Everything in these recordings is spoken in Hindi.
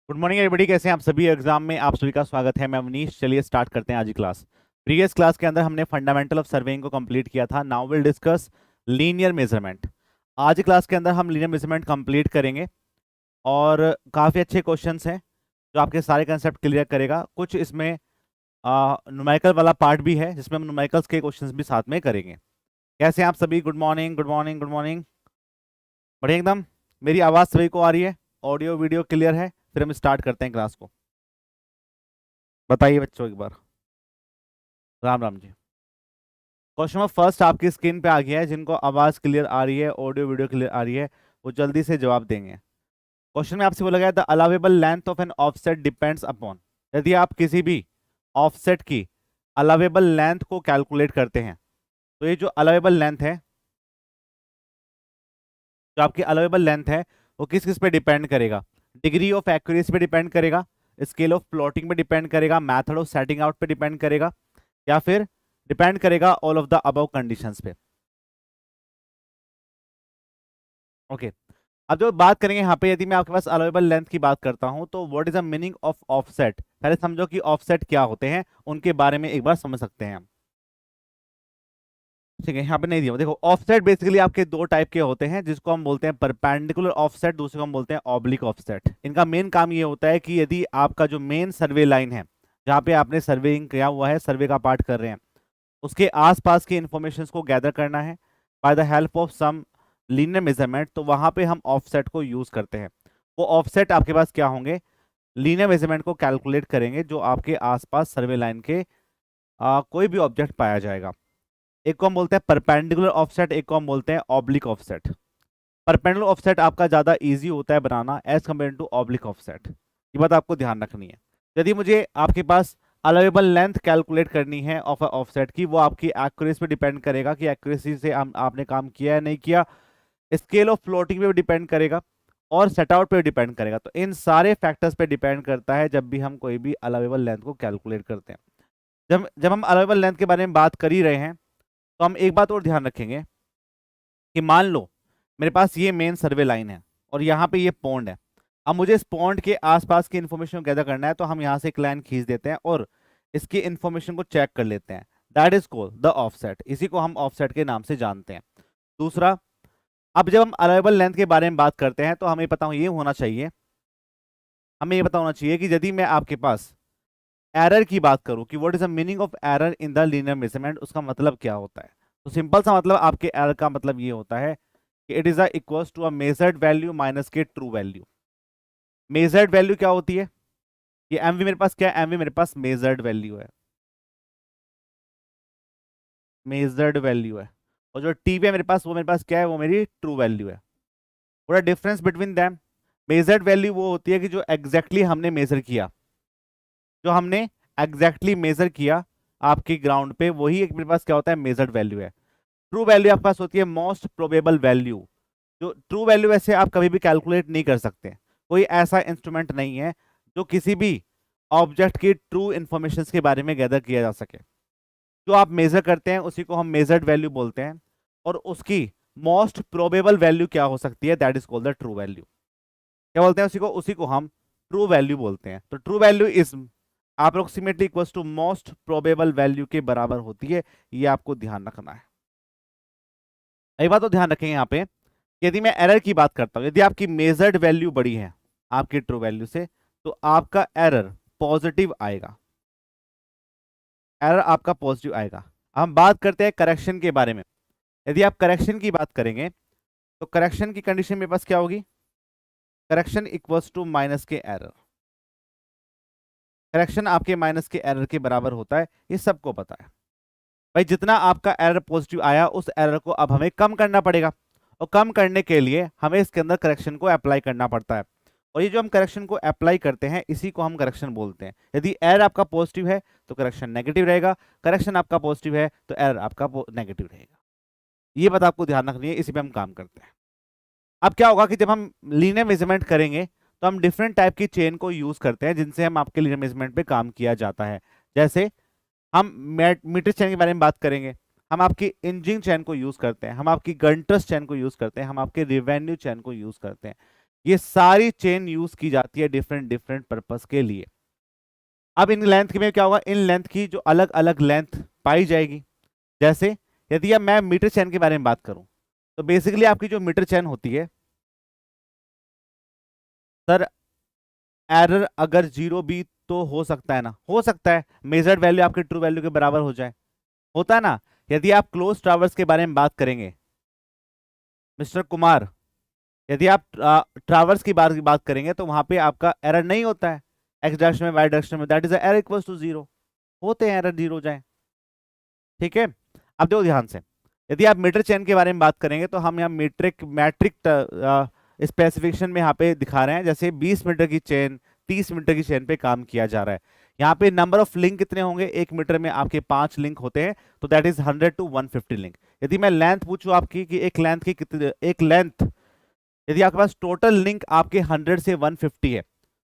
गुड मॉर्निंग एवरीबॉडी, कैसे हैं आप सभी। एग्जाम में आप सभी का स्वागत है। मैं मनीष। चलिए स्टार्ट करते हैं आज की क्लास। प्रीवियस क्लास के अंदर हमने फंडामेंटल ऑफ सर्वेइंग को कंप्लीट किया था। Now will discuss linear measurement. आज की क्लास के अंदर हम लीनियर मेजरमेंट कंप्लीट करेंगे और काफ़ी अच्छे क्वेश्चंस हैं जो आपके सारे कंसेप्ट क्लियर करेगा। कुछ इसमें न्यूमेरिकल वाला पार्ट भी है जिसमें हम न्यूमेरिकल्स के क्वेश्चंस भी साथ में करेंगे। कैसे हैं आप सभी। Good morning, good morning, good morning. बढ़िया एकदम। मेरी आवाज़ सभी को आ रही है, ऑडियो वीडियो क्लियर है। फिर हम स्टार्ट करते हैं क्लास को। बताइए बच्चों एक बार। Ram Ram ji. Question number first आपकी स्क्रीन पे आ गया है। जिनको आवाज़ क्लियर आ रही है, ऑडियो वीडियो क्लियर आ रही है, वो जल्दी से जवाब देंगे। क्वेश्चन में आपसे बोला गया the allowable length of an offset depends upon. यदि आप किसी भी ऑफसेट की अलाउेबल लेंथ को कैलकुलेट करते हैं तो ये जो अलाउेबल लेंथ है, जो आपकी अलाउेबल लेंथ है, वो किस किस पे डिपेंड करेगा। डिग्री ऑफ एक्यूरेसी पे डिपेंड करेगा, स्केल ऑफ प्लॉटिंग पे डिपेंड करेगा, मैथड ऑफ सेटिंग आउट पे डिपेंड करेगा, या फिर डिपेंड करेगा all of the above conditions पे। ओके। अब जो बात करेंगे यहाँ पे, यदि मैं आपके पास अलाउेबल लेंथ की बात करता हूँ तो what is the meaning of offset. पहले समझो कि ऑफसेट क्या होते हैं, उनके बारे में एक बार समझ सकते हैं हम। ठीक है, यहाँ पे नहीं दिया। देखो, ऑफसेट बेसिकली आपके दो टाइप के होते हैं, जिसको हम बोलते हैं परपेंडिकुलर ऑफसेट, दूसरे को हम बोलते हैं ऑब्लिक ऑफसेट। इनका मेन काम ये होता है कि यदि आपका जो मेन सर्वे लाइन है, जहाँ पे आपने सर्वेइंग किया हुआ है, सर्वे का पार्ट कर रहे हैं, उसके आसपास की इंफॉर्मेशन को गैदर करना है by the help of some linear measurement, तो वहां पे हम ऑफसेट को यूज करते हैं। वो ऑफसेट आपके पास क्या होंगे, लीनियर मेजरमेंट को कैलकुलेट करेंगे जो आपके आसपास सर्वे लाइन के कोई भी ऑब्जेक्ट पाया जाएगा। एक को हम बोलते हैं परपेंडिकुलर ऑफसेट, एक को हम बोलते हैं ऑब्लिक ऑफसेट। परपेंडिकुलर ऑफसेट आपका ज्यादा इजी होता है बनाना as compare to oblique offset. ये बात आपको ध्यान रखनी है। यदि मुझे आपके पास अलाउेबल लेंथ कैलकुलेट करनी है ऑफ ऑफसेट की, वो आपकी एक्यूरेसी पे डिपेंड करेगा कि एक्यूरेसी से आपने काम किया है नहीं किया, स्केल ऑफ फ्लोटिंग पे भी डिपेंड करेगा, और सेट आउट पे भी डिपेंड करेगा। तो इन सारे फैक्टर्स पे डिपेंड करता है जब भी हम कोई भी अलाउेबल लेंथ को कैलकुलेट करते हैं। जब जब हम अलाउेबल लेंथ के बारे में बात कर ही रहे हैं तो हम एक बात और ध्यान रखेंगे कि मान लो मेरे पास ये मेन सर्वे लाइन है और यहाँ पे ये पॉन्ड है। अब मुझे इस पॉन्ड के आसपास की इन्फॉर्मेशन गैदर करना है, तो हम यहाँ से एक लाइन खींच देते हैं और इसकी इन्फॉर्मेशन को चेक कर लेते हैं। That is called the offset. इसी को हम ऑफसेट के नाम से जानते हैं। दूसरा, अब जब हम अलाउेबल लेंथ के बारे में बात करते हैं तो हमें पता ये होना चाहिए, हमें ये पता होना चाहिए कि यदि मैं आपके पास एरर की बात करूं कि what is the meaning of error in the linear measurement, उसका मतलब क्या होता है। तो सिंपल सा मतलब आपके एरर का मतलब ये होता है कि it is equals to a measured value minus के ट्रू वैल्यू। मेजर्ड वैल्यू क्या होती है, ये एमवी मेरे पास क्या है, एमवी मेरे पास मेजर्ड वैल्यू है, मेजर्ड वैल्यू है। और जो टीवी है मेरे पास, वो मेरे पास क्या है, वो मेरी ट्रू वैल्यू है। पूरा difference between them, measured value वो होती है कि जो एग्जैक्टली हमने मेजर किया, जो हमने एग्जैक्टली मेजर किया आपके ग्राउंड पे, वही एक मेरे पास क्या होता है, मेजर्ड वैल्यू है। ट्रू वैल्यू आपके पास होती है मोस्ट प्रोबेबल वैल्यू। जो ट्रू वैल्यू वैसे आप कभी भी कैलकुलेट नहीं कर सकते, कोई ऐसा इंस्ट्रूमेंट नहीं है जो किसी भी ऑब्जेक्ट की ट्रू इंफॉर्मेशन के बारे में गैदर किया जा सके। जो आप मेजर करते हैं उसी को हम मेजर्ड वैल्यू बोलते हैं, और उसकी मोस्ट प्रोबेबल वैल्यू क्या हो सकती है, that is called the true value. क्या बोलते हैं उसी को हम ट्रू वैल्यू बोलते हैं। तो true value is approximately equals to most probable value के बराबर होती है। ये आपको ध्यान रखना है। एक बात तो ध्यान रखें यहाँ पे, यदि मैं एरर की बात करता हूँ, यदि आपकी मेजर्ड वैल्यू बड़ी है आपकी ट्रू वैल्यू से, तो आपका एरर पॉजिटिव आएगा, एरर आपका पॉजिटिव आएगा। हम बात करते हैं करेक्शन के बारे में। यदि आप करेक्शन की बात करेंगे तो करेक्शन की कंडीशन मेरे पास क्या होगी, करेक्शन इक्वल्स टू माइनस के एरर। करेक्शन आपके माइनस के एरर के बराबर होता है, ये सबको पता है। भाई जितना आपका एरर पॉजिटिव आया, उस एरर को अब हमें कम करना पड़ेगा, और कम करने के लिए हमें इसके अंदर करेक्शन को अप्लाई करना पड़ता है। और ये जो हम करेक्शन को अप्लाई करते हैं, इसी को हम करेक्शन बोलते हैं। यदि एरर आपका पॉजिटिव है तो करेक्शन नेगेटिव रहेगा, करेक्शन आपका पॉजिटिव है तो एरर आपका नेगेटिव रहेगा। ये बात आपको ध्यान रखनी है, इसी पे हम काम करते हैं। अब क्या होगा कि जब हम लीनियर मेजरमेंट करेंगे तो हम डिफरेंट टाइप की चेन को यूज करते हैं जिनसे हम आपके लीनियर मेजरमेंट पे काम किया जाता है। जैसे हम मीटर चेन के बारे में बात करेंगे, हम आपकी इंजिंग चेन को यूज करते हैं, हम आपकी गंटर्स चेन को यूज करते हैं, हम आपके रिवेन्यू चेन को यूज करते हैं। ये सारी चेन यूज की जाती है डिफरेंट डिफरेंट पर्पस के लिए। अब इन लेंथ में क्या होगा, इन लेंथ की जो अलग अलग लेंथ पाई जाएगी। जैसे यदि अब मैं मीटर चेन के बारे में बात करूं, तो बेसिकली आपकी जो मीटर चेन होती है सर, एरर अगर जीरो भी तो हो सकता है ना, हो सकता है मेजर्ड वैल्यू आपके ट्रू वैल्यू के बराबर हो जाए, होता है ना। यदि आप क्लोज ट्रावर्स के बारे में बात करेंगे मिस्टर कुमार, यदि आप ट्रावर्स की बात करेंगे तो वहां पे आपका एरर नहीं होता है एक्स डायरेक्शन में वाई डायरेक्शन में, that is error equals to zero, होते हैं एरर जीरो हो जाए। ठीक है, अब देखो ध्यान से, यदि आप मीटर चेन के बारे में बात करेंगे तो हम यहाँ मीट्रिक मैट्रिक स्पेसिफिकेशन में यहाँ पे दिखा रहे हैं, जैसे 20 मीटर की चेन 30 मीटर की चेन पे काम किया जा रहा है। यहाँ पे नंबर ऑफ लिंक कितने होंगे, एक मीटर में आपके 5 लिंक होते हैं, तो दैट इज 100 to 150 लिंक। यदि मैं लेंथ पूछूं आपकी कि एक लेंथ की कितने, एक लेंथ यदि आपके पास टोटल लिंक आपके 100 से 150 है,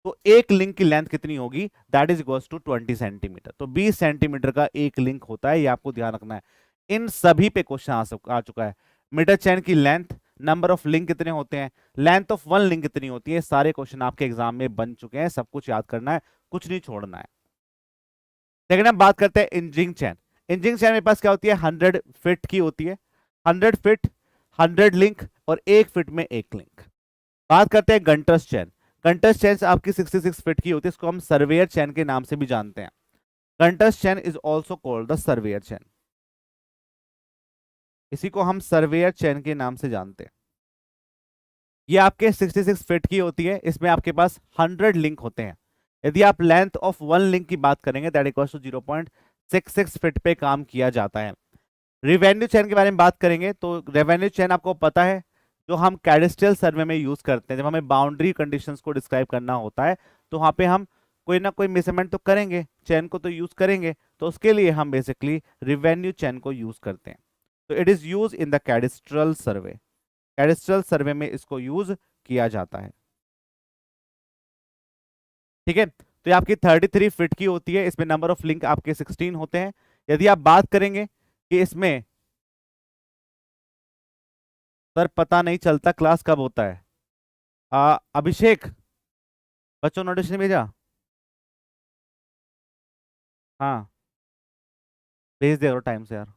तो एक लिंक की लेंथ कितनी होगी, that is equals to 20 centimetre. तो 20 सेंटीमीटर का एक लिंक होता है, ये आपको ध्यान रखना है। इन सभी पे क्वेश्चन आ चुका है। मीटर चेन की लेंथ, नंबर ऑफ लिंक कितने होते हैं, लेंथ ऑफ वन लिंक कितनी होती है, सारे क्वेश्चन आपके एग्जाम में बन चुके हैं, सब कुछ याद करना है, कुछ नहीं छोड़ना है। लेकिन हम बात करते हैं इंजिंग चैन। इंजिंग चैन मेरे पास क्या होती है, 100 फीट की होती है, 100 फीट 100 लिंक और 1 फीट में एक लिंक। बात करते हैं गंटर्स चैन। गंटर्स चैन आपकी 66 फीट की होती है, इसको हम सर्वेयर चैन के नाम से भी जानते हैं। Gunter's chain is also called the surveyor chain, इसी को हम सर्वेयर चैन के नाम से जानते हैं। ये आपके 66 फीट की होती है, इसमें आपके पास 100 लिंक होते हैं। यदि आप लेंथ ऑफ वन लिंक की बात करेंगे दैट इक्वल्स टू 0.66 फीट पे काम किया जाता है। रिवेन्यू चैन के बारे में बात करेंगे तो रेवेन्यू चैन आपको पता है, जो हम कैडेस्ट्रियल सर्वे में यूज करते हैं, जब हमें बाउंड्री कंडीशंस को डिस्क्राइब करना होता है तो वहां पे हम कोई ना कोई मेजरमेंट तो करेंगे, चैन को तो यूज करेंगे, तो उसके लिए हम बेसिकली रिवेन्यू चैन को यूज करते हैं। तो it is use in the cadastral survey, cadastral सर्वे में इसको यूज किया जाता है। ठीक है, तो ये आपकी 33 फीट की होती है, इसमें नंबर ऑफ लिंक आपके 16 होते हैं। यदि आप बात करेंगे कि इसमें सर पता नहीं चलता क्लास कब होता है, अभिषेक बच्चों नोटिफिकेशन भेजा, हाँ भेज दे टाइम से यार।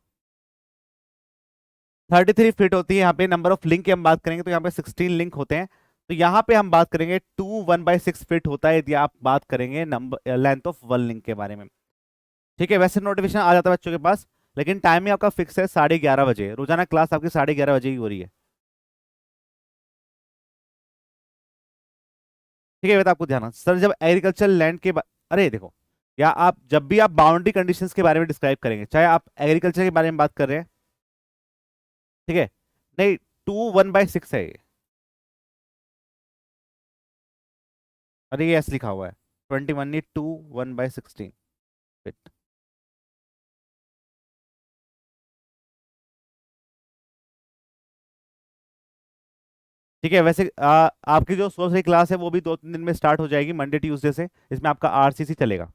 33 फीट होती है, यहाँ पे नंबर ऑफ लिंक की हम बात करेंगे तो यहाँ पे 16 लिंक होते हैं। तो यहाँ पे हम बात करेंगे 2 1/6 फीट होता है, यदि आप बात करेंगे number length of one link के बारे में। ठीक है, वैसे नोटिफिकेशन आ जाता है बच्चों के पास, लेकिन टाइमिंग आपका फिक्स है 11:30 बजे, रोजाना क्लास आपकी 11:30 बजे ही हो रही है। ठीक है, बता आपको ध्यान सर, जब एग्रीकल्चर लैंड के अरे देखो, या आप जब भी आप बाउंड्री कंडीशंस के बारे में डिस्क्राइब करेंगे, चाहे आप एग्रीकल्चर के बारे में बात कर रहे हैं, ठीक है, नहीं 2 1/6 है ये, अरे ये ऐसे लिखा हुआ है 21 नहीं 2 1/16 फिट। ठीक है, वैसे आपकी जो सुबह से क्लास है वो भी 2-3 दिन में स्टार्ट हो जाएगी, मंडे ट्यूसडे से, इसमें आपका आरसीसी चलेगा।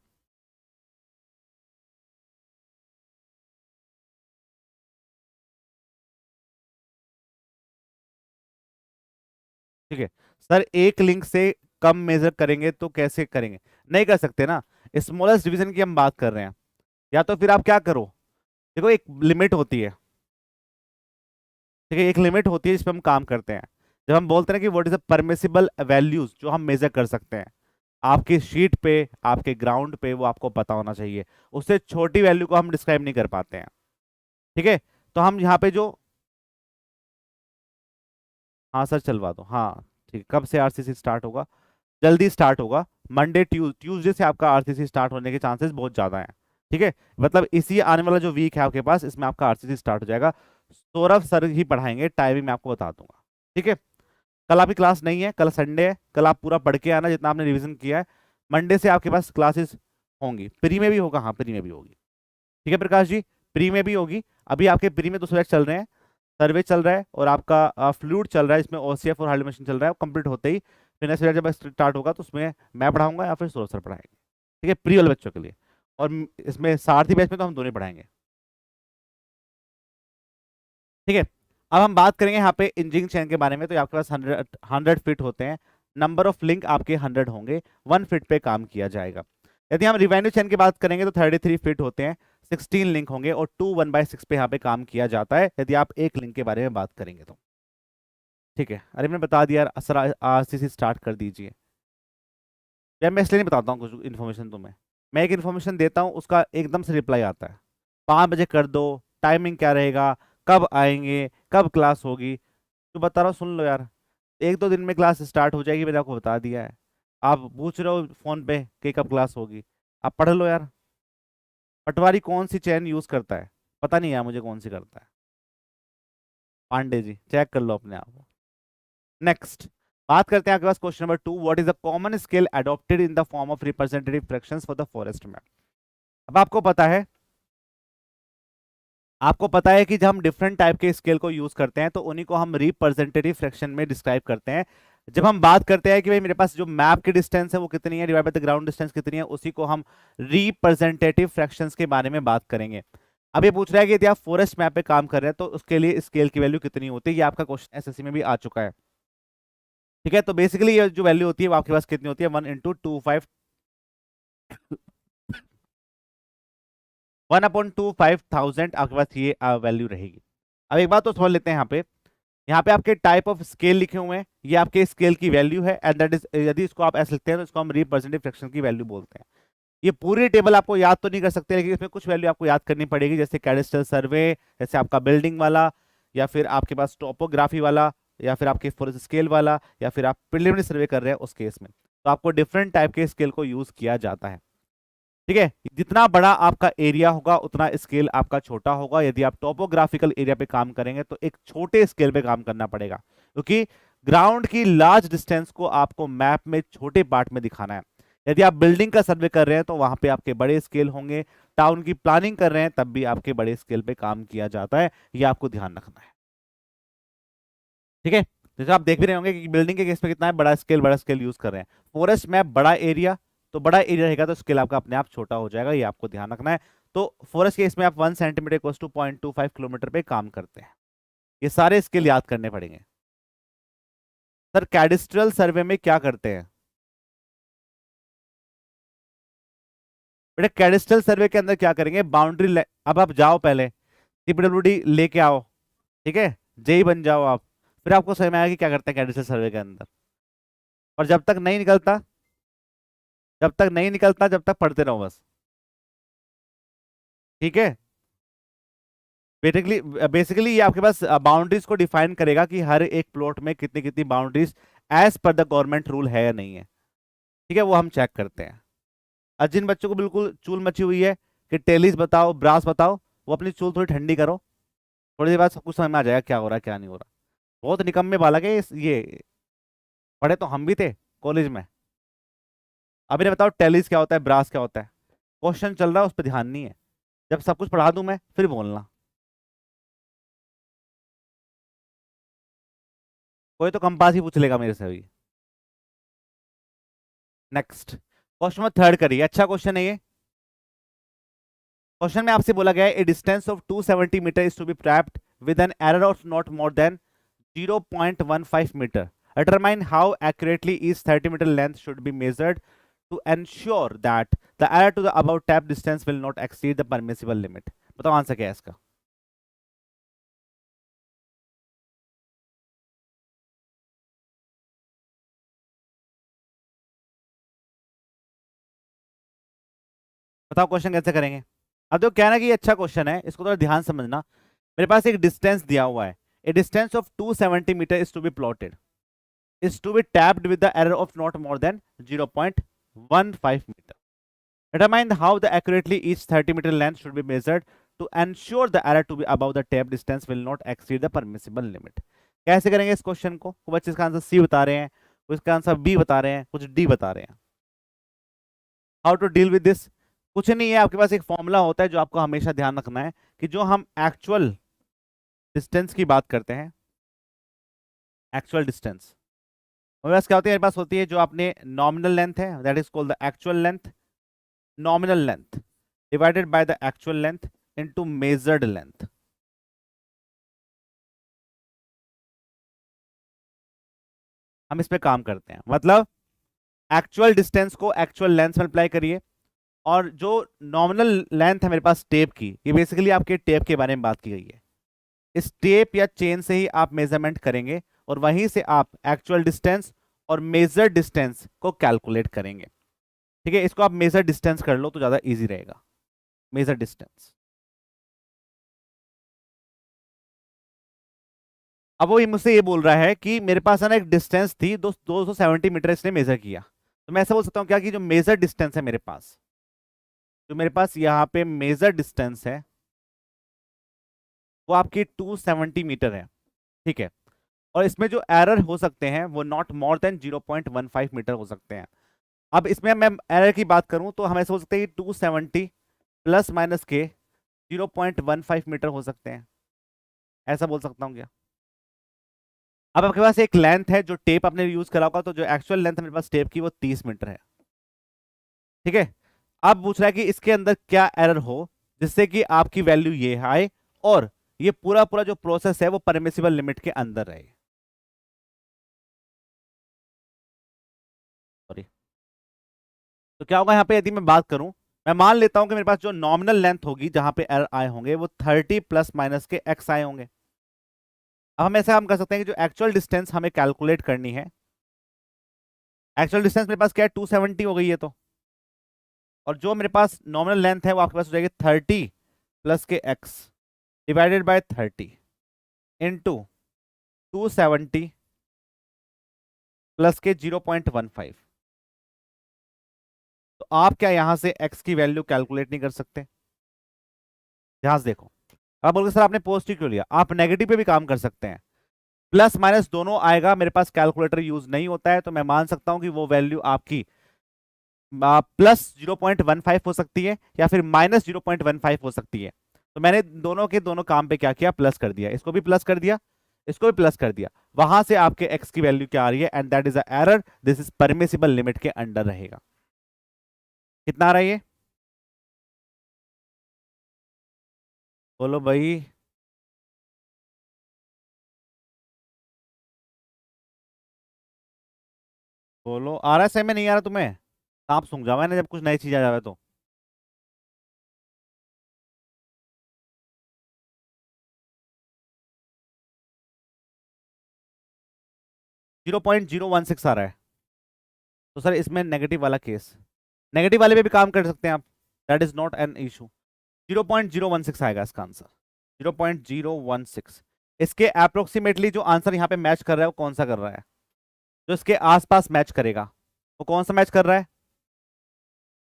ठीक है सर, एक लिंक से कम मेजर करेंगे तो कैसे करेंगे, नहीं कर सकते ना, स्मॉलेस्ट डिवीजन की हम बात कर रहे हैं। या तो फिर आप क्या करो, देखो एक लिमिट होती है, ठीक है, एक लिमिट होती है जिस पे हम काम करते हैं। जब हम बोलते हैं कि what is the permissible values जो हम मेजर कर सकते हैं, आपकी शीट पे आपके ग्राउंड पे वो आपको पता होना चाहिए, उससे छोटी वैल्यू को हम डिस्क्राइब नहीं कर पाते हैं। ठीक है, तो हम यहाँ पे जो, हाँ सर चलवा दो, हाँ ठीक है, कब से आरसीसी स्टार्ट होगा, जल्दी स्टार्ट होगा, मंडे ट्यूसडे से आपका आरसीसी स्टार्ट होने के चांसेस बहुत ज्यादा हैं। ठीक है, मतलब इसी आने वाला जो वीक है आपके पास, इसमें आपका आरसीसी स्टार्ट हो जाएगा। सौरभ सर ही पढ़ाएंगे, टाइमिंग मैं आपको बता दूंगा। ठीक है, कल आपकी क्लास नहीं है, कल संडे है, कल आप पूरा पढ़ के आना जितना आपने रिवीजन किया है। मंडे से आपके पास क्लासेस होंगी, प्री में भी होगा, हाँ प्री में भी होगी। ठीक है प्रकाश जी, प्री में भी होगी। अभी आपके प्री में 2 सब्जेक्ट चल रहे हैं, सर्वे चल रहा है और आपका फ्लूइड चल रहा है, इसमें ओसीएफ और हाइड्रोजन मशीन चल रहा है, कंप्लीट होते ही फिर नेक्स्ट जब स्टार्ट होगा तो उसमें मैं पढ़ाऊंगा या फिर सौरभ सर पढ़ाएंगे। ठीक है, प्री वाले बच्चों के लिए, और इसमें सारथी बैच में तो हम दोनों ही पढ़ाएंगे। ठीक है, अब हम बात करेंगे यहाँ पे इंजीनियरिंग चेन के बारे में। तो आपके पास 100 फीट होते हैं, नंबर ऑफ लिंक आपके 100 होंगे, 1 फीट पे काम किया जाएगा। यदि हम रिवेन्यू चेन की बात करेंगे तो 33 फीट होते हैं, 16 लिंक होंगे और 2 1/6 पे यहाँ पे काम किया जाता है यदि आप एक लिंक के बारे में बात करेंगे तो। ठीक है, अरे मैंने बता दिया, सर आरसीसी स्टार्ट कर दीजिए। यार मैं इसलिए नहीं बताता हूँ कुछ इन्फॉर्मेशन तुम्हें, मैं एक इन्फॉर्मेशन देता हूँ उसका एकदम से रिप्लाई आता है, 5 बजे कर दो, टाइमिंग क्या रहेगा, कब आएंगे, कब क्लास होगी, तो बता रहा हूँ सुन लो यार। 1-2 दिन में क्लास स्टार्ट हो जाएगी, मैंने आपको बता दिया है। आप पूछ रहे हो फोन पे कि कब क्लास होगी, आप पढ़ लो यार। पटवारी कौन सी चैन यूज करता है, पता नहीं है मुझे कौन सी करता है, पांडे जी चेक कर लो अपने आप। नेक्स्ट बात करते हैं आपके पास question number 2, what is the common scale adopted in the form of representative fractions for the forest map. अब आपको पता है कि जब हम डिफरेंट टाइप के स्केल को यूज करते हैं तो उन्हीं को हम रिप्रेजेंटेटिव फ्रैक्शन में डिस्क्राइब करते हैं। जब हम बात करते हैं कि भाई मेरे पास जो मैप की डिस्टेंस है वो कितनी है divide by the ground distance कितनी है, उसी को हम रिप्रेजेंटेटिव फ्रैक्शंस के बारे में बात करेंगे। अब ये पूछ रहा है कि यदि आप फॉरेस्ट मैप पे काम कर रहे हैं तो उसके लिए स्केल की वैल्यू कितनी होती है, ये आपका क्वेश्चन एसएससी में भी आ चुका है। ठीक है, तो बेसिकली ये जो वैल्यू होती है वो आपके पास कितनी होती है, 1/25,000 आपके पास ये वैल्यू रहेगी। अब एक बात तो समझ लेते हैं, यहाँ पे आपके टाइप ऑफ स्केल लिखे हुए हैं, ये आपके स्केल की वैल्यू है एंड दैट इज, यदि इसको आप ऐसे लिखते हैं तो इसको हम रिप्रेजेंटेटिव फ्रैक्शन की वैल्यू बोलते हैं। ये पूरी टेबल आपको याद तो नहीं कर सकते, लेकिन इसमें कुछ वैल्यू आपको याद करनी पड़ेगी, जैसे कैडेस्ट्रल सर्वे, जैसे आपका बिल्डिंग वाला, या फिर आपके पास टोपोग्राफी वाला, या फिर आपके फॉरेस्ट स्केल वाला, या फिर आप प्रिलिमिनरी सर्वे कर रहे हैं उस केस में, तो आपको डिफरेंट टाइप के स्केल को यूज किया जाता है। ठीक है, जितना बड़ा आपका एरिया होगा उतना स्केल आपका छोटा होगा। यदि आप टोपोग्राफिकल एरिया पे काम करेंगे तो एक छोटे स्केल पे काम करना पड़ेगा, क्योंकि ग्राउंड की लार्ज डिस्टेंस को आपको मैप में छोटे पार्ट में दिखाना है। यदि आप बिल्डिंग का सर्वे कर रहे हैं तो वहां पे आपके बड़े स्केल होंगे, टाउन की प्लानिंग कर रहे हैं तब भी आपके बड़े स्केल पे काम किया जाता है, ये आपको ध्यान रखना है। ठीक है, जैसे आप देख भी रहे होंगे कि बिल्डिंग के केस में कितना है, बड़ा स्केल यूज कर रहे हैं। फॉरेस्ट मैप बड़ा एरिया, तो बड़ा एरिया रहेगा तो स्केल आपका अपने आप छोटा हो जाएगा, ये आपको ध्यान रखना है। तो फॉरेस्ट केस में आप 1 सेंटीमीटर इक्वल्स टू 0.25 किलोमीटर पे काम करते हैं, ये सारे स्केल याद करने पड़ेंगे। सर कैडिस्ट्रल सर्वे में क्या करते हैं, बेटा कैडिस्ट्रल सर्वे के अंदर क्या करेंगे, बाउंड्री, अब आप जाओ पहले सीपीडब्ल्यूडी लेके आओ, ठीक है, जेई बन जाओ आप, फिर आपको समझ में आएगा कि क्या करते हैं कैडिस्ट्रल सर्वे के अंदर। और जब तक नहीं निकलता जब तक पढ़ते रहो बस। ठीक है, बेसिकली बेसिकली ये आपके पास बाउंड्रीज को डिफाइन करेगा कि हर एक प्लॉट में कितनी कितनी boundaries as per the government rule है या नहीं है। ठीक है, वो हम चेक करते हैं। और जिन बच्चों को बिल्कुल चूल मची हुई है कि टेलिस बताओ, ब्रास बताओ, वो अपनी चूल थोड़ी ठंडी करो, थोड़ी देर बाद सब कुछ समझ में आ जाएगा क्या हो रहा है क्या नहीं हो रहा। बहुत निकम्मे बालक है ये, पढ़े तो हम भी थे कॉलेज में। अभी ने बताओ टेलिस क्या होता है, ब्रास क्या होता है, क्वेश्चन चल रहा है उस पर ध्यान नहीं है, जब सब कुछ पढ़ा दूं मैं फिर बोलना। कोई तो कंपास ही पूछ लेगा मेरे से अभी। नेक्स्ट क्वेश्चन नंबर 3 करिए, अच्छा क्वेश्चन है ये। क्वेश्चन में आपसे बोला गया है a distance of 270 metre is to be trapped with an error of not more than 0.15 metre. Determine how accurately each 30 metre length should be measured to ensure that the error to the above tap distance will not exceed the permissible limit। बताओ आंसर क्या है इसका। बताओ क्वेश्चन कैसे करेंगे। अब तो क्या है ना कि ये अच्छा क्वेश्चन है, इसको थोड़ा ध्यान समझना। मेरे पास एक डिस्टेंस दिया हुआ है, a distance of 270 metre is to be plotted, is to be tapped with the error of not more than 0.15 meter। Determine how the accurately each 30 meter length should be measured to ensure the error to be above the tapped distance will not exceed the permissible limit। कैसे करेंगे इस क्वेश्चन को, कुछ बच्चे इसका आंसर सी बता रहे हैं, कुछ इसका आंसर बी बता रहे हैं, कुछ डी बता रहे हैं। How to deal with this, कुछ नहीं है, आपके पास एक फॉर्मूला होता है जो आपको हमेशा ध्यान रखना है कि जो हम एक्चुअल डिस्टेंस की बात करते हैं, एक्चुअल डिस्टेंस, मेरे पास क्या होती है, मेरे पास होती है जो आपने नॉमिनल लेंथ है, that is called the actual length, nominal length divided by the actual length into measured length. हम इस पे काम करते हैं। मतलब एक्चुअल डिस्टेंस को एक्चुअल लेंथ में अप्लाई करिए, और जो नॉमिनल लेंथ है मेरे पास टेप की, ये बेसिकली आपके टेप के बारे में बात की गई है। इस टेप या चेन से ही आप मेजरमेंट करेंगे और वहीं से आप एक्चुअल डिस्टेंस और मेजर डिस्टेंस को कैलकुलेट करेंगे। ठीक है, इसको आप मेजर डिस्टेंस कर लो तो ज्यादा इजी रहेगा। मेजर डिस्टेंस, अब वो मुझसे ये बोल रहा है कि मेरे पास है ना एक डिस्टेंस थी 270 मीटर, इसने मेजर किया। तो मैं ऐसा बोल सकता हूँ क्या कि जो मेजर डिस्टेंस है मेरे पास, जो मेरे पास यहाँ पे मेजर डिस्टेंस है वो आपकी 270 मीटर है। ठीक है, और इसमें जो एरर हो सकते हैं वो नॉट मोर देन 0.15 मीटर हो सकते हैं। अब इसमें मैं एरर की बात करूं तो हम ऐसे बोल सकते हैं कि 270 प्लस माइनस के 0.15 मीटर हो सकते हैं। ऐसा बोल सकता हूं क्या? अब आपके पास एक लेंथ है जो टेप आपने यूज करा होगा, तो जो एक्चुअल लेंथ है मेरे पास टेप की वो 30 मीटर है। ठीक है, अब पूछ रहा है कि इसके अंदर क्या एरर हो जिससे कि आपकी वैल्यू ये आए और ये पूरा पूरा जो प्रोसेस है वो परमिसिबल लिमिट के अंदर रहे। सॉरी, तो क्या होगा यहाँ पे, यदि मैं बात करूं, मैं मान लेता हूं कि मेरे पास जो नॉमिनल लेंथ होगी जहां पे एरर आए होंगे वो 30 प्लस माइनस के एक्स आए होंगे। अब हम ऐसा हम कर सकते हैं कि जो एक्चुअल डिस्टेंस हमें कैलकुलेट करनी है, एक्चुअल डिस्टेंस मेरे पास क्या है 270 हो गई है, तो और जो मेरे पास नॉमिनल लेंथ है वो आपके पास हो जाएगी 30 प्लस के x divided by 30 into 270 plus के 0.15। तो आप क्या यहां से एक्स की वैल्यू कैलकुलेट नहीं कर सकते? ध्यान से देखो, आप बोलोगे सर आपने पॉजिटिव क्यों लिया, आप नेगेटिव पे भी काम कर सकते हैं। प्लस माइनस दोनों आएगा, मेरे पास कैलकुलेटर यूज नहीं होता है, तो मैं मान सकता हूं कि वो वैल्यू आपकी प्लस 0.15 हो सकती है या फिर माइनस 0.15 हो सकती है। तो मैंने दोनों के दोनों काम पे क्या किया, प्लस कर दिया, इसको भी प्लस कर दिया, इसको भी प्लस कर दिया। वहां से आपके एक्स की वैल्यू क्या आ रही है, and that is a error, this is permissible limit के अंडर रहेगा। कितना आ रहा है ये, बोलो भाई। बोलो, आ रहा है सही में, नहीं आ रहा तुम्हें? सांप सूंघ जावा ना जब कुछ नई चीज आ जावे तो। 0.016 आ रहा है, तो सर इसमें नेगेटिव वाला केस, नेगेटिव वाले पे भी काम कर सकते हैं आप, that is not an issue. 0.016 आएगा इसका आंसर, 0.016। इसके अप्रोक्सीमेटली जो आंसर यहाँ पे मैच कर रहा है वो कौन सा कर रहा है, जो इसके आसपास मैच करेगा वो कौन सा मैच कर रहा है?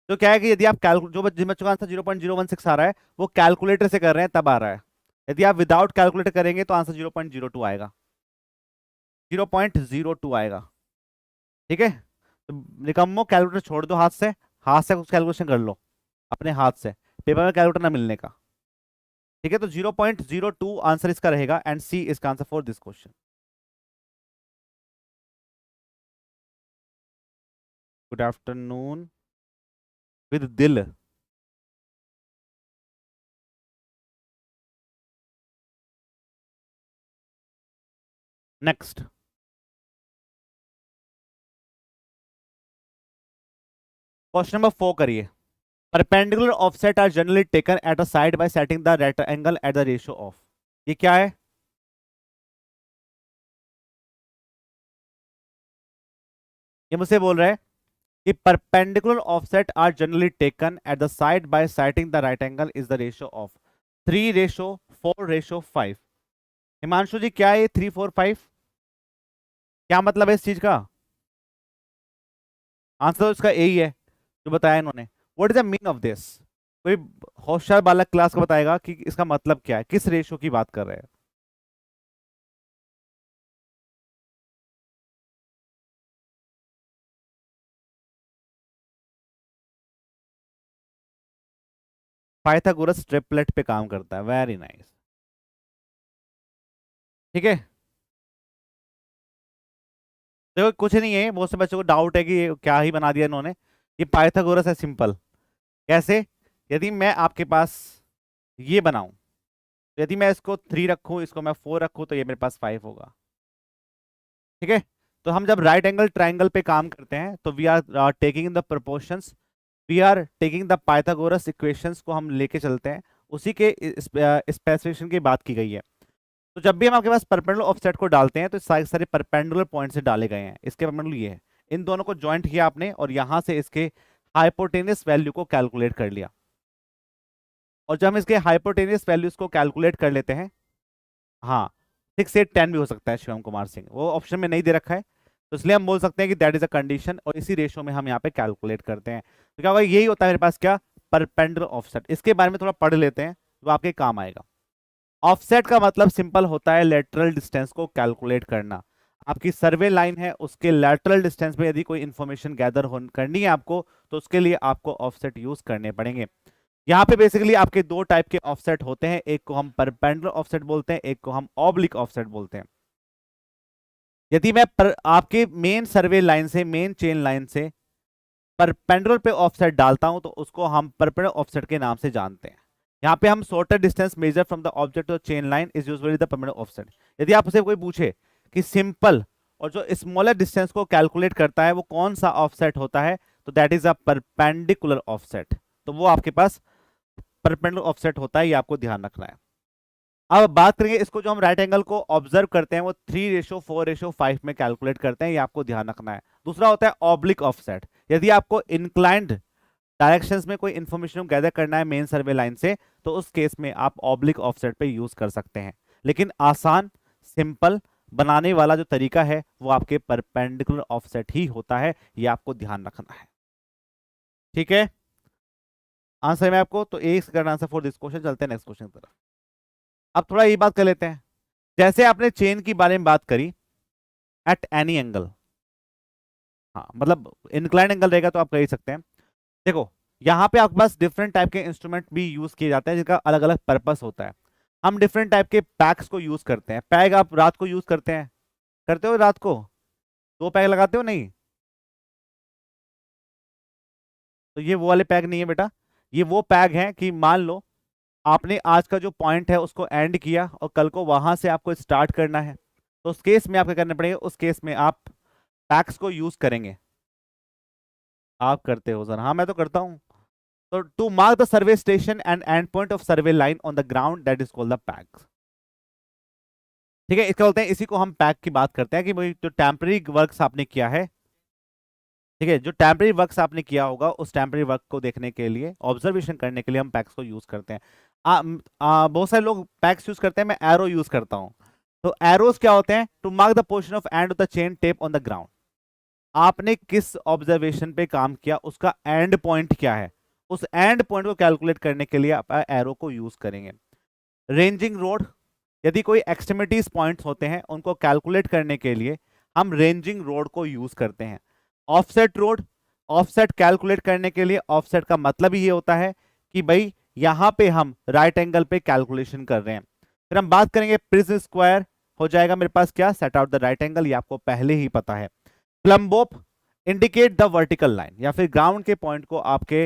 तो क्या है कि यदि आप कैलकुलेट, जो जिन बच्चों का आंसर 0.016 आ रहा है वो कैलकुलेटर से कर रहे हैं तब आ रहा है। यदि आप विदाउट कैलकुलेटर करेंगे तो आंसर 0.02 आएगा, 0.02 आएगा। ठीक है, तो निकम्मो कैलकुलेटर छोड़ दो, हाथ से कुछ कैलकुलेशन कर लो अपने हाथ से, पेपर में कैलकुलेटर ना मिलने का। ठीक है, तो 0.02 आंसर इसका रहेगा, एंड सी इसका answer for this question. Good afternoon with दिल। नेक्स्ट क्वेश्चन नंबर 4 करिए। Perpendicular offset are generally taken at a side by setting the rectangle at the ratio of, ये क्या है? ये मुझसे बोल रहा है कि perpendicular offset are generally taken at the side by setting the right angle is the ratio of 3:4:5। Himanshu ji क्या है ये 3:4:5? क्या मतलब है इस चीज का? आंसर तो इसका यही है जो बताया इन्होंने। What is the mean of this? कोई होशियार बालक क्लास का बताएगा कि इसका मतलब क्या है, किस रेशियो की बात कर रहे हैं? पाइथागोरस ट्रिपलेट पे काम करता है, वेरी नाइस। ठीक है, देखो कुछ नहीं है, बहुत से बच्चों को डाउट है कि ये क्या ही बना दिया इन्होंने। ये पाइथागोरस है, सिंपल। कैसे? यदि मैं आपके पास ये बनाऊं, तो यदि मैं इसको 3 रखूं, इसको मैं 4 रखूं, तो ये मेरे पास 5 होगा। ठीक है, तो हम जब राइट एंगल ट्राइंगल पे काम करते हैं तो we are taking the proportions, we are taking the Pythagoras equations को हम लेके चलते हैं, उसी के स्पेसिफिकेशन की बात की गई है। तो जब भी हम आपके पास परपेंडिकुलर ऑफसेट को डालते हैं तो सारे सारे परपेंडिकुलर पॉइंट से डाले गए हैं। इसके परपेंडिकुलर ये है, इन दोनों को ज्वाइंट किया आपने और यहां से इसके हाइपोटेनियस वैल्यू को कैलकुलेट कर लिया। और जब हम इसके हाइपोटेनियस वैल्यूज को कैलकुलेट कर लेते हैं, हाँ 6 8 10 भी हो सकता है शिवम कुमार सिंह, वो ऑप्शन में नहीं दे रखा है, तो इसलिए हम बोल सकते हैं कि दैट इज अ कंडीशन, और इसी रेशियो में हम यहाँ पे कैलकुलेट करते हैं। तो क्या होगा, यही होता है मेरे पास क्या, परपेंडिकुलर ऑफसेट। इसके बारे में थोड़ा पढ़ लेते हैं तो आपके काम आएगा। ऑफसेट का मतलब सिंपल होता है लेटरल डिस्टेंस को कैलकुलेट करना। आपकी सर्वे लाइन है, उसके लेटरल डिस्टेंस में यदि कोई इंफॉर्मेशन गैदर करनी है आपको, तो उसके लिए आपको ऑफसेट यूज करने पड़ेंगे। यहाँ पे बेसिकली आपके दो टाइप के ऑफसेट होते हैं, एक को हम परपेंडिकुलर ऑफसेट बोलते हैं, एक को हम ऑब्लिक ऑफसेट बोलते हैं। यदि मैं आपके मेन सर्वे लाइन से, मेन चेन लाइन से परपेंडिकुलर पे ऑफसेट डालता हूं तो उसको हम परपेंडिकुलर ऑफसेट के नाम से जानते हैं। यहाँ पे हम shorter distance measure from the object to chain line is usually the perpendicular offset. यदि आपसे कोई पूछे कि सिंपल और जो स्मॉलर डिस्टेंस को कैलकुलेट करता है वो कौन सा ऑफसेट होता है, तो that is a perpendicular offset. तो वो आपके पास परपेंडिकुलर ऑफसेट होता है, ये आपको ध्यान रखना है। अब बात करेंगे इसको, जो हम राइट एंगल को ऑब्जर्व करते हैं वो 3:4:5 में कैलकुलेट करते हैं, ये आपको ध्यान रखना है। दूसरा होता है ऑब्लिक ऑफसेट। यदि आपको इंक्लाइंड डायरेक्शंस में कोई इंफॉर्मेशन गैदर करना है मेन सर्वे लाइन से, तो उस केस में आप ऑब्लिक ऑफसेट पे यूज कर सकते हैं। लेकिन आसान सिंपल बनाने वाला जो तरीका है वो आपके परपेंडिकुलर ऑफसेट ही होता है, ये आपको ध्यान रखना है। ठीक है, आंसर में आपको तो ए करना आंसर फॉर दिस क्वेश्चन। चलते हैं नेक्स्ट क्वेश्चन की तरफ। अब थोड़ा ये बात कर लेते हैं, जैसे आपने चेन की बारे में बात करी, एट एनी एंगल, हाँ मतलब इंक्लाइंड एंगल रहेगा तो आप कह ही सकते हैं। देखो यहाँ पे आपके पास डिफरेंट टाइप के इंस्ट्रूमेंट भी यूज किए जाते हैं जिनका अलग अलग पर्पस होता है। हम डिफरेंट टाइप के पैक्स को यूज करते हैं। पैग आप रात को यूज करते हैं, करते हो रात को 2 पैग लगाते हो नहीं, तो ये वो वाले पैग नहीं है बेटा, ये वो पैग है कि मान लो आपने आज का जो पॉइंट है उसको एंड किया और कल को वहां से आपको स्टार्ट करना है, तो उस केस में आप क्या करना पड़ेगा, उस केस में आप पैक्स को यूज करेंगे। आप करते हो सर? हाँ मैं तो करता हूं। तो to mark the survey station end end point of survey line on the ground, that is called the pegs. ठीक है, इसका बोलते हैं, इसी को हम पैक की बात करते हैं कि भाई जो टेम्पररी वर्क्स आपने किया है, ठीक है, जो टेम्पररी वर्क्स आपने किया होगा उस टेम्पररी वर्क को देखने के लिए, ऑब्जर्वेशन करने के लिए हम पैक्स को यूज करते हैं। बहुत सारे लोग पैक्स यूज करते हैं, मैं एरो यूज करता हूं। तो एरोस क्या होते हैं, to mark the portion of end of the chain tape on the ground. आपने किस ऑब्जर्वेशन पे काम किया, उसका एंड पॉइंट क्या है, उस एंड पॉइंट को कैलकुलेट करने के लिए आप एरो को यूज करेंगे। रेंजिंग रोड, यदि कोई एक्सट्रीमिटीज पॉइंट्स होते हैं उनको कैलकुलेट करने के लिए हम रेंजिंग रोड को यूज करते हैं। ऑफसेट रोड, ऑफसेट कैलकुलेट करने के लिए ऑफसेट का मतलब ही ये होता है कि भाई यहां पे हम राइट एंगल पे कैलकुलेशन कर रहे हैं। फिर हम बात करेंगे प्रिज्म स्क्वायर, हो जाएगा मेरे पास क्या, set out the right angle, ये आपको पहले ही पता है। प्लम्बोप, इंडिकेट द वर्टिकल लाइन, या फिर ग्राउंड के पॉइंट को आपके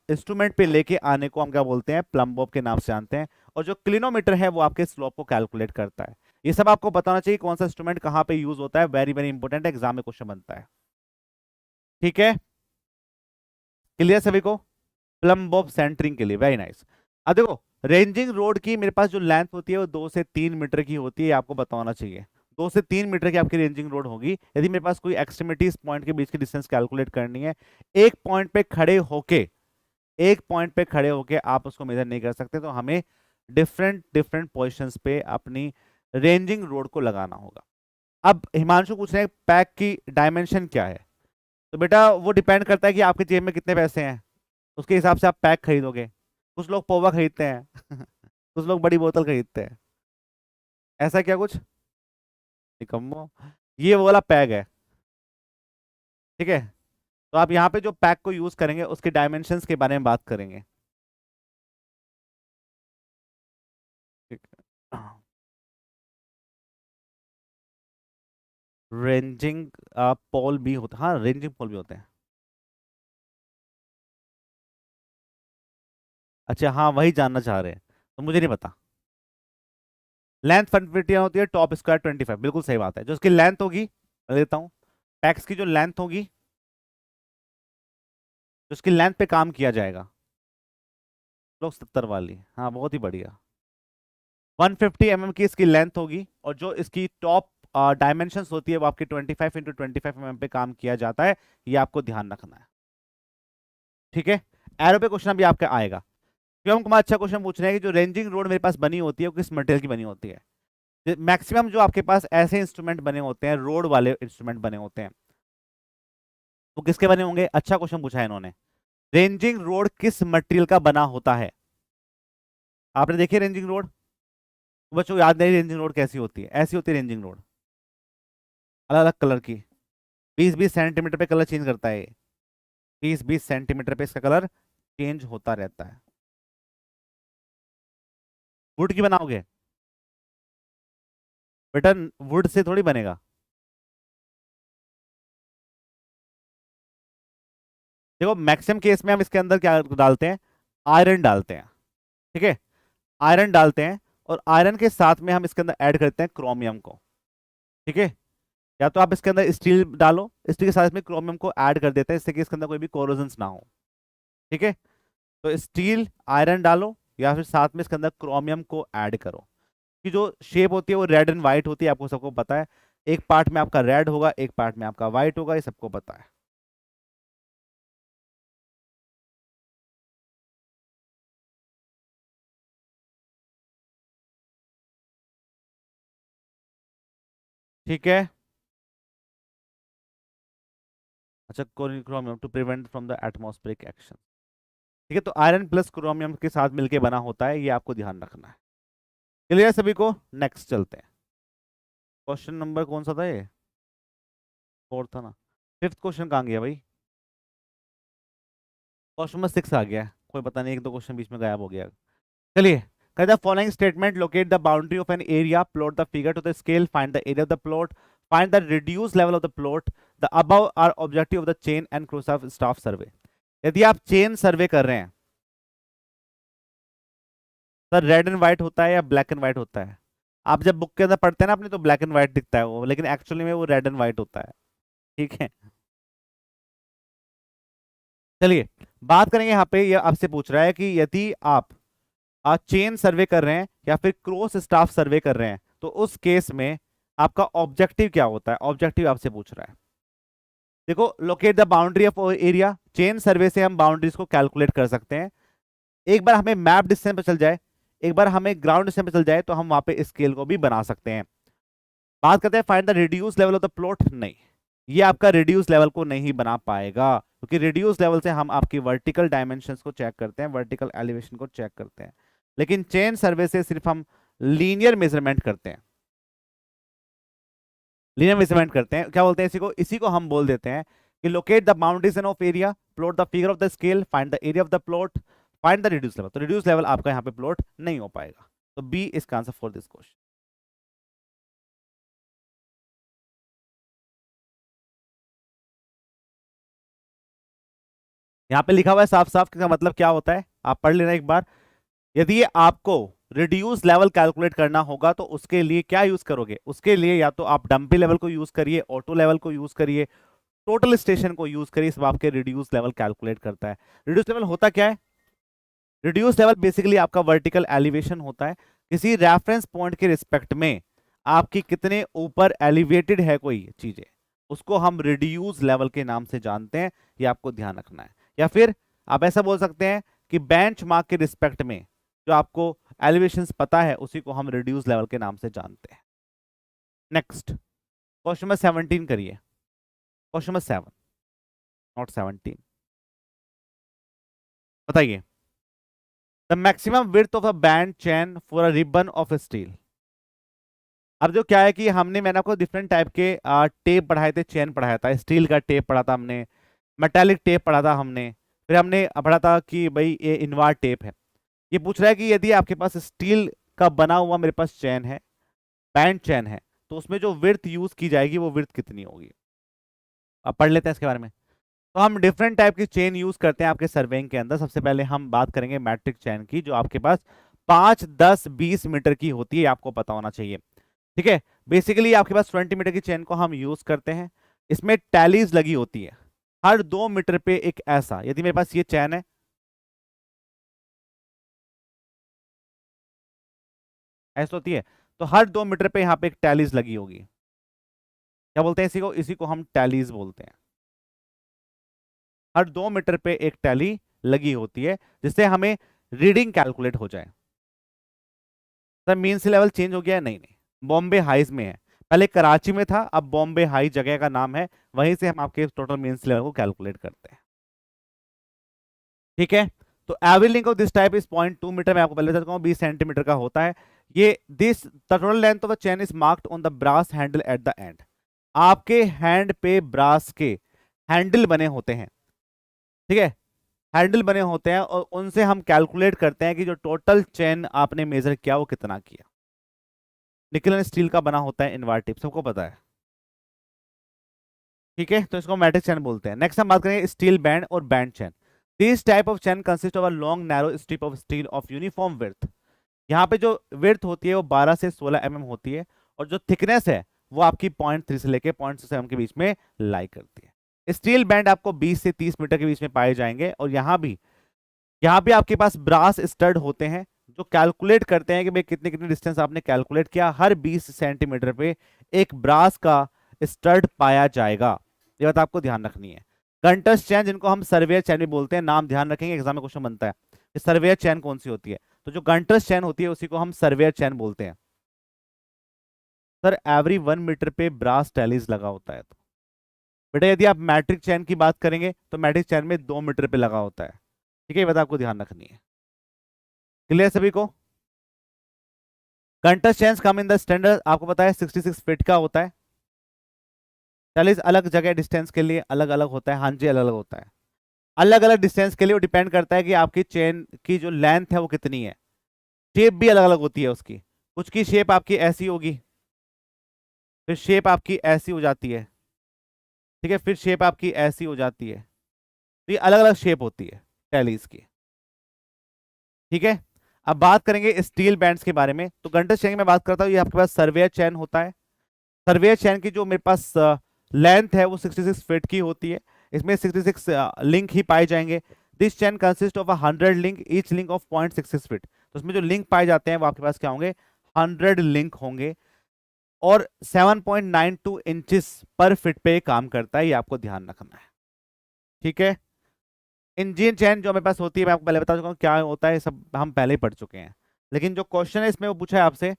इंस्ट्रूमेंट पे लेके आने को हम क्या बोलते हैं, प्लम्बोप के नाम से जानते हैं। और जो क्लिनोमीटर है वो आपके स्लोप को कैलकुलेट करता है। ये सब आपको बताना चाहिए, कौन सा इंस्ट्रूमेंट कहां पे यूज होता है, वेरी वेरी इंपॉर्टेंट है, एग्जाम में क्वेश्चन बनता है। ठीक है, क्लियर सभी को? प्लम्बोप सेंटरिंग के लिए, वेरी नाइस। अब देखो रेंजिंग रोड की मेरे पास जो लेंथ होती है वो 2 से 3 मीटर की होती है, आपको बताना चाहिए। 2 से 3 मीटर की आपकी रेंजिंग रोड होगी। यदि मेरे पास कोई एक्सट्रीमिटीज पॉइंट के बीच की डिस्टेंस कैलकुलेट करनी है, एक पॉइंट पे खड़े होके, एक पॉइंट पे खड़े होके आप उसको मेजर नहीं कर सकते, तो हमें डिफरेंट डिफरेंट पोजिशंस पे अपनी रेंजिंग रोड को लगाना होगा। अब हिमांशु पूछ रहे हैं पैक की डायमेंशन क्या है, तो बेटा वो डिपेंड करता है कि आपके जेब में कितने पैसे हैं, उसके हिसाब से आप पैक खरीदोगे। कुछ लोग पोवा खरीदते हैं कुछ लोग बड़ी बोतल खरीदते हैं, ऐसा क्या कुछ निकम्मो, ये वो वाला पैक है। ठीक है, तो आप यहाँ पे जो पैक को यूज करेंगे उसके डायमेंशंस के बारे में बात करेंगे। ठीक है, रेंजिंग पोल भी होता है, हाँ रेंजिंग पोल भी होते हैं। अच्छा हाँ वही जानना चाह रहे हैं, तो मुझे नहीं पता। लेंथ 150 होती है, टॉप स्क्वायर 25, बिल्कुल सही बात है। जो उसकी लेंथ होगी मैं लेता हूँ। पैक्स की जो लेंथ होगी, तो उसकी लेंथ पे काम किया जाएगा। लोग 70 वाली, हाँ बहुत ही बढ़िया। 150 mm की इसकी लेंथ होगी, और जो इसकी टॉप डायमेंशंस होती है वो आपकी 25 इंटू 25 mm पे काम किया जाता है। ये आपको ध्यान रखना है, ठीक है। एरो पे क्वेश्चन भी आपका आएगा। शिवम कुमार अच्छा क्वेश्चन पूछ रहे हैं कि जो रेंजिंग रोड मेरे पास बनी होती है वो किस मटेरियल की बनी होती है। मैक्सिमम जो आपके पास ऐसे इंस्ट्रूमेंट बने होते हैं, रोड वाले इंस्ट्रूमेंट बने होते हैं, वो किसके बने होंगे? अच्छा क्वेश्चन पूछा है इन्होंने। रेंजिंग रोड किस मटेरियल का बना होता है? आपने देखी रेंजिंग रोड? बच्चों को याद नहीं रेंजिंग रोड कैसी होती है? ऐसी होती है रेंजिंग रोड, अलग अलग कलर की। 20-20 सेंटीमीटर पे कलर चेंज करता है। 20-20 सेंटीमीटर पे इसका कलर चेंज होता रहता है। वुड की बनाओगे बेटा? वुड से थोड़ी बनेगा। देखो मैक्सिमम केस में हम इसके अंदर क्या डालते हैं? आयरन डालते हैं, ठीक है। आयरन डालते हैं, और आयरन के साथ में हम इसके अंदर ऐड करते हैं क्रोमियम को, ठीक है। या तो आप इसके अंदर स्टील डालो, स्टील के साथ इसमें क्रोमियम को ऐड कर देते हैं, इससे कि इसके अंदर कोई भी कोरोजन ना हो, ठीक है। तो स्टील आयरन डालो, या फिर साथ में इसके अंदर क्रोमियम को ऐड करो। कि जो शेप होती है वो रेड एंड व्हाइट होती है, आपको सबको पता है। एक पार्ट में आपका रेड होगा, एक पार्ट में आपका व्हाइट होगा, ये सबको पता है। ठीक है। अच्छा, chromium to prevent from the atmospheric action, ठीक है। तो आयरन प्लस क्रोमियम के साथ मिलके बना होता है, ये आपको ध्यान रखना है। क्लियर सभी को? नेक्स्ट चलते हैं। क्वेश्चन नंबर कौन सा था ये? 4 था ना। 5th क्वेश्चन कहाँ गया भाई? क्वेश्चन नंबर 6 आ गया है। कोई पता नहीं, एक दो क्वेश्चन बीच में गायब हो गया। चलिए, कहता है following statement, locate the boundary of an area, plot the figure to the scale, find the area of the plot, find the reduce level of the plot, the above are objective of the chain and cross of staff survey. यदि आप चेन सर्वे कर रहे हैं, सर रेड एंड व्हाइट होता है या ब्लैक एंड व्हाइट होता है? आप जब बुक के अंदर पढ़ते हैं ना अपने, तो ब्लैक एंड व्हाइट दिखता है वो, लेकिन एक्चुअली में वो रेड एंड व्हाइट होता है, ठीक है। चलिए बात करेंगे यहाँ पे। ये आपसे पूछ रहा है कि यदि आप चेन सर्वे कर रहे हैं या फिर क्रॉस स्टाफ सर्वे कर रहे हैं, तो उस केस में आपका ऑब्जेक्टिव क्या होता है? ऑब्जेक्टिव आपसे पूछ रहा है। देखो, locate the boundary of area, chain survey से हम बाउंड्रीज को कैलकुलेट कर सकते हैं। एक बार हमें मैप डिस्टेंस पे चल जाए, एक बार हमें ग्राउंड डिस्टेंस पे चल जाए, तो हम वहां पे स्केल को भी बना सकते हैं। बात करते हैं find the reduce level of the plot. नहीं, ये आपका रिड्यूस लेवल को नहीं बना पाएगा, क्योंकि रिड्यूस लेवल से हम आपकी वर्टिकल डायमेंशंस को चेक करते हैं, वर्टिकल एलिवेशन को चेक करते हैं। लेकिन चेन सर्वे से सिर्फ हम लीनियर मेजरमेंट करते हैं। लीनियर मेजरमेंट करते हैं, क्या बोलते हैं इसी को? इसी को हम बोल देते हैं कि locate the boundaries of area, plot the figure of the scale, find the area of the plot, find the reduce level. तो रिड्यूस लेवल आपका यहाँ पे प्लॉट नहीं हो पाएगा। तो बी इसका आंसर फॉर दिस क्वेश्चन। यहाँ पे लिखा हुआ है साफ साफ, इसका मतलब क्या होता है आप पढ़ लेना एक बार। यदि आपको रिड्यूस लेवल कैलकुलेट करना होगा, तो उसके लिए क्या यूज करोगे? उसके लिए या तो आप डंपी लेवल को यूज करिए, ऑटो लेवल को यूज करिए, टोटल स्टेशन को यूज करिए, सब आपके रिड्यूस लेवल कैलकुलेट करता है। रिड्यूस लेवल होता क्या है? रिड्यूस लेवल बेसिकली आपका वर्टिकल एलिवेशन होता है। किसी रेफरेंस पॉइंट के रिस्पेक्ट में आपकी कितने ऊपर एलिवेटेड है कोई चीजें, उसको हम रिड्यूस लेवल के नाम से जानते हैं। ये आपको ध्यान रखना है। या फिर आप ऐसा बोल सकते हैं कि बेंच मार्क के रिस्पेक्ट में जो आपको एलिवेशंस पता है, उसी को हम रिड्यूस लेवल के नाम से जानते हैं। नेक्स्ट क्वेश्चन नंबर 17 करिए। Question number 7 not 17। बताइए, the maximum width of a band chain for a ribbon of steel. अब जो क्या है कि मैंने आपको डिफरेंट टाइप के टेप पढ़ाए थे, चेन पढ़ाया था, स्टील का टेप पढ़ा था हमने, मेटालिक टेप पढ़ा था हमने, फिर हमने पढ़ा था कि भाई ये इनवार टेप है। ये पूछ रहा है कि यदि आपके पास स्टील का बना हुआ मेरे पास चेन है, बैंड चेन है, तो उसमें जो विड्थ यूज की जाएगी वो विड्थ कितनी होगी? अब पढ़ लेते हैं इसके बारे में। तो हम डिफरेंट टाइप की चेन यूज करते हैं आपके सर्वेइंग के अंदर। सबसे पहले हम बात करेंगे मैट्रिक चेन की, जो आपके पास 5, 10, 20 मीटर की होती है, आपको पता होना चाहिए, ठीक है, बेसिकली आपके पास 20 मीटर की चेन को हम यूज करते हैं, इसमें टैलीज लगी होती है हर 2 मीटर पे एक ऐसा, यदि मेरे पास ये चेन है ऐसा होती है, तो हर 2 मीटर पे यहाँ पे एक टैलीज लगी होगी। क्या बोलते हैं इसी को? इसी को हम टैलीज बोलते हैं। हर 2 मीटर पे एक टैली लगी होती है जिससे हमें रीडिंग कैलकुलेट हो जाए। Sir mean sea level change हो गया है? नहीं नहीं, बॉम्बे हाइज में है, पहले कराची में था, अब बॉम्बे हाई जगह का नाम है, वहीं से हम आपके टोटल मीन सी लेवल को कैलकुलेट करते हैं। ठीक है, तो average link of this type is 0.2 metre, मैं आपको पहले बता चुका हूं 20 सेंटीमीटर का होता है ये। This the total length of the chain is marked on the brass handle at the end. आपके हैंड पे ब्रास के हैंडल बने होते हैं, ठीक है, हैंडल बने होते हैं, और उनसे हम कैलकुलेट करते हैं कि जो टोटल चेन आपने मेजर किया वो कितना किया। निकल एंड स्टील का बना होता है इनवर्टिव, सबको पता है। ठीक है, तो इसको मैट्रिक चेन बोलते हैं। नेक्स्ट हम बात करेंगे स्टील बैंड और band chain. This type of chain consist of a long narrow strip of steel of uniform width. यहाँ पे जो विड्थ होती है वो 12 से 16 mm होती है, और जो थिकनेस है वो आपकी 0.3 से लेके 0.6 mm के बीच में लाई करती है। स्टील बैंड आपको 20 से 30 मीटर के बीच में पाए जाएंगे, और यहाँ भी आपके पास ब्रास स्टड होते हैं जो कैलकुलेट करते हैं कि भाई कितने कितने डिस्टेंस आपने कैलकुलेट किया, हर 20 सेंटीमीटर पे एक ब्रास का स्टड पाया जाएगा। ये बात आपको ध्यान रखनी है। कंटस चैन, जिनको हम सर्वेयर चैन भी बोलते हैं, नाम ध्यान रखेंगे, एग्जाम में क्वेश्चन बनता है कि सर्वेयर चैन कौन सी होती है, तो जो गंटस चैन होती है उसी को हम सर्वेयर चैन बोलते हैं। सर एवरी 1 मीटर पे ब्रास टैलीज लगा होता है, तो बेटा यदि आप मैट्रिक चैन की बात करेंगे तो मैट्रिक चैन में 2 मीटर पे लगा होता है। ठीक है, ये बात आपको ध्यान रखनी है। क्लियर सभी को? कंटस चैन कम इन द स्टैंडर्ड, आपको पता है 66 फीट का होता है। टैलीज अलग जगह डिस्टेंस के लिए अलग अलग होता है, हाँ जी अलग अलग होता है। अलग अलग डिस्टेंस के लिए वो डिपेंड करता है कि आपकी चेन की जो लेंथ है वो कितनी है। शेप भी अलग अलग होती है उसकी, कुछ की शेप आपकी ऐसी होगी, फिर शेप आपकी ऐसी हो जाती है, ठीक है, फिर शेप आपकी ऐसी हो जाती है, तो ये अलग अलग शेप होती है टैलीज की। ठीक है, अब बात करेंगे स्टील बैंड्स के बारे में। तो गंटस चेन की मैं बात करता हूँ, ये आपके पास सर्वेयर चैन होता है। सर्वेयर चैन की जो मेरे पास लेंथ है वो 66 फीट की होती है, इसमें 66 लिंक ही पाए जाएंगे। This chain consist of 100 link, each link of 0.66 feet. तो उसमें जो लिंक पाए जाते हैं वो आपके पास क्या होंगे? 100 लिंक होंगे, और 7.92 इंचेस पर फीट पे काम करता है, ये आपको ध्यान रखना है। ठीक है, इंजीन चैन जो मेरे पास होती है, मैं आपको पहले बता चुका हूँ क्या होता है, सब हम पहले ही पढ़ चुके हैं, लेकिन जो क्वेश्चन है इसमें वो पूछा है आपसे,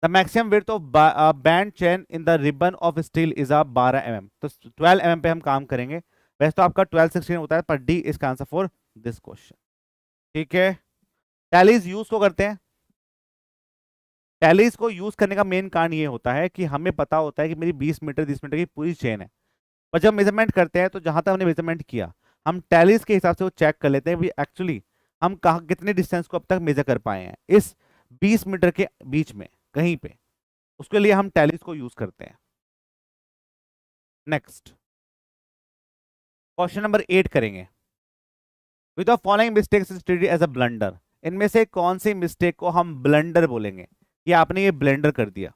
the maximum width of band chain in the ribbon of steel is 12 mm। तो 12 mm पे हम काम करेंगे, वैसे तो आपका 12-16 होता है, पर डी इसका आंसर फॉर दिस क्वेश्चन। ठीक है, टैलीज यूज को करते हैं। टैलीज को यूज करने का मेन कारण ये होता है कि हमें पता होता है कि मेरी 20 मीटर 30 मीटर की पूरी चेन है, पर जब मेजरमेंट करते हैं तो जहां तक हमने मेजरमेंट किया, हम टैलीज के हिसाब से वो चेक कर लेते हैं भी एक्चुअली हम कहाँ कितने डिस्टेंस को अब तक मेजर कर पाए हैं इस 20 मीटर के बीच में कहीं पे, उसके लिए हम टैलीज को यूज करते हैं। नेक्स्ट क्वेश्चन नंबर 8 करेंगे। With the following mistakes is treated as a blunder. इनमें से कौन सी मिस्टेक को हम ब्लंडर बोलेंगे कि आपने ये ब्लेंडर कर दिया?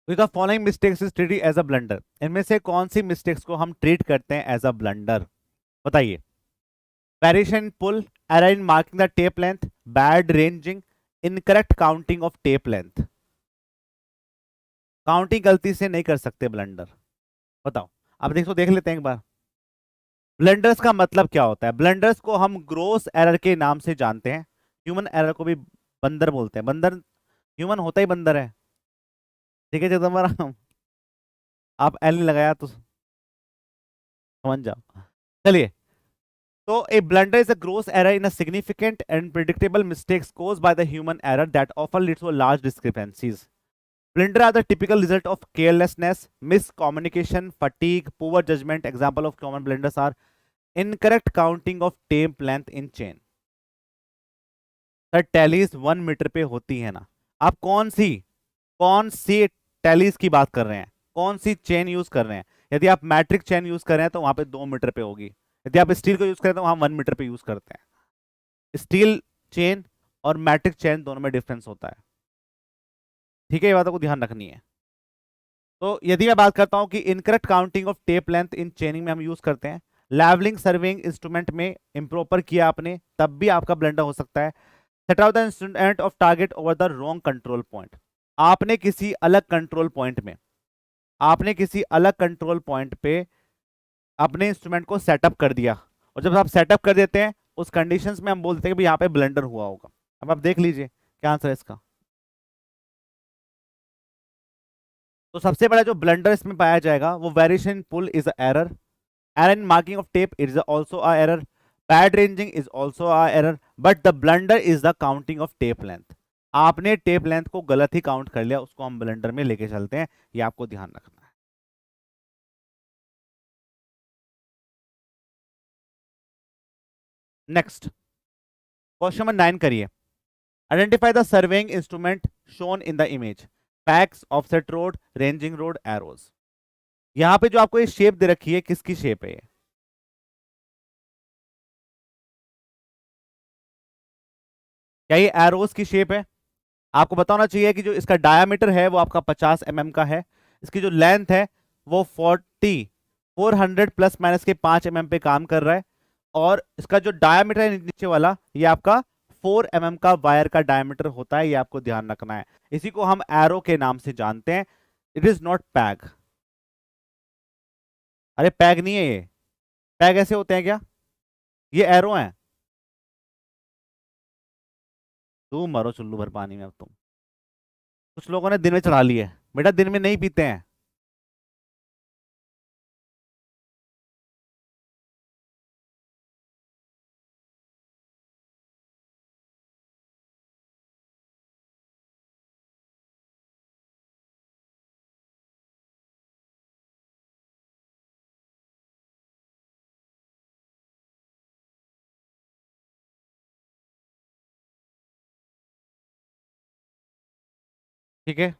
With the following mistakes is treated as a blunder. इनमें से कौन सी मिस्टेक्स को हम ट्रीट करते हैं एज अ ब्लंडर? बताइए। Variation pull, error in marking the tape length, bad ranging, incorrect counting of tape length. Counting गलती से नहीं कर सकते ब्लंडर, बताओ। अब देखो, देख लेते हैं एक बार ब्लंडर्स का मतलब क्या होता है। ब्लंडर्स को हम ग्रोस एरर के नाम से जानते हैं, ह्यूमन एरर को भी बंदर बोलते हैं। बंदर ह्यूमन होता ही बंदर है। ठीक है जगदम्बा, आप एल नहीं लगाया तो समझ जाओ। चलिए, so a blunder is a gross error in a significant and predictable mistakes caused by the human error that often leads to large discrepancies. Blunder are the typical result of carelessness, miscommunication, fatigue, poor judgment. Example of common blunders are incorrect counting of tape length in chain. Sir tallies 1 metre पे होती है ना, आप कौन सी टैलीज की बात कर रहे हैं, कौन सी चेन यूज कर रहे हैं? यदि आप मैट्रिक चेन यूज कर रहे हैं तो वहां पे 2 मीटर पे होगी, यदि आप स्टील को यूज करें तो वहां 1 मीटर पे यूज करते हैं। स्टील चेन और मैट्रिक चेन दोनों में डिफरेंस होता है, ठीक है, ये बातों को ध्यान रखनी है। तो यदि मैं बात करता हूं कि incorrect counting of tape length इन चेनिंग में हम यूज करते हैं, लेवलिंग सर्विंग इंस्ट्रूमेंट में इम्प्रॉपर किया आपने तब भी आपका ब्लंडर हो सकता है। Set out the instrument of target over the wrong control point, आपने किसी अलग कंट्रोल पॉइंट में, आपने किसी अलग कंट्रोल पॉइंट पे अपने इंस्ट्रूमेंट को सेटअप कर दिया, और जब आप सेटअप कर देते हैं उस कंडीशंस में हम बोलते हैं कि यहाँ पे ब्लंडर हुआ होगा। अब आप देख लीजिए क्या आंसर है इसका। तो सबसे बड़ा जो ब्लंडर इसमें पाया जाएगा वो variation pull is error, error in marking of tape is also a error, bad ranging is also a error, but the blunder is the counting of tape length. आपने टेप लेंथ को गलत ही काउंट कर लिया, उसको हम ब्लंडर में लेके चलते हैं, ये आपको ध्यान रखना है। नेक्स्ट क्वेश्चन नंबर 9 करिए। Identify the surveying instrument shown in the image, PACS, offset road, ranging road, arrows. यहां पे जो आपको ये शेप दे रखी है किसकी शेप है ये? क्या ये एरोज की शेप है? आपको बताना चाहिए कि जो इसका डायामीटर है वो आपका 50 का है, इसकी जो लेंथ है वो 400 प्लस माइनस के 5 पे काम कर रहा है, और इसका जो डायामीटर है नीचे वाला ये आपका 4 का वायर का डायमीटर होता है, ये आपको ध्यान रखना है। इसी को हम एरो के नाम से जानते हैं। It is not peg. अरे पैग नहीं है ये, पैग ऐसे होते हैं क्या? ये एरो हैं। तू मरो चुल्लू भर पानी में अब तुम। कुछ लोगों ने दिन में चढ़ा ली है, बेटा दिन में नहीं पीते हैं। ठीक है,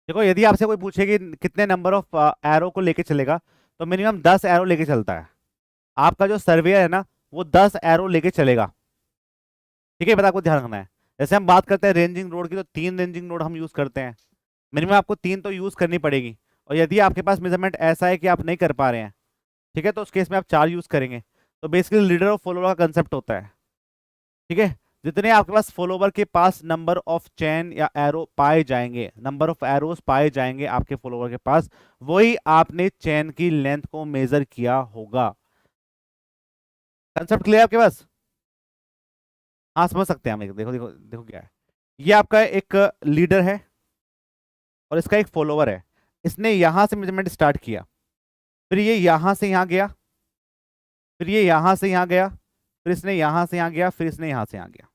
देखो यदि आपसे कोई पूछे कि कितने नंबर ऑफ एरो को लेके चलेगा, तो मिनिमम 10 एरो लेके चलता है। आपका जो सर्वेयर है ना वो 10 एरो लेके चलेगा, ठीक है, बता आपको ध्यान रखना है। जैसे हम बात करते हैं रेंजिंग रोड की, तो 3 रेंजिंग रोड हम यूज करते हैं, मिनिमम आपको 3 तो यूज करनी पड़ेगी। और यदि आपके पास मेजरमेंट ऐसा है कि आप नहीं कर पा रहे हैं, ठीक है, तो उस केस में आप 4 यूज करेंगे। तो बेसिकली लीडर और फॉलोअर का कंसेप्ट होता है, ठीक है। जितने आपके पास फॉलोवर के पास नंबर ऑफ चैन या एरो पाए जाएंगे, नंबर ऑफ एरोस पाए जाएंगे आपके फॉलोवर के पास, वही आपने चैन की लेंथ को मेजर किया होगा। कंसेप्ट क्लियर आपके पास? हाँ समझ सकते हैं हम। देखो देखो देखो क्या है, ये आपका एक लीडर है और इसका एक फॉलोवर है। इसने यहां से मेजरमेंट स्टार्ट किया, फिर ये यहां से यहां गया, फिर ये यहां से यहां गया, फिर इसने यहां से यहां गया, फिर इसने यहां से यहां गया।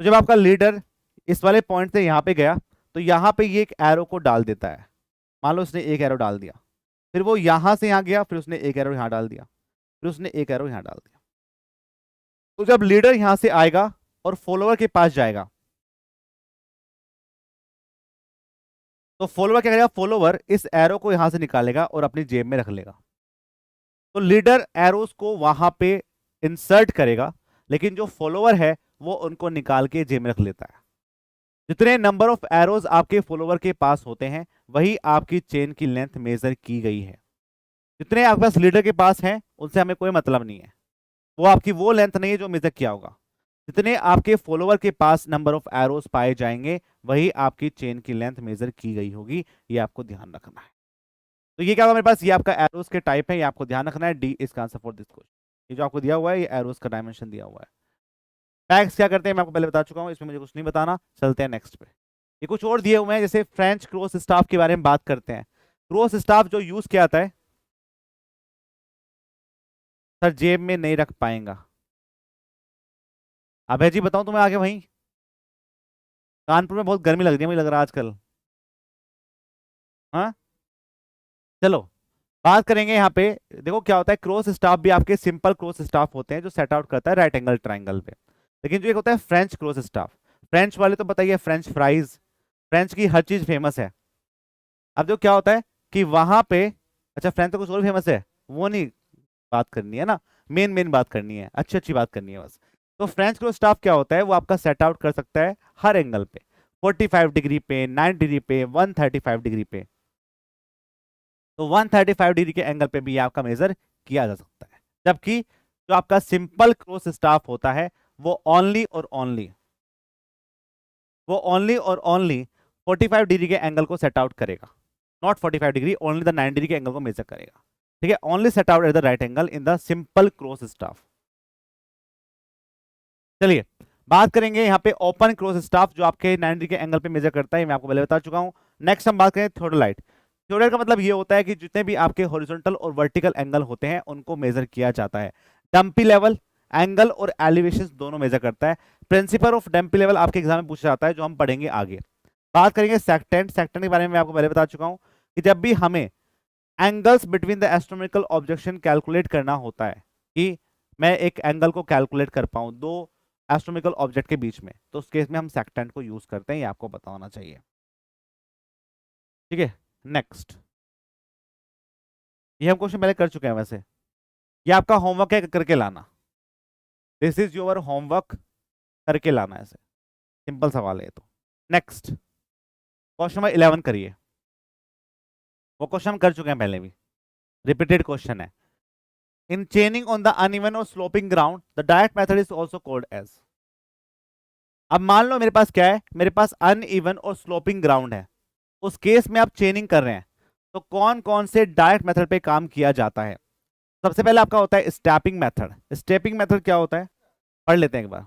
तो जब आपका लीडर इस वाले पॉइंट से यहां पे गया, तो यहां पे ये एक एरो को डाल देता है। मान लो उसने एक एरो डाल दिया, फिर वो यहां से यहां गया, फिर उसने एक एरो यहां डाल दिया, फिर उसने एक एरो यहां डाल दिया। तो जब लीडर यहां से आएगा और फॉलोवर के पास जाएगा, तो फॉलोवर क्या करेगा, फॉलोवर इस एरो को यहां से निकालेगा और अपनी जेब में रख लेगा। तो लीडर एरोस को वहां पे इंसर्ट करेगा, लेकिन जो फॉलोवर है वो उनको निकाल के जेब में रख लेता है। जितने नंबर ऑफ एरोज आपके फॉलोवर के पास होते हैं वही आपकी चेन की लेंथ मेजर की गई है। जितने आपके पास लीडर के पास हैं उनसे हमें कोई मतलब नहीं है, वो आपकी वो लेंथ नहीं है जो मेजर किया होगा। जितने आपके फॉलोवर के पास नंबर ऑफ एरोस पाए जाएंगे वही आपकी चेन की लेंथ मेजर की गई होगी, ये आपको ध्यान रखना है। तो ये क्या होगा मेरे पास, ये आपका एरोस के टाइप है, ये आपको ध्यान रखना है। डी इसका आंसर फॉर दिस क्वेश्चन। ये जो आपको दिया हुआ है ये एरोस का डायमेंशन दिया हुआ है। पैक्स क्या करते हैं मैं आपको पहले बता चुका हूं, इसमें मुझे कुछ नहीं बताना। चलते हैं नेक्स्ट पे। ये कुछ और दिए हुए हैं, जैसे फ्रेंच क्रॉस स्टाफ के बारे में बात करते हैं। क्रॉस स्टाफ जो यूज किया जाता है, सर जेब में नहीं रख पाएंगा। अभय जी बताऊं तुम्हें आगे वहीं, कानपुर में बहुत गर्मी लग रही है मुझे लग रहा है आजकल। हाँ चलो बात करेंगे यहाँ पे। देखो क्या होता है, क्रॉस स्टाफ भी आपके सिंपल क्रॉस स्टाफ होते हैं जो सेट आउट करता है राइट एंगल ट्राइंगल पे। लेकिन जो एक होता है फ्रेंच क्रॉस स्टाफ, फ्रेंच वाले तो बताइए, फ्रेंच फ्राइज, फ्रेंच की हर चीज फेमस है। अब जो क्या होता है कि वहां पे, अच्छा फ्रेंच तो कुछ और फेमस है, वो नहीं बात करनी है ना, मेन मेन बात करनी है, अच्छी अच्छी बात करनी है बस। तो फ्रेंच क्रॉस स्टाफ क्या होता है, वो आपका सेट आउट कर सकता है हर एंगल पे, 45 डिग्री पे, 90 डिग्री पे, 135 डिग्री पे। तो 135 डिग्री के एंगल पे भी ये आपका मेजर किया जा सकता है। जबकि जो आपका सिंपल क्रॉस स्टाफ होता है वो ओनली और ओनली 45 डिग्री के एंगल को सेट आउट करेगा, not 45 degree, only the 90 degree के एंगल को मेजर करेगा। ठीक है, only set out at the right angle in the simple cross staff. चलिए बात करेंगे यहाँ पे ओपन क्रॉस स्टाफ जो आपके 90 डिग्री के एंगल पे मेजर करता है, मैं आपको पहले बता चुका हूँ। नेक्स्ट हम बात करें थियोडोलाइट। थियोडोलाइट का मतलब ये होता है कि जितने भी आपके हॉरिजॉन्टल और वर्टिकल एंगल होते हैं उनको मेजर किया जाता है। डंपी लेवल, एंगल और एलिवेशन दोनों मेजर करता है। प्रिंसिपल ऑफ डंपी लेवल आपके एग्जाम में पूछा जाता है, जो हम पढ़ेंगे आगे। बात करेंगे सेक्टेंट। सेक्टेंट के बारे में मैं आपको पहले बता चुका हूँ कि जब भी हमें angles between the astronomical objection calculate करना होता है, कि मैं एक एंगल को कैलकुलेट कर पाऊं दो एस्ट्रोनॉमिकल ऑब्जेक्ट के बीच में, तो उस केस में हम सेक्टेंट को यूज करते हैं, ये आपको पता होना चाहिए। ठीक है, नेक्स्ट। ये हम क्वेश्चन पहले कर चुके हैं वैसे, ये आपका होमवर्क है, करके लाना। दिस इज योर होमवर्क, करके लाना ऐसे, सिंपल सवाल है ये तो। नेक्स्ट क्वेश्चन नंबर 11 करिए। वो क्वेश्चन हम कर चुके हैं पहले भी, रिपीटेड क्वेश्चन है। In chaining on the uneven और sloping ground the direct method is also called as. अब मान लो मेरे पास क्या है, मेरे पास अनइवन और स्लोपिंग ग्राउंड है, उस केस में आप चेनिंग कर रहे हैं, तो कौन कौन से डायरेक्ट मेथड पे काम किया जाता है। सबसे पहले आपका होता है स्टेपिंग मेथड। स्टेपिंग मेथड क्या होता है, पढ़ लेते हैं एक बार।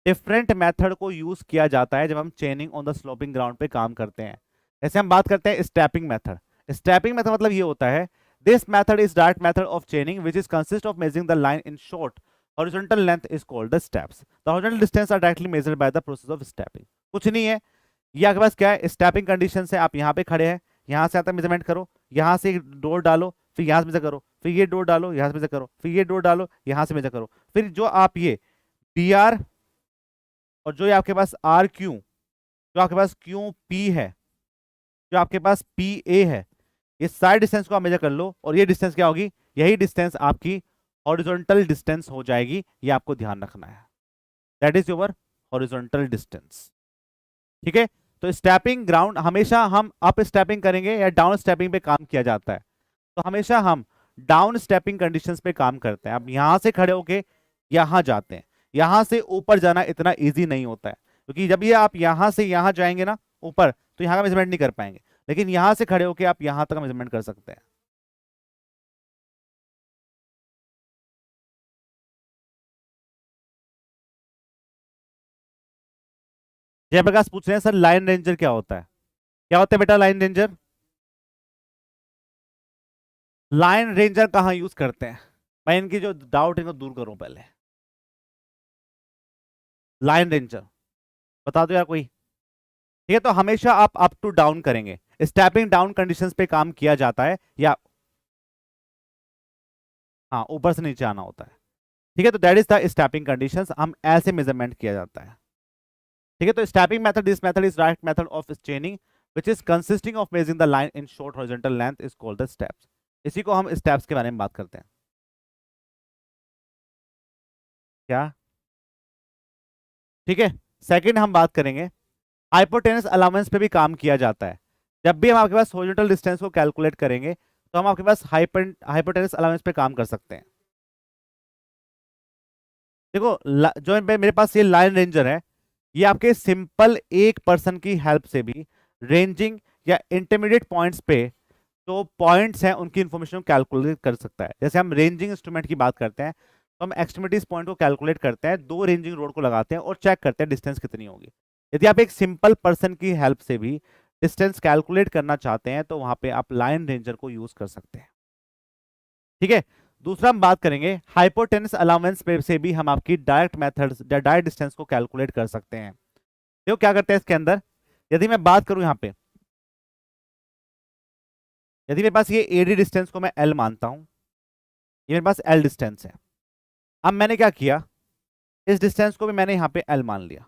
डिफरेंट मेथड को यूज किया जाता है जब हम चेनिंग ऑन द स्लोपिंग ग्राउंड पे काम करते हैं। जैसे हम बात करते हैं स्टेपिंग मेथड। स्टेपिंग मेथड मतलब ये होता है, this method is direct method of चेनिंग which is consist of measuring the line in short horizontal length is called the steps. The horizontal distance are directly measured by the process of stepping. कुछ नहीं है, ये आपके पास क्या है, स्टेपिंग कंडीशन से आप यहाँ पे खड़े हैं, यहाँ से आता मेजरमेंट करो, यहाँ से डोर डालो, फिर यहाँ से मेजर करो, फिर ये डोर डालो, यहाँ से मेजर करो, फिर ये डोर डालो, यहाँ से मेजर करो, फिर जो आप ये बी आर और जो ये आपके पास आर क्यू, जो आपके पास क्यू पी है, जो आपके पास पी ए है, ये सारे डिस्टेंस को आप मेजर कर लो, और ये डिस्टेंस क्या होगी, यही डिस्टेंस आपकी हॉरिजॉन्टल डिस्टेंस हो जाएगी। ये आपको ध्यान रखना है, that is your horizontal distance. ठीक है, तो स्टेपिंग ग्राउंड हमेशा हम अप स्टेपिंग करेंगे या डाउन स्टेपिंग पे काम किया जाता है, तो हमेशा हम डाउन स्टेपिंग कंडीशंस पे काम करते हैं। अब यहां से खड़े होके यहां जाते हैं, यहां से ऊपर जाना इतना इजी नहीं होता है, क्योंकि जब ये आप यहां से यहां जाएंगे ना ऊपर, तो यहां का मेजरमेंट नहीं कर पाएंगे, लेकिन यहां से खड़े होके आप यहां तक मेजरमेंट कर सकते हैं। जयप्रकाश पूछ रहे हैं सर लाइन रेंजर क्या होता है। क्या होता है बेटा लाइन रेंजर? लाइन रेंजर कहाँ यूज करते हैं, मैं इनकी जो डाउट इनको दूर करूं पहले। लाइन रेंजर बता दो यार कोई। ठीक है, तो हमेशा आप अप टू डाउन करेंगे, स्टेपिंग डाउन कंडीशंस पे काम किया जाता है, या हाँ ऊपर से नीचे आना होता है। ठीक है, तो that is the stepping conditions, हम ऐसे मेजरमेंट किया जाता है। ठीक है, तो stepping method, this method is direct method of चेनिंग which is consisting of measuring the line in short horizontal length is called the steps. इसी को हम स्टेप्स के बारे में बात करते हैं। क्या? ठीक है, सेकंड हम बात करेंगे हाइपोटेनस अलाउंस पे भी काम किया जाता है। जब भी हम आपके पास हॉरिजॉन्टल डिस्टेंस को कैलकुलेट करेंगे, तो हम आपके पास हाइपोटेनस अलाउंस पे काम कर सकते हैं। देखो जो मेरे पास ये लाइन रेंजर है, ये आपके सिंपल एक पर्सन की हेल्प से भी रेंजिंग या इंटरमीडिएट पॉइंट्स पे जो पॉइंट्स हैं उनकी इंफॉर्मेशन कैलकुलेट कर सकता है। जैसे हम रेंजिंग इंस्ट्रूमेंट की बात करते हैं, तो हम एक्सट्रीमिटीज पॉइंट को कैलकुलेट करते हैं, दो रेंजिंग रोड को लगाते हैं और चेक करते हैं डिस्टेंस कितनी होगी। यदि आप एक सिंपल पर्सन की हेल्प से भी डिस्टेंस कैलकुलेट करना चाहते हैं, तो वहां पे आप लाइन रेंजर को यूज कर सकते हैं। ठीक है, दूसरा हम बात करेंगे हाइपोटेनस अलाउंस पे से भी हम आपकी डायरेक्ट मेथड्स या डायरेक्ट डिस्टेंस को कैलकुलेट कर सकते हैं। देखो क्या करते हैं इसके अंदर, यदि मैं बात करूं यहां पे, यदि मेरे पास ये एडी डिस्टेंस को मैं एल मानता हूं, ये मेरे पास एल डिस्टेंस है। अब मैंने क्या किया, इस डिस्टेंस को भी मैंने यहां पे एल मान लिया,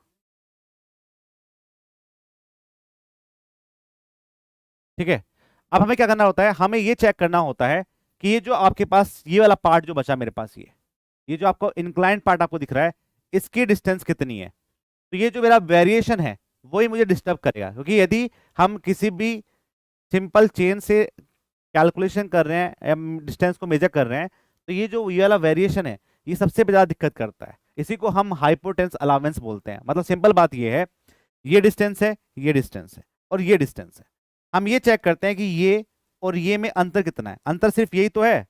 ठीक है। अब हमें क्या करना होता है, हमें ये चेक करना होता है कि ये जो आपके पास ये वाला पार्ट जो बचा मेरे पास, ये जो आपको इंक्लाइंड पार्ट आपको दिख रहा है, इसकी डिस्टेंस कितनी है। तो ये जो मेरा वेरिएशन है वही मुझे डिस्टर्ब करेगा, क्योंकि यदि हम किसी भी सिंपल चेन से कैलकुलेशन कर रहे हैं या डिस्टेंस को मेजर कर रहे हैं, तो ये वाला वेरिएशन है ये सबसे ज्यादा दिक्कत करता है। इसी को हम हाइपोटेंस अलावेंस बोलते हैं। मतलब सिंपल बात ये है, ये डिस्टेंस है, ये डिस्टेंस है और ये डिस्टेंस है। हम ये चेक करते हैं कि ये और ये में अंतर कितना है। अंतर सिर्फ यही तो है,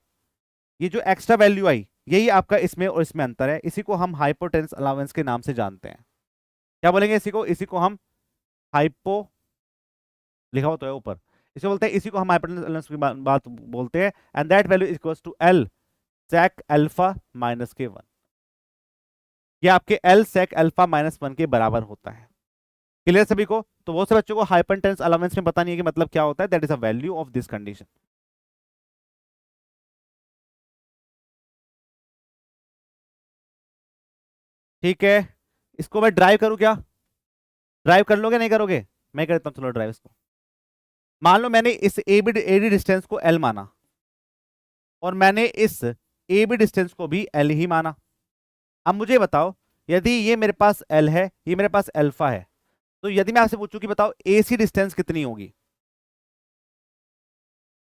ये जो एक्स्ट्रा वैल्यू आई यही आपका इसमें और इसमें अंतर है। इसी को हम हाइपोटेंस अलावेंस के नाम से जानते हैं। क्या बोलेंगे इसी को हम हाइपो, लिखा हुआ तो है ऊपर, इसे बोलते हैं, इसी को हम हाइपोटेनस अलाउंस की बात बोलते हैं। And that value is equals to L sec alpha minus के 1। ये आपके एल सेक अल्फा माइनस 1 के बराबर होता है। क्लियर सभी को? तो बहुत से बच्चों को हाइपोटेनस अलाउंस में पता नहीं है कि मतलब क्या होता है। That is a value of this condition. ठीक है, इसको मैं ड्राइव करूं क्या? ड्राइव कर लोगे नहीं करोगे? मैं करता हूं, चलो ड्राइव इसको। मान लो मैंने इस एडी डिस्टेंस को एल माना और मैंने इस ए बी डिस्टेंस को भी एल ही माना। अब मुझे बताओ, यदि ये मेरे पास एल है, ये मेरे पास अल्फा है, तो यदि मैं आपसे पूछूं कि बताओ ए सी डिस्टेंस कितनी होगी,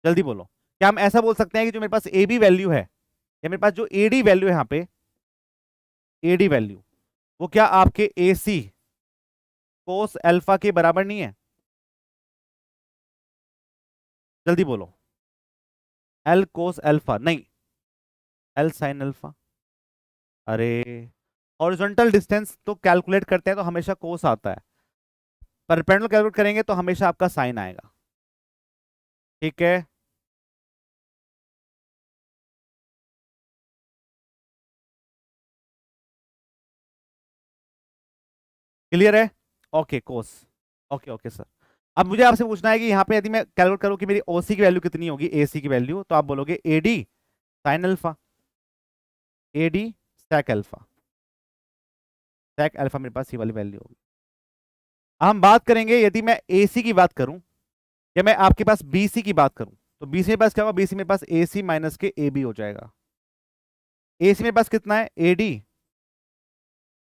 जल्दी बोलो। क्या हम ऐसा बोल सकते हैं कि जो मेरे पास ए बी वैल्यू है या मेरे पास जो ए डी वैल्यू है, यहाँ पे ए डी वैल्यू, वो क्या आपके ए सी कोस अल्फा के बराबर नहीं है? जल्दी बोलो। एल कोस अल्फा नहीं, एल साइन अल्फा। अरे, हॉरिजॉन्टल डिस्टेंस तो कैलकुलेट करते हैं तो हमेशा कोस आता है, परपेंडिकुलर कैलकुलेट करेंगे तो हमेशा आपका साइन आएगा। ठीक है, क्लियर है? ओके कोस, ओके ओके सर। अब मुझे आपसे पूछना है कि यहाँ पे यदि मैं कैलकुलेट करूँ कि मेरी ओसी की वैल्यू कितनी होगी, एसी की वैल्यू, तो आप बोलोगे AD sine alpha, AD sec alpha, sec alpha मेरे पास ये वाली वैल्यू होगी। अब हम बात करेंगे यदि मैं एसी की बात करूं या मैं आपके पास बीसी की बात करूं, तो बीसी मेरे पास क्या होगा? बीसी मेरे पास एसी माइनस के ए बी हो जाएगा। एसी मेरे पास कितना है? AD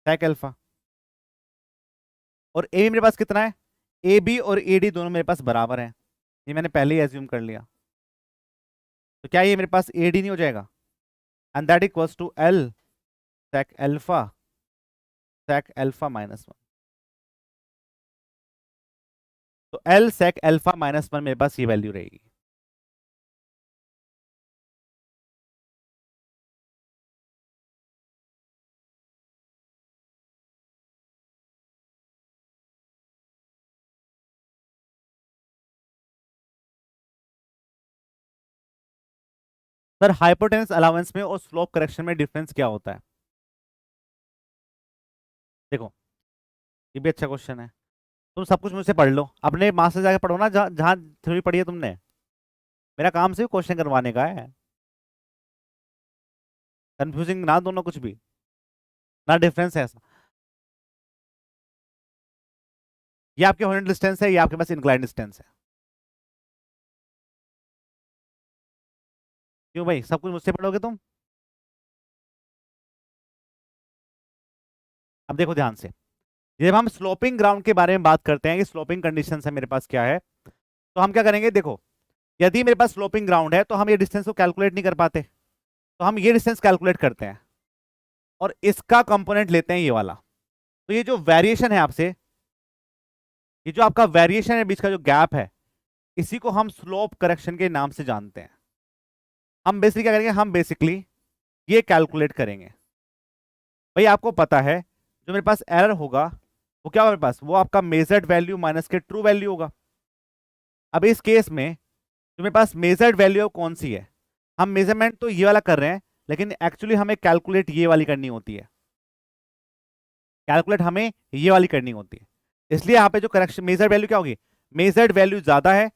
sec alpha. और ए मेरे पास कितना है? ए बी और ए डी दोनों मेरे पास बराबर हैं, ये मैंने पहले ही एज्यूम कर लिया। तो क्या ये मेरे पास ए डी नहीं हो जाएगा? And that equals to L sec alpha minus 1। तो एल सेक अल्फा माइनस 1 मेरे पास ये वैल्यू रहेगी। सर हाइपोटेनस अलाउंस में और स्लोप करेक्शन में डिफरेंस क्या होता है? देखो, ये भी अच्छा क्वेश्चन है। तुम सब कुछ मुझसे पढ़ लो, अपने मास्टर जाके पढ़ो ना, जहाँ जहाँ थ्योरी पढ़ी है तुमने। मेरा काम सिर्फ क्वेश्चन करवाने का है, कंफ्यूजिंग ना दोनों कुछ भी, ना डिफरेंस है ऐसा। ये आपके हॉरिजॉन्टल डिस्टेंस है, ये आपके पास इंक्लाइंड डिस्टेंस है। क्यों भाई, सब कुछ मुझसे पढ़ोगे तुम? अब देखो ध्यान से, जब हम स्लोपिंग ग्राउंड के बारे में बात करते हैं कि स्लोपिंग कंडीशन है मेरे पास क्या है, तो हम क्या करेंगे? देखो, यदि मेरे पास स्लोपिंग ग्राउंड है तो हम ये डिस्टेंस को कैलकुलेट नहीं कर पाते, तो हम ये डिस्टेंस कैलकुलेट करते हैं और इसका कंपोनेंट लेते हैं ये वाला। तो ये जो वेरिएशन है आपसे, ये जो आपका वेरिएशन है बीच का जो गैप है, इसी को हम स्लोप करेक्शन के नाम से जानते हैं। हम बेसिकली क्या करेंगे? हम बेसिकली ये कैलकुलेट करेंगे। भाई आपको पता है जो मेरे पास एरर होगा वो क्या होगा मेरे पास? वो आपका मेजर्ड वैल्यू माइनस के ट्रू वैल्यू होगा। अब इस केस में जो मेरे पास मेजर्ड वैल्यू कौन सी है? हम मेजरमेंट तो ये वाला कर रहे हैं, लेकिन एक्चुअली हमें कैलकुलेट ये वाली करनी होती है, कैलकुलेट हमें ये वाली करनी होती है। इसलिए यहाँ पे जो करेक्शन मेजर वैल्यू क्या होगी, मेजर्ड वैल्यू ज्यादा है,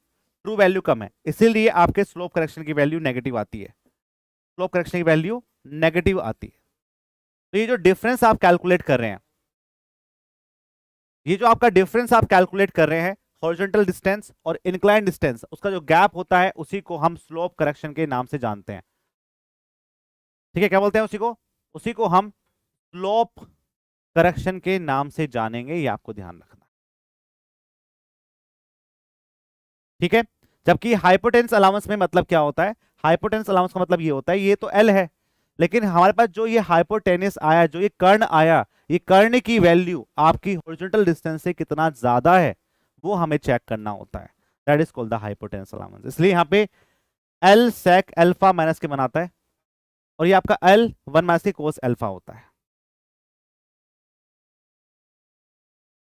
ट्रू वैल्यू कम है, इसीलिए आपके स्लोप करेक्शन की वैल्यू नेगेटिव आती है, स्लोप करेक्शन की वैल्यू नेगेटिव आती है। तो ये जो डिफरेंस आप कैलकुलेट कर रहे हैं, ये जो आपका डिफरेंस आप कैलकुलेट कर रहे हैं हॉरिजॉन्टल डिस्टेंस और इंक्लाइन डिस्टेंस, उसका जो गैप होता है उसी को हम स्लोप करेक्शन के नाम से जानते हैं। ठीक है, क्या बोलते हैं उसी को हम स्लोप करेक्शन के नाम से जानेंगे, ये आपको ध्यान रखना। ठीक है, जबकि हाइपोटेंस अलाउंस में मतलब क्या होता है, हाइपोटेंस अलाउंस का मतलब ये होता है, ये तो एल है, लेकिन हमारे पास जो ये हाइपोटेनिस आया, जो ये कर्ण आया, ये कर्ण की वैल्यू आपकी हॉरिजॉन्टल डिस्टेंस से कितना ज्यादा है वो हमें चेक करना होता है, that is called the hypotenuse allowance. इसलिए यहाँ पे एल सेक अल्फा माइनस के बनाता है, और ये आपका एल 1 माइनस के कोस अल्फा होता है।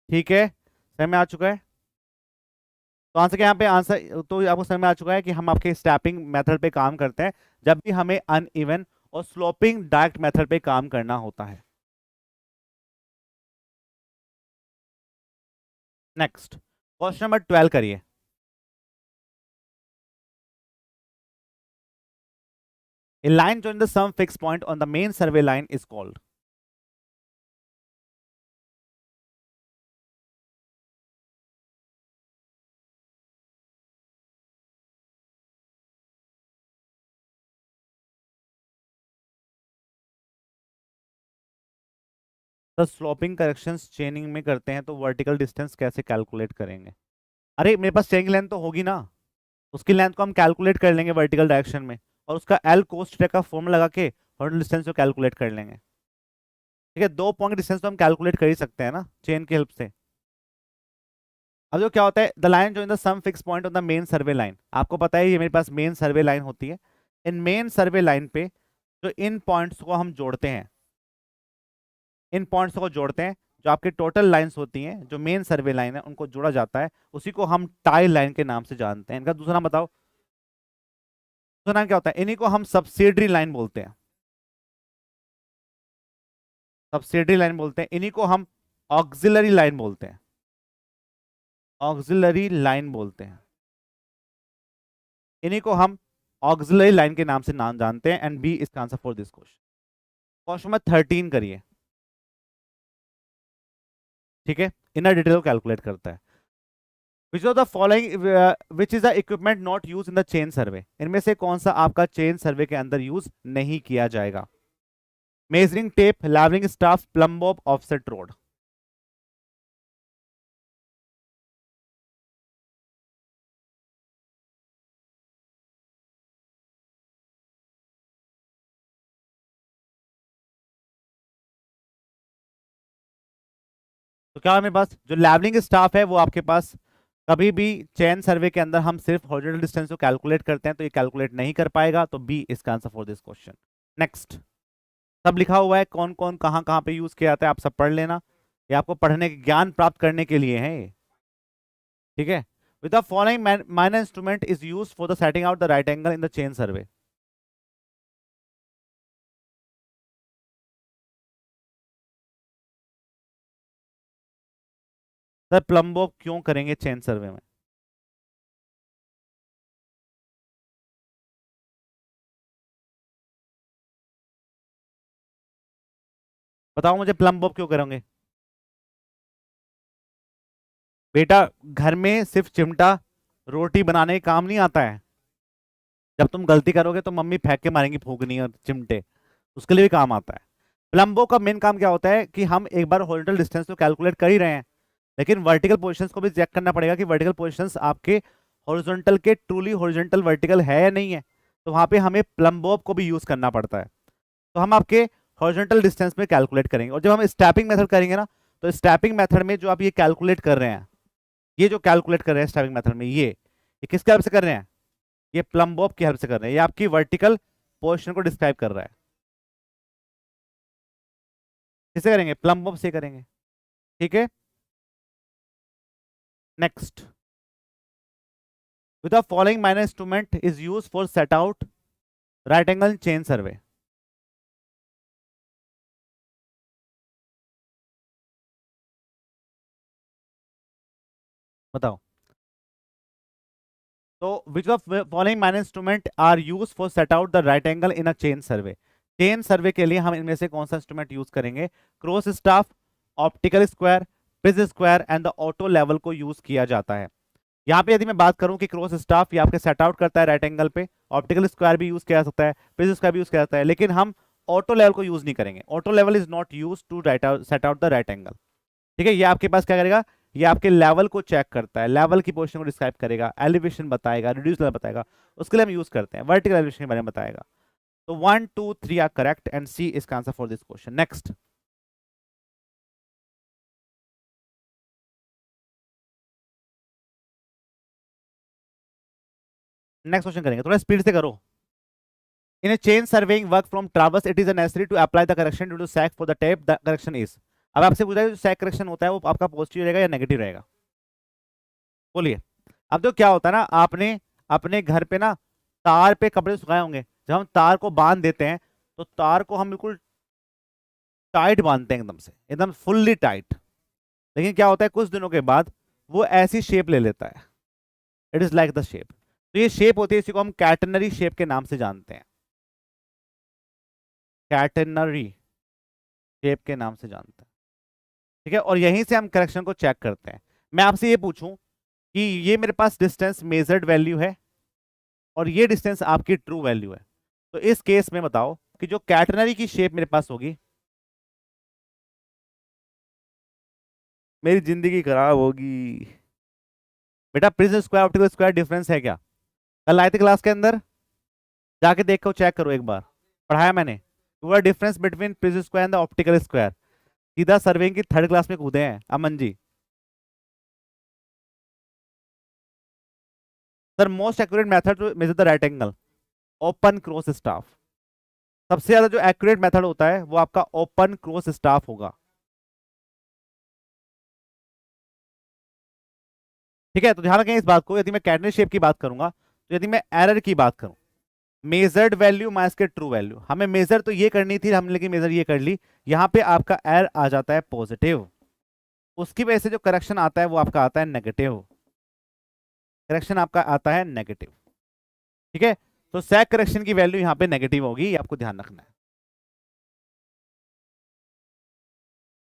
ठीक है, समझ में आ चुका है? तो आंसर के यहाँ पे आंसर तो आपको समझ में आ चुका है कि हम आपके स्टेपिंग मेथड पे काम करते हैं जब भी हमें अनइवन और स्लोपिंग डायरेक्ट मेथड पे काम करना होता है। नेक्स्ट क्वेश्चन नंबर 12 करिए। A line joining the some fixed point on the main survey line is called. तो स्लोपिंग करेक्शंस चेनिंग में करते हैं तो वर्टिकल डिस्टेंस कैसे कैलकुलेट करेंगे? अरे मेरे पास चेनिंग लेंथ तो होगी ना, उसकी लेंथ को हम कैलकुलेट कर लेंगे वर्टिकल डायरेक्शन में, और उसका एल कोस का फॉर्मूला लगा के हॉरिजॉन्टल डिस्टेंस को कैलकुलेट कर लेंगे। ठीक है, 2 पॉइंट डिस्टेंस तो हम कैलकुलेट कर ही सकते हैं ना चेन की हेल्प से। अब जो क्या होता है, the line join the some fix point on the main survey line, आपको पता है ये मेरे पास मेन सर्वे लाइन होती है। इन मेन सर्वे लाइन पे जो इन पॉइंट्स को हम जोड़ते हैं, इन पॉइंट्स को जोड़ते हैं, जो आपके टोटल लाइंस होती हैं, जो मेन सर्वे लाइन है उनको जोड़ा जाता है, उसी को हम टाई लाइन के नाम से जानते हैं। इनका दूसरा नाम बताओ, दूसरा नाम क्या होता है? इन्हीं को हम सब्सिडरी लाइन बोलते हैं, सब्सिडरी लाइन बोलते हैं। इन्हीं को हम ऑक्सिलरी लाइन बोलते हैं, ऑक्सिलरी लाइन बोलते हैं। इन्हीं को हम ऑक्सिलरी लाइन के नाम से नाम जानते हैं, एंड बी इसका answer for this question. Question number 13 करिए। ठीक है, इनर डिटेल को कैलकुलेट करता है। Which of the following which is the equipment not use in the chain सर्वे, इनमें से कौन सा आपका चेन सर्वे के अंदर यूज नहीं किया जाएगा? Measuring tape, levelling staff, plumb bob, offset rod. तो क्या है मेरे पास, जो लेवलिंग स्टाफ है वो आपके पास कभी भी चेन सर्वे के अंदर हम सिर्फ हॉरिजॉन्टल डिस्टेंस को कैलकुलेट करते हैं, तो ये कैलकुलेट नहीं कर पाएगा, तो बी इसका answer for this question. Next, सब लिखा हुआ है कौन कौन कहाँ कहाँ पे यूज किया जाता है, आप सब पढ़ लेना, ये आपको पढ़ने के ज्ञान प्राप्त करने के लिए है ये। ठीक है, with the following minor instrument is use for the setting out the right angle in the chain survey. Sir प्लम्बो क्यों करेंगे चेन सर्वे में? बताओ मुझे, प्लम्बो क्यों करोगे? बेटा घर में सिर्फ चिमटा रोटी बनाने का काम नहीं आता है, जब तुम गलती करोगे तो मम्मी फेंक के मारेंगी फूकनी और चिमटे, उसके लिए भी काम आता है। प्लम्बो का मेन काम क्या होता है कि हम एक बार हॉरिजॉन्टल डिस्टेंस तो कैलकुलेट कर ही रहे हैं, लेकिन वर्टिकल पोजीशंस को भी चेक करना पड़ेगा कि वर्टिकल पोजीशंस आपके हॉरिजॉन्टल के ट्रूली हॉरिजॉन्टल वर्टिकल है या नहीं है, तो वहां पे हमें प्लम्बो को भी यूज करना पड़ता है। तो हम आपके हॉरिजॉन्टल डिस्टेंस में कैलकुलेट करेंगे, और जब हम स्टैपिंग मेथड करेंगे ना, तो स्टैपिंग मेथड में जो आप ये कैलकुलेट कर रहे हैं, ये जो कैलकुलेट कर रहे हैं स्टैपिंग मेथड में, ये किसके हेल्प से कर रहे हैं? ये प्लम्बो की हेल्प से कर रहे हैं, ये आपकी वर्टिकल पोर्शन को डिस्क्राइब कर रहा है। किससे करेंगे? प्लम्बो से करेंगे। ठीक है, next, with the following minor instrument is used for set out right angle chain survey. बताओ। तो which of following man instrument are use for set out the right angle in a chain survey. Chain survey के लिए हम इनमें से कौन सा इंस्ट्रूमेंट यूज करेंगे? Cross staff, optical square, prism square and the auto level को यूज किया जाता है। यहाँ पे यदि मैं बात करूं कि क्रॉस स्टाफ ये आपके सेट आउट करता है राइट एंगल पे, ऑप्टिकल स्क्वायर भी यूज किया जा सकता है, प्रिज्म स्क्वायर भी यूज किया जाता है, लेकिन हम ऑटो लेवल को यूज नहीं करेंगे। Auto level is not use to right out set out the right angle. ठीक है, ये आपके पास क्या करेगा? ये आपके लेवल को चेक करता है, लेवल की पोजीशन को डिस्क्राइब करेगा, एलिवेशन बताएगा, रिड्यूस लेवल बताएगा, उसके लिए हम यूज करते हैं। वर्टिकल एलिवेशन के बारे में बताएगा। तो 1 2 3 are correct and C is answer for this question. Next next question करेंगे, थोड़ा स्पीड से करो। In a chain surveying work from traverse, it is necessary to apply the correction due to sag for the tape. The correction is, अब आपसे पूछा है जो सैग करेक्शन होता है वो आपका पॉजिटिव रहेगा या नेगेटिव रहेगा? बोलिए। अब तो क्या होता है ना, आपने अपने घर पे ना तार पे कपड़े सुखाए होंगे, जब हम तार को बांध देते हैं तो तार को हम बिल्कुल टाइट बांधते हैं, एकदम से, एकदम फुल्ली टाइट। लेकिन क्या होता है कुछ दिनों के बाद वो ऐसी शेप ले लेता है, it is like the shape. तो ये शेप होती है, इसी को हम कैटनरी शेप के नाम से जानते हैं, कैटनरी शेप के नाम से जानते हैं। ठीक है, और यहीं से हम करेक्शन को चेक करते हैं। मैं आपसे ये पूछूं कि ये मेरे पास डिस्टेंस मेजर्ड वैल्यू है और ये डिस्टेंस आपकी ट्रू वैल्यू है, तो इस केस में बताओ कि जो कैटनरी की शेप मेरे पास होगी, मेरी जिंदगी खराब होगी। बेटा prism square optical square difference है क्या? कल आए थे क्लास के अंदर, जाके देखो, चेक करो एक बार, पढ़ाया मैंने पूरा difference between prism square and the optical square. सीधा सर्वेइंग की थर्ड क्लास में कूदे हैं Aman ji. Sir most accurate method to measure the right angle, open cross staff. सबसे ज्यादा जो एक्यूरेट मेथड होता है वो आपका ओपन क्रॉस स्टाफ होगा। ठीक है, तो ध्यान रखें इस बात को। यदि मैं कैटनरी शेप की बात करूंगा, तो यदि मैं एरर की बात करूं, मेजर्ड वैल्यू माइनस के ट्रू वैल्यू, हमें मेजर तो ये करनी थी हमने, लेकिन मेजर ये कर ली, यहां पे आपका एरर आ जाता है पॉजिटिव, उसकी वजह से जो करेक्शन आता है वो आपका आता है नेगेटिव। करेक्शन आपका आता है नेगेटिव। ठीक है, तो सैग करेक्शन की वैल्यू यहां पे नेगेटिव होगी, ये आपको ध्यान रखना है।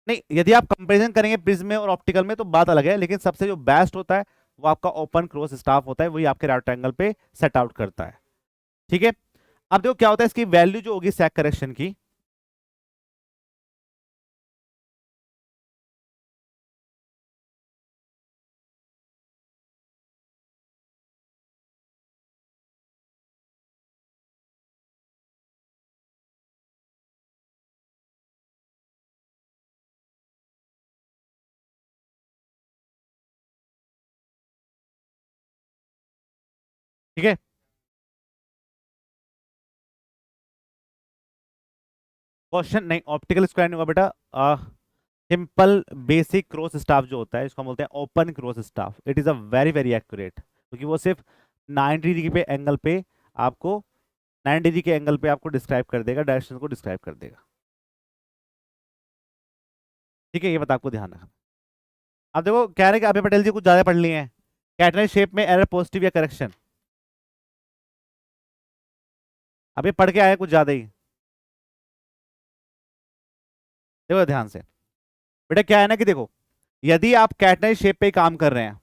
नहीं, यदि आप कंपैरिजन करेंगे प्रिज्म में और ऑप्टिकल में तो बात अलग है, लेकिन सबसे जो बेस्ट होता है वो आपका ओपन क्रॉस स्टाफ होता है, वही आपके राइट एंगल पे सेट आउट करता है। ठीक है, अब देखो क्या होता है, इसकी वैल्यू जो होगी सैग करेक्शन की, ठीक है, क्वेश्चन नहीं, ऑप्टिकल स्क्वायर नहीं होगा बेटा, सिंपल बेसिक क्रॉस स्टाफ जो होता है इसको हम बोलते हैं open cross staff. It is a very very accurate, क्योंकि वो सिर्फ 90 डिग्री पे एंगल पे आपको 90 डिग्री के एंगल पे आपको डिस्क्राइब कर देगा, डायरेक्शन को डिस्क्राइब कर देगा। ठीक है, ये बात आपको ध्यान रखना। अब देखो कह रहे हैं कि अभय पटेल जी कुछ ज्यादा पढ़ लिए हैं, कैटनरी शेप में एरर पॉजिटिव या करेक्शन, अभी पढ़ के आए कुछ ज्यादा ही। देखो ध्यान से बेटा, क्या है ना कि देखो, यदि आप कैटनरी शेप पे काम कर रहे हैं,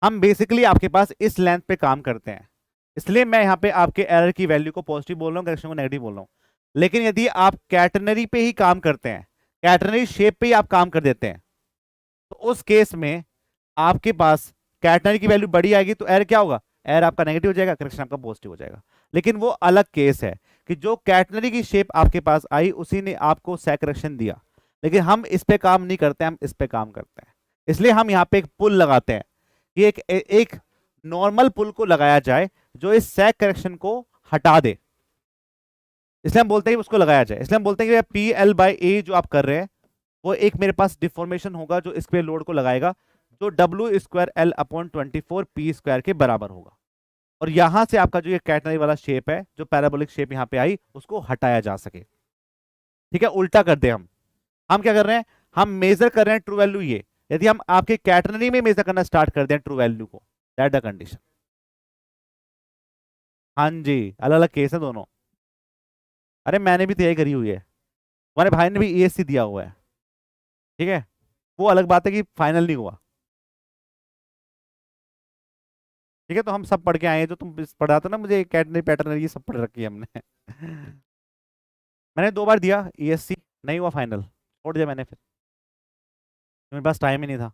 हम बेसिकली आपके पास इस लेंथ पे काम करते हैं, इसलिए मैं यहाँ पे आपके एरर की वैल्यू को पॉजिटिव बोल रहा हूँ, करेक्शन को नेगेटिव बोल रहा हूँ। लेकिन यदि आप कैटनरी पे ही काम करते हैं, कैटनरी शेप पे ही आप काम कर देते हैं, तो उस केस में आपके पास कैटनरी की वैल्यू बड़ी आएगी, तो एरर क्या होगा? एरर आपका नेगेटिव हो जाएगा, करेक्शन आपका पॉजिटिव हो जाएगा। लेकिन वो अलग केस है कि जो कैटनरी की शेप आपके पास आई उसी ने आपको सैग करेक्शन दिया, लेकिन हम इस पे काम नहीं करते, हम इस पे काम करते हैं। इसलिए हम यहाँ पे एक पुल लगाते हैं कि एक नॉर्मल पुल को लगाया जाए जो इस सैग करेक्शन को हटा दे, इसलिए हम बोलते हैं कि उसको लगाया जाए। इसलिए हम बोलते हैं कि पी एल बाई ए जो आप कर रहे हैं वो एक मेरे पास डिफॉर्मेशन होगा जो इस पे लोड को लगाएगा, जो W square L upon 24 P square के बराबर होगा। और यहां से आपका जो ये कैटनरी वाला शेप है, जो पैराबोलिक शेप यहां पे आई, उसको हटाया जा सके। ठीक है, उल्टा कर दे हम क्या कर रहे हैं, हम मेजर कर रहे हैं ट्रू वैल्यू ये, यदि हम आपके कैटनरी में मेजर करना स्टार्ट कर दें ट्रू वैल्यू को, दैट द कंडीशन। हाँ जी, अलग अलग केस है दोनों। अरे मैंने भी तैयारी करी हुई है, हमारे भाई ने भी ESC दिया हुआ है। ठीक है, वो अलग बात है कि फाइनल नहीं हुआ। ठीक है, तो हम सब पढ़ के आए हैं, जो तुम पढ़ाते ना मुझे कैटनरी पैटर्नरी, ये सब पढ़ रखी है हमने। मैंने 2 बार दिया ESC, नहीं हुआ फाइनल, छोड़ दिया मैंने फिर, मेरे पास टाइम ही नहीं था।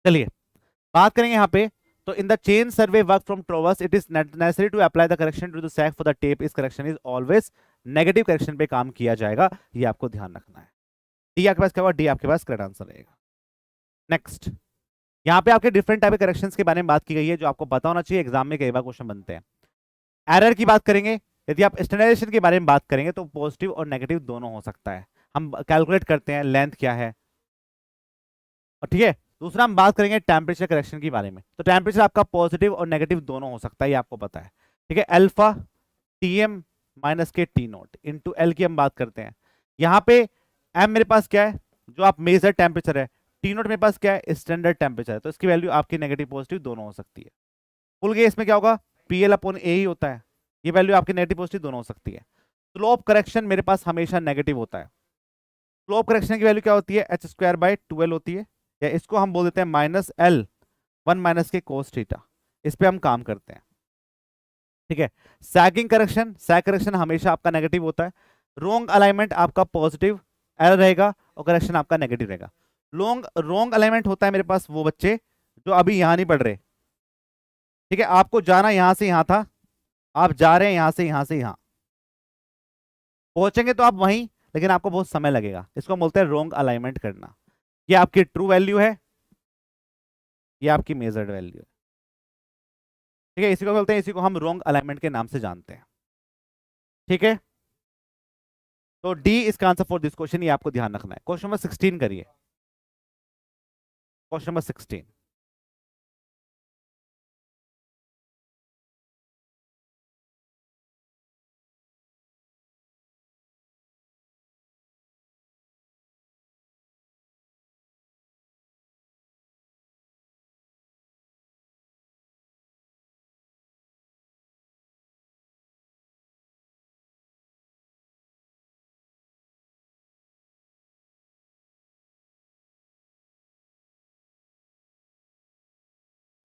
चलिए बात करेंगे यहाँ पे। तो in the chain survey work from traverse it is necessary to apply the correction to the sag for the tape, इस correction is always negative correction पे काम किया जाएगा, ये आपको ध्यान रखना है। डी आपके पास क्या हुआ, डी आपके पास करेक्ट आंसर रहेगा। नेक्स्ट, यहाँ पे आपके डिफरेंट टाइप के करेक्शंस के बारे में बात की गई है, जो आपको पता होना चाहिए, एग्जाम में कई बार क्वेश्चन बनते हैं। एरर की बात करेंगे, यदि आप स्टैंडर्डाइजेशन के बारे में बात करेंगे तो पॉजिटिव और नेगेटिव दोनों हो सकता है। हम कैलकुलेट करते हैं लेंथ क्या है, और ठीक है। दूसरा हम बात करेंगे टेम्परेचर करेक्शन के बारे में, तो टेम्परेचर आपका पॉजिटिव और नेगेटिव दोनों हो सकता है, ये आपको पता है। ठीक है, अल्फा TM माइनस के T0 इंटू एल की हम बात करते हैं। यहाँ पे एम मेरे पास क्या है, जो आप मेजर टेम्परेचर है, T0 मेरे पास क्या है, स्टैंडर्ड टेम्परेचर है, तो इसकी वैल्यू आपकी नेगेटिव पॉजिटिव दोनों हो सकती है। फुल केस में क्या होगा, PL/A ही होता है, ये वैल्यू आपकी नेगेटिव पॉजिटिव दोनों हो सकती है। स्लोप करेक्शन मेरे पास हमेशा नेगेटिव होता है। स्लोप करेक्शन की वैल्यू क्या होती है, h²/12 होती है, या इसको हम बोल देते हैं -L1 माइनस के cos थीटा, इस पे हम काम करते हैं। ठीक है, सैगिंग करेक्शन, सैग करेक्शन हमेशा आपका नेगेटिव होता है। रोंग अलाइनमेंट आपका पॉजिटिव एरर रहेगा और करेक्शन आपका नेगेटिव रहेगा। रोंग अलाइनमेंट होता है मेरे पास वो बच्चे जो अभी यहां नहीं पढ़ रहे। ठीक है, आपको जाना यहां से यहां था, आप जा रहे हैं यहां से यहां पहुंचेंगे तो आप वहीं, लेकिन आपको बहुत समय लगेगा, इसको हम बोलते हैं रोंग अलाइनमेंट करना। ये आपकी ट्रू वैल्यू है, ये आपकी मेजर्ड वैल्यू है। ठीक है, इसी को बोलते हैं, इसी को हम रोंग अलाइनमेंट के नाम से जानते हैं। ठीक है, तो डी इसका आंसर फॉर दिस क्वेश्चन, ये आपको ध्यान रखना है। क्वेश्चन नंबर 16 करिए, क्वेश्चन नंबर 16।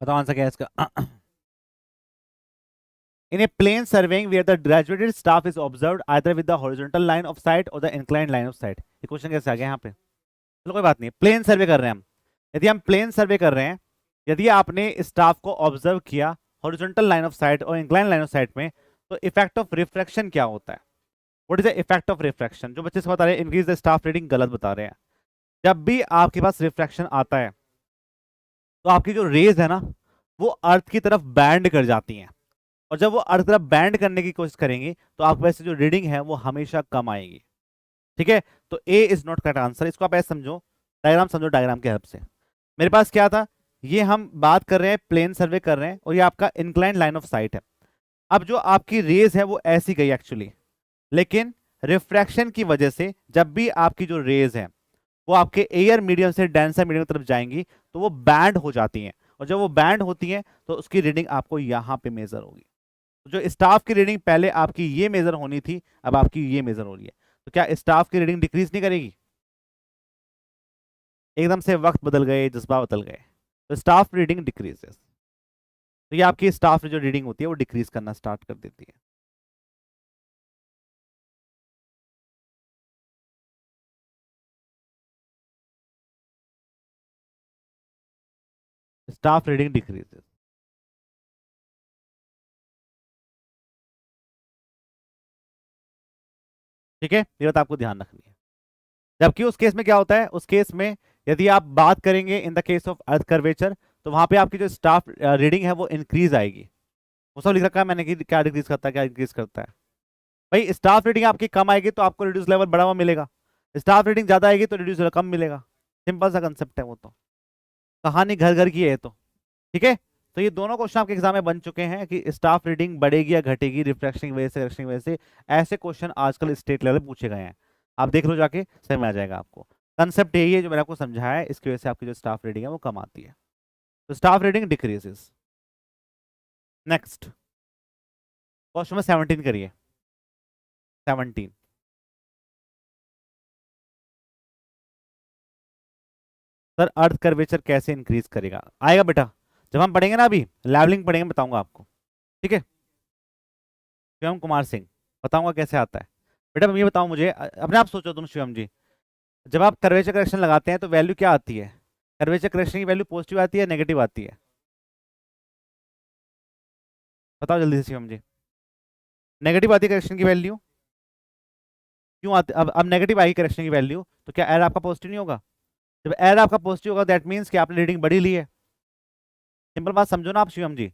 बताओ आंसर क्या है इसका। In a plane surveying where the graduated staff is observed either with the horizontal line of sight or the inclined line of sight, ये क्वेश्चन कैसे आ गया यहाँ पे, चलो कोई बात नहीं, प्लेन सर्वे कर रहे हैं हम। यदि हम प्लेन सर्वे कर रहे हैं, यदि आपने स्टाफ को ऑब्जर्व किया हॉरिजॉन्टल लाइन ऑफ साइट और इंक्लाइन लाइन ऑफ साइट में, तो इफेक्ट ऑफ रिफ्रैक्शन क्या होता है, what is the effect of refraction, जो बच्चे से बता रहे हैं इंक्रीज द स्टाफ रीडिंग, गलत बता रहे हैं। जब भी आपके पास रिफ्रैक्शन आता है तो आपकी जो रेज है ना, वो अर्थ की तरफ बैंड कर जाती हैं, और जब वो अर्थ की तरफ बैंड करने की कोशिश करेंगी तो आपके पास जो रीडिंग है वो हमेशा कम आएगी। ठीक है, तो ए इज नॉट करेक्ट आंसर, इसको आप ऐसे समझो, डायग्राम समझो, डायग्राम के हेल्प से। मेरे पास क्या था, ये हम बात कर रहे हैं प्लेन सर्वे कर रहे हैं, और ये आपका इंक्लाइन लाइन ऑफ साइट है। अब जो आपकी रेज है वो ऐसी गई एक्चुअली, लेकिन रिफ्रैक्शन की वजह से जब भी आपकी जो रेज है वो आपके एयर मीडियम से डेंसर मीडियम की तरफ जाएंगी तो वो बैंड हो जाती हैं, और जब वो बैंड होती हैं तो उसकी रीडिंग आपको यहां पे मेजर होगी। तो जो स्टाफ की रीडिंग पहले आपकी ये मेजर होनी थी, अब आपकी ये मेजर हो रही है, तो क्या स्टाफ की रीडिंग डिक्रीज नहीं करेगी, एकदम से वक्त बदल गए, जज्बा बदल गए, तो स्टाफ रीडिंग डिक्रीजेस, तो ये आपकी स्टाफ जो रीडिंग होती है वो डिक्रीज करना स्टार्ट कर देती है। Staff reading decreases. ठीक है, ये बात आपको ध्यान रखनी है। जबकि उस केस में क्या होता है, उस केस में यदि आप बात करेंगे in the case of earth curvature, तो वहां पे आपकी जो स्टाफ रीडिंग है वो इंक्रीज आएगी। वो सब लिख रखा है मैंने कि क्या डिक्रीज करता है, क्या इंक्रीज करता है। भाई स्टाफ रीडिंग आपकी कम आएगी तो आपको रिड्यूस लेवल बड़ा हुआ मिलेगा, स्टाफ रीडिंग ज्यादा आएगी तो रिड्यूस कम मिलेगा, सिंपल सा कंसेप्ट है वो तो। कहानी घर घर की है तो, ठीक है। तो ये दोनों क्वेश्चन आपके एग्जाम में बन चुके हैं कि स्टाफ रीडिंग बढ़ेगी या घटेगी रिफ्रैक्शन की वजह से, रिफ्रैक्शन की वजह से। ऐसे क्वेश्चन आजकल स्टेट लेवल पूछे गए हैं, आप देख लो जाके, समझ में आ जाएगा आपको। कंसेप्ट यही है जो मैंने आपको समझाया है, इसकी वजह से आपकी जो स्टाफ रीडिंग है वो कम आती है। तो staff reading decreases. Next question number 17 करिए। 17, सर अर्थ कर्वेचर कैसे इंक्रीज करेगा? आएगा बेटा, जब हम पढ़ेंगे ना, अभी लेवलिंग पढ़ेंगे, बताऊंगा आपको, ठीक है। शिवम कुमार सिंह, बताऊंगा कैसे आता है। बेटा ये बताओ मुझे, अपने आप सोचो तुम शिवम जी, जब आप कर्वेचर करेक्शन लगाते हैं तो वैल्यू क्या आती है? कर्वेचर करेक्शन की वैल्यू पॉजिटिव आती है, नेगेटिव आती है? बताओ जल्दी से शिवम जी। नेगेटिव आती है करेक्शन की वैल्यू, क्यों आती? अब नेगेटिव आई करेक्शन की वैल्यू, तो क्या एरर आपका पॉजिटिव नहीं होगा? जब एरर आपका पॉजिटिव होगा दैट मीन्स कि आपने रीडिंग बड़ी ली है। सिंपल बात समझो ना आप शिवम जी।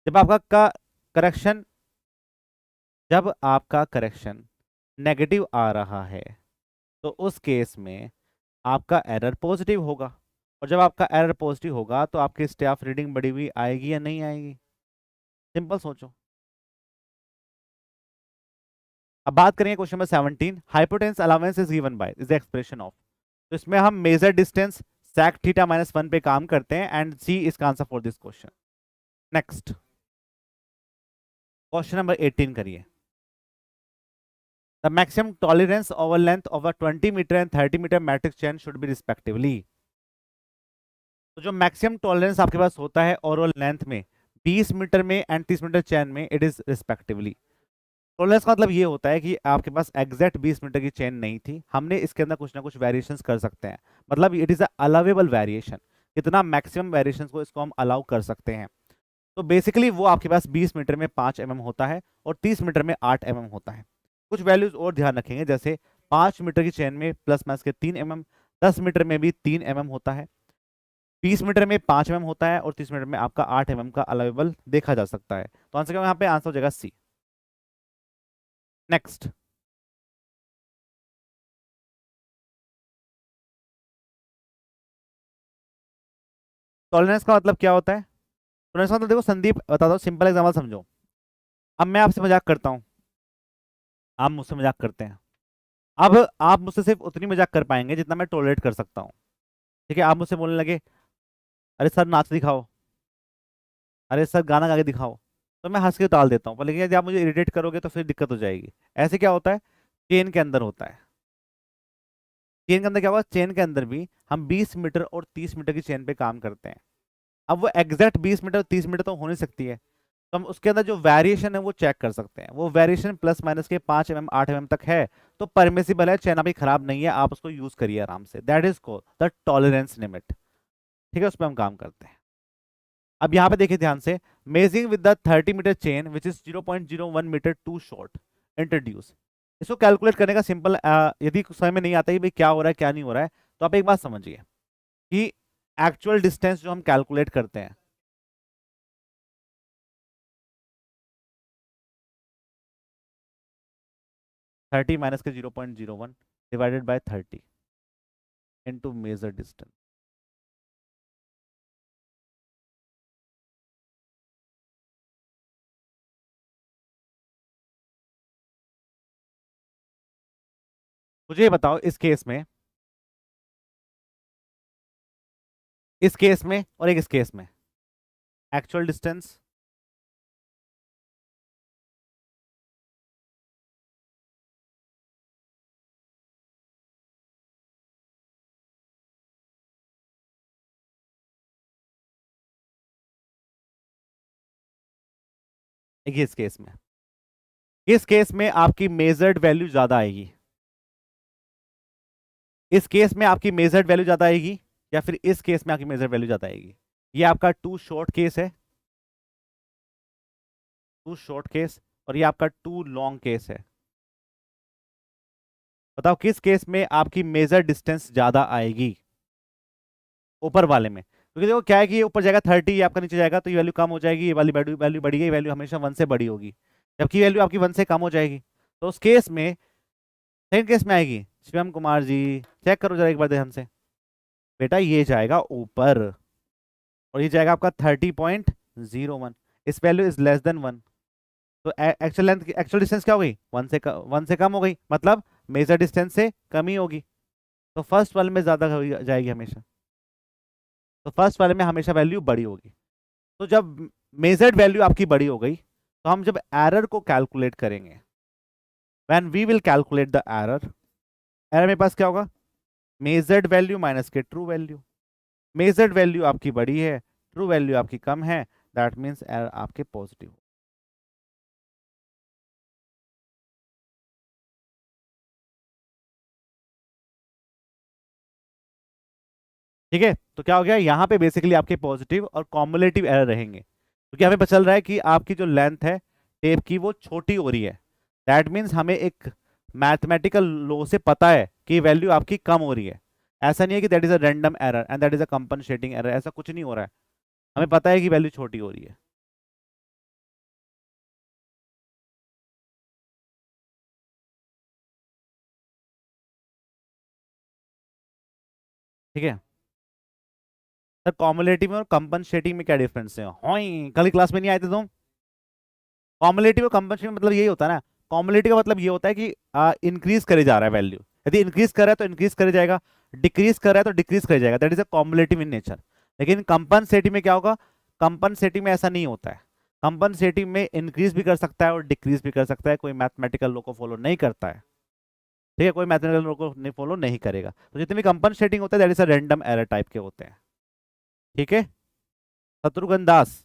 जब आपका का करेक्शन जब आपका करेक्शन नेगेटिव आ रहा है तो उस केस में आपका एरर पॉजिटिव होगा, और जब आपका एरर पॉजिटिव होगा तो आपकी स्टाफ रीडिंग बढ़ी हुई आएगी या नहीं आएगी? सिंपल सोचो। अब बात करेंगे question number 17, hypotenuse allowance is given by is the expression of. तो इसमें हम मेजर डिस्टेंस sec थीटा -1 पे काम करते हैं, एंड सी इसका answer for this question. Next question number 18 करिए। The maximum tolerance over length of a 20 metre and 30 metre matrix chain should be respectively. तो जो मैक्सिमम टॉलरेंस आपके पास होता है ओवरऑल लेंथ में 20 मीटर में एंड 30 मीटर चेन में, इट इज रिस्पेक्टिवली। टॉलरेंस का मतलब ये होता है कि आपके पास एग्जैक्ट 20 मीटर की चेन नहीं थी, हमने इसके अंदर कुछ ना कुछ वेरिएशंस कर सकते हैं, मतलब इट इज अलाउेबल वेरिएशन, कितना मैक्सिमम वेरिएशन को इसको हम अलाउ कर सकते हैं। तो बेसिकली वो आपके पास 20 मीटर में 5 mm होता है और 30 मीटर में 8 mm होता है। कुछ वैल्यूज और ध्यान रखेंगे, जैसे 5 मीटर की चेन में प्लस माइनस के 3 mm, 10 मीटर में भी 3 mm होता है, 20 मीटर में 5 mm होता है, और 30 मीटर में आपका 8 mm का अलाउेबल देखा जा सकता है। तो आंसर क्या यहाँ पे? आंसर हो जाएगा सी। नेक्स्ट टॉलरेंस का मतलब क्या होता है? टॉलरेंस का मतलब देखो संदीप बता दो, सिंपल एग्जांपल समझो। अब मैं आपसे मजाक करता हूँ, आप मुझसे मजाक करते हैं, अब आप मुझसे सिर्फ उतनी मजाक कर पाएंगे जितना मैं टॉलरेट कर सकता हूँ, ठीक है। आप मुझसे बोलने लगे, अरे सर नाच दिखाओ, अरे सर गाना गा के दिखाओ, तो मैं हंस के टाल देता हूँ, पर लेकिन यदि आप मुझे इरिटेट करोगे तो फिर दिक्कत हो जाएगी। ऐसे क्या होता है, चेन के अंदर होता है। चेन के अंदर क्या होगा, चेन के अंदर भी हम 20 मीटर और 30 मीटर की चेन पे काम करते हैं। अब वो एग्जैक्ट 20 मीटर 30 मीटर तो हो नहीं सकती है, तो हम उसके अंदर जो वेरिएशन है वो चेक कर सकते हैं। वो वेरिएशन प्लस माइनस के 5 mm 8 mm तक है तो परमिसिबल है, चेन अभी खराब नहीं है, आप उसको यूज करिए आराम से, that is called the tolerance limit, ठीक है। उस पर हम काम करते हैं। अब यहाँ पे देखिए ध्यान से, measuring with the 30 metre chain which is 0.01 metre too short introduce. इसको कैलकुलेट करने का सिंपल, यदि समझ में नहीं आता है भाई क्या हो रहा है क्या नहीं हो रहा है, तो आप एक बात समझिए कि एक्चुअल डिस्टेंस जो हम कैलकुलेट करते हैं, थर्टी माइनस के 0.01 divided by 30 into major distance. मुझे ये बताओ इस केस में और एक इस केस में एक्चुअल डिस्टेंस, एक इस केस में आपकी मेजर्ड वैल्यू ज्यादा आएगी, इस केस में आपकी मेजर्ड वैल्यू ज्यादा आएगी, या फिर इस केस में आपकी मेजर्ड वैल्यू ज्यादा आएगी? ये आपका टू शॉर्ट केस है, टू शॉर्ट केस, और ये आपका टू लॉन्ग केस है। बताओ किस केस में आपकी मेजर डिस्टेंस ज्यादा आएगी? ऊपर वाले में, क्योंकि देखो क्या है कि ये ऊपर जाएगा 30, ये आपका नीचे जाएगा तो ये वैल्यू कम हो जाएगी, ये वाली वैल्यू वैल्यू बढ़ी गई, वैल्यू हमेशा 1 से बड़ी होगी, जबकि वैल्यू आपकी 1 से कम हो जाएगी। तो उस केस में सेकंड केस में आएगी, शिवम कुमार जी चेक करो जरा एक बार ध्यान से, बेटा ये जाएगा ऊपर, और ये जाएगा आपका 30.01। इस वैल्यू इज लेस देन 1, तो एक्चुअल लेंथ, एक्चुअल डिस्टेंस क्या हो गई, 1 से कम हो गई, मतलब मेजर डिस्टेंस से कम ही होगी। तो फर्स्ट वाले में ज्यादा जाएगी हमेशा, तो फर्स्ट वाले में हमेशा वैल्यू बड़ी होगी। तो जब मेजर्ड वैल्यू आपकी बड़ी हो गई, तो हम जब एरर को कैलकुलेट करेंगे, when we will calculate the error, error मेरे पास क्या होगा, मेजर्ड वैल्यू माइनस के ट्रू वैल्यू। मेजर्ड वैल्यू आपकी बड़ी है, ट्रू वैल्यू आपकी कम है, दैट मीन्स एरर आपके पॉजिटिव। ठीक है, तो क्या हो गया यहाँ पे बेसिकली आपके पॉजिटिव और कॉमुलेटिव एरर रहेंगे, क्योंकि हमें पता चल रहा है कि आपकी जो लेंथ है टेप की वो छोटी हो रही है। दैट मीन्स हमें एक मैथमेटिकल लॉ से पता है कि वैल्यू आपकी कम हो रही है। ऐसा नहीं है कि that is a random error and that is a compensating error, ऐसा कुछ नहीं हो रहा है। हमें पता है कि वैल्यू छोटी हो रही है। ठीक है सर, कॉमुलेटिव और कंपनसेटिंग में क्या डिफरेंस है, हाँ कल की क्लास में नहीं आए थे तुम। कॉमुलेटिव और कंपनसेटिंग मतलब यही होता है ना, कॉमुलेटिव का मतलब ये होता है कि इंक्रीज करे जा रहा है वैल्यू, यदि इंक्रीज कर रहा है तो इंक्रीज करे जाएगा, डिक्रीज कर रहा है तो डिक्रीज करे जाएगा, that is a cumulative in nature. लेकिन कंपनसेटिव में क्या होगा, कंपनसेटिव में ऐसा नहीं होता है। कंपनसेटिव में इंक्रीज भी कर सकता है और डिक्रीज भी कर सकता है, कोई मैथमेटिकल लॉ को फॉलो नहीं करता है। ठीक है, कोई मैथमेटिकल लॉ को नहीं फॉलो नहीं करेगा, तो जितने भी कंपनसेटिंग होता है that is a random error type के होते हैं। ठीक है, शत्रुघ्न दास,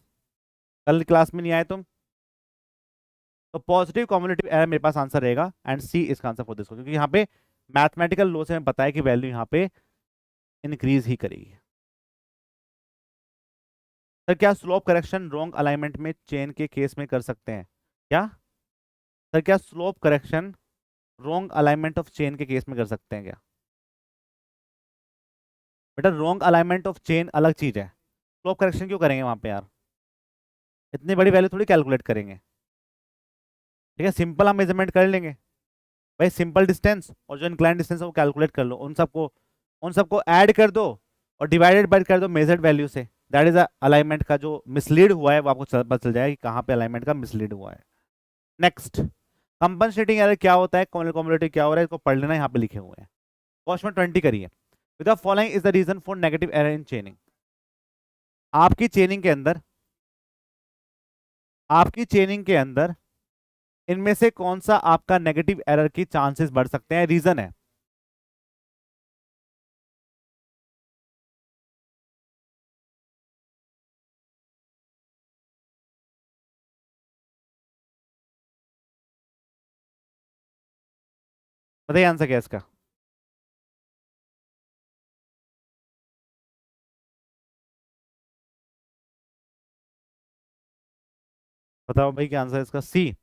कल क्लास में नहीं आए तुम। तो पॉजिटिव कॉम्युलेटिव एरर मेरे पास आंसर रहेगा एंड सी इसका आंसर फॉर दिस, क्योंकि यहाँ पे मैथमेटिकल लॉ से हमें पता है कि वैल्यू यहाँ पे इंक्रीज ही करेगी। सर क्या स्लोप करेक्शन रॉन्ग अलाइनमेंट में चेन के केस में कर सकते हैं क्या? सर क्या slope correction wrong alignment of chain के केस में कर सकते हैं क्या? बेटा रॉन्ग अलाइनमेंट ऑफ चेन अलग चीज है, स्लोप करेक्शन क्यों करेंगे वहां पे यार, इतनी बड़ी वैल्यू थोड़ी कैलकुलेट करेंगे। ठीक है, सिंपल हम मेजरमेंट कर लेंगे भाई, सिंपल डिस्टेंस और जो इंक्लाइन डिस्टेंस है वो कैलकुलेट कर लो, उन सबको ऐड कर दो और डिवाइडेड बाय कर दो मेजर्ड वैल्यू से, दैट इज अलाइनमेंट का जो मिसलीड हुआ है वो आपको पता चल जाएगा कि कहाँ पे अलाइनमेंट का मिसलीड हुआ है। नेक्स्ट, कंपनसेटिंग एरर क्या होता है, कॉम्युलेटिव क्या हो रहा है, इसको पढ़ लेना, यहाँ पे लिखे हुए हैं। क्वेश्चन 20 करिए, with the following is the reason for negative error in chaining. आपकी चेनिंग के अंदर, आपकी चेनिंग के अंदर इनमें से कौन सा आपका नेगेटिव एरर की चांसेस बढ़ सकते हैं, रीजन है। बताइए आंसर क्या है इसका। बताओ भाई क्या आंसर है इसका, C,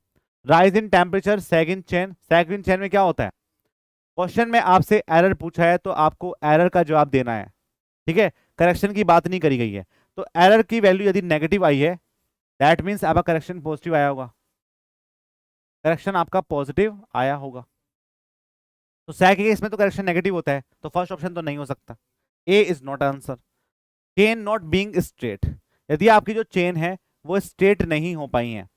rise in temperature sag in chain. Sag in chain में क्या होता है, क्वेश्चन में आपसे एरर पूछा है तो आपको एरर का जवाब देना है। ठीक है, करेक्शन की बात नहीं करी गई है, तो एरर की वैल्यू यदि नेगेटिव आई है दैट मीन्स आपका करेक्शन पॉजिटिव आया होगा, करेक्शन आपका पॉजिटिव आया होगा। तो सैग के केस में तो करेक्शन नेगेटिव होता है, तो फर्स्ट ऑप्शन तो नहीं हो सकता, A is not answer. Chain not being straight, यदि आपकी जो चेन है वो स्ट्रेट नहीं हो पाई है,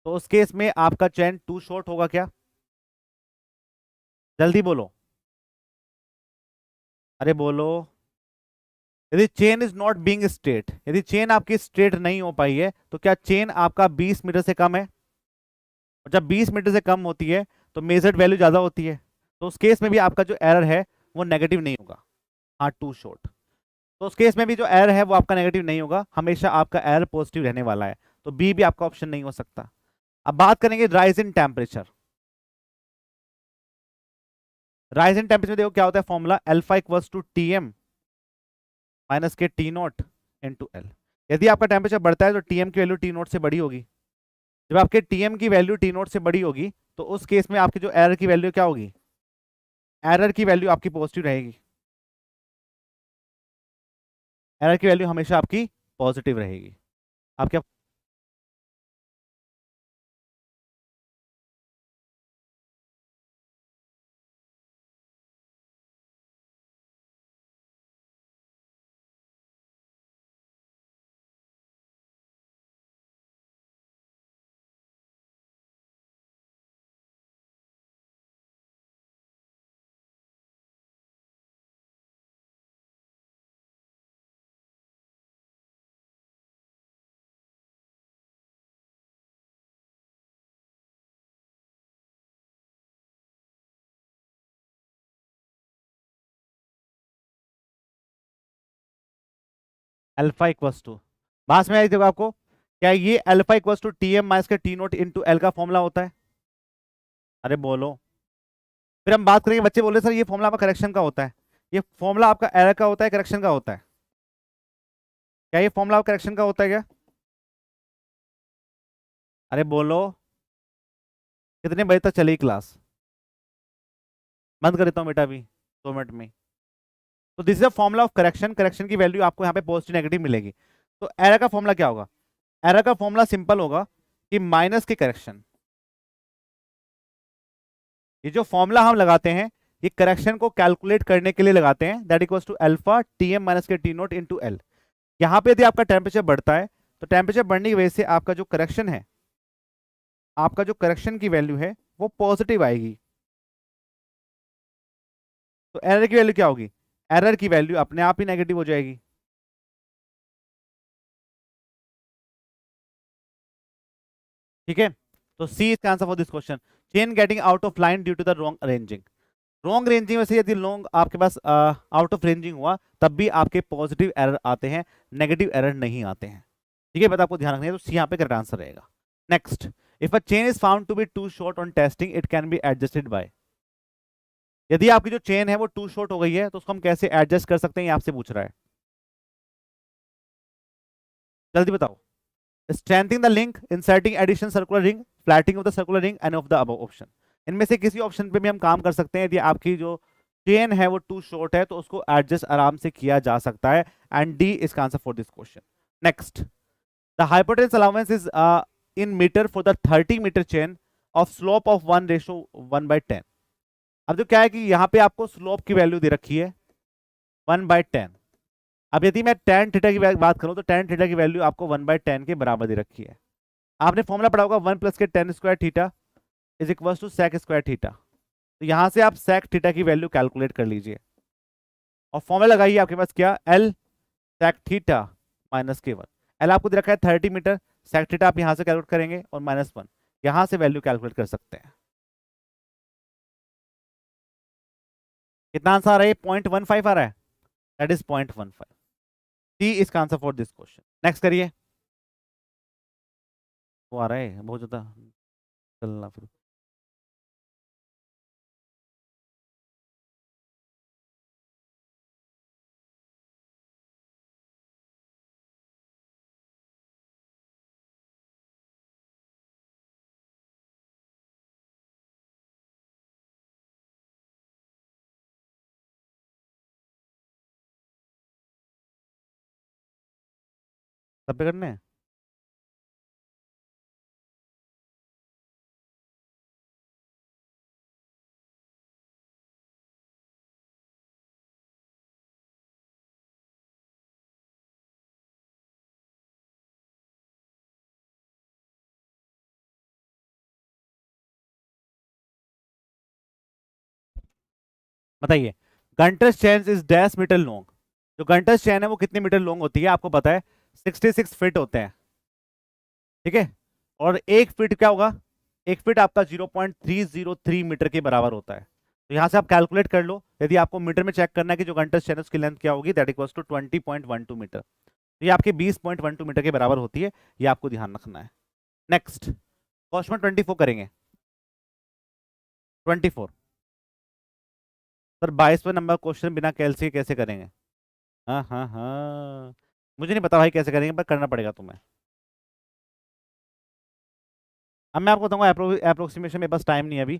तो उस केस में आपका चेन टू शॉर्ट होगा क्या, जल्दी बोलो, अरे बोलो। यदि chain is not being straight, यदि चेन आपकी स्ट्रेट नहीं हो पाई है तो क्या चेन आपका 20 मीटर से कम है, और जब 20 मीटर से कम होती है तो मेजर्ड वैल्यू ज्यादा होती है, तो उस केस में भी आपका जो एरर है वो नेगेटिव नहीं होगा, हाँ टू शॉर्ट। तो उस केस में भी जो एरर है वो आपका नेगेटिव नहीं होगा, हमेशा आपका एरर पॉजिटिव रहने वाला है, तो बी भी आपका ऑप्शन नहीं हो सकता। अब बात करेंगे rise in temperature. Rise in temperature देखो क्या होता है formula, alpha equals to T M minus के टी नॉट इंटू एल। यदि आपका टेम्परेचर बढ़ता है तो टीएम की वैल्यू टी नॉट से बड़ी होगी, जब आपके टीएम की वैल्यू टी नॉट से बड़ी होगी तो उस केस में आपकी जो एरर की वैल्यू क्या होगी, एरर की वैल्यू आपकी पॉजिटिव रहेगी, एरर की वैल्यू हमेशा आपकी पॉजिटिव रहेगी। आप क्या अल्फा इक्वल्स टू, बात में आई देखो आपको, क्या ये alpha equals to T M minus के टी नोट इंटू एल का फॉर्मूला होता है? अरे बोलो। फिर हम बात करेंगे, बच्चे बोले सर ये फॉर्मूला आपका करेक्शन का होता है, ये फॉर्मूला आपका एरर का होता है करेक्शन का होता है? क्या ये फॉर्मूला आपका करेक्शन का होता है क्या? अरे बोलो। कितने बजे तक चलेगी क्लास? बंद कर देता हूँ बेटा अभी 2 मिनट में। तो this is a formula of correction, correction की वैल्यू आपको यहाँ पे पॉजिटिव नेगेटिव मिलेगी। तो एरर का फॉर्मूला क्या होगा? एरर का फॉर्मूला सिंपल होगा कि माइनस के करेक्शन, ये जो फॉर्मूला हम लगाते हैं ये करेक्शन को कैलकुलेट करने के लिए लगाते हैं, that equals to alpha T M minus के टी नोट इंटू एल। यहाँ पे यदि आपका टेम्परेचर बढ़ता है तो टेम्परेचर बढ़ने की वजह से आपका जो करेक्शन है, आपका जो करेक्शन की वैल्यू है वो पॉजिटिव आएगी। तो एरर की वैल्यू क्या होगी? एरर की वैल्यू अपने आप ही नेगेटिव हो जाएगी। ठीक है, तो C is answer for this question. Chain getting out of line due to the wrong arranging. Wrong ranging में से यदि लॉन्ग आपके पास आउट ऑफ रेंजिंग हुआ तब भी आपके पॉजिटिव एरर आते हैं, नेगेटिव एरर नहीं आते हैं। ठीक है, बता आपको ध्यान रखना है, तो सी यहाँ पे करेक्ट आंसर रहेगा। Next, if a chain is found to be too short on testing it can be adjusted by. यदि आपकी जो चेन है वो टू शॉर्ट हो गई है तो उसको हम कैसे एडजस्ट कर सकते हैं, ये आपसे पूछ रहा है, जल्दी बताओ। Strengthening the link, inserting addition circular ring, flattening of the circular ring, and of the above option. इनमें से किसी ऑप्शन पे भी हम काम कर सकते हैं। यदि आपकी जो चेन है वो टू शॉर्ट है तो उसको एडजस्ट आराम से किया जा सकता है, एंड डी इसका answer for this question. Next, the hypotenuse allowance is in metre for the 30 metre chain of slope of 1:1/10। अब जो क्या है कि यहाँ पे आपको स्लोप की वैल्यू दे रखी है 1/10। अब यदि मैं tan थीटा की बात करूं तो tan थीटा की वैल्यू आपको 1/10 के बराबर दे रखी है। आपने फॉर्मूला पढ़ा होगा 1 प्लस के tan square theta is equal to sec square theta. तो यहां से आप sec थीटा की वैल्यू कैलकुलेट कर लीजिए और फॉर्मूला लगाइए, आपके पास क्या L sec theta minus K1। L आपको दे रखा है 30 मीटर, sec थीटा आप यहां से कैलकुलेट करेंगे और -1 यहां से वैल्यू कैलकुलेट कर सकते हैं। कितना आंसर आ रहा है? 0.15 आ रहा है, दैट इज 0.15। सी इसका answer for this question. Next करिए। वो आ रहा है बहुत ज्यादा, चलना फिर। सब पे करने हैं। बताइए, Gunter's chain is dash metre long. जो गंटस चेन है वो कितने मीटर लॉन्ग होती है? आपको पता है 66 फीट होते हैं। ठीक है, और एक फीट क्या होगा? एक फीट आपका 0.303 मीटर के बराबर होता है। तो यहां से आप कैलकुलेट कर लो, यदि आपको मीटर में चेक करना है कि जो गंटस चेन है उसकी लेंथ क्या होगी, दैट इक्वल्स टू 20.12 मीटर। तो ये आपके 20.12 मीटर के बराबर होती है, ये आपको ध्यान रखना है। नेक्स्ट क्वेश्चन 24 करेंगे। 24 सर 22वें नंबर क्वेश्चन बिना कैलसी के कैसे करेंगे? हाँ हाँ हाँ, मुझे नहीं पता भाई कैसे करेंगे, पर करना पड़ेगा तुम्हें। अब मैं आपको बताऊंगा, अप्रोक्सीमेशन में बस टाइम नहीं है अभी,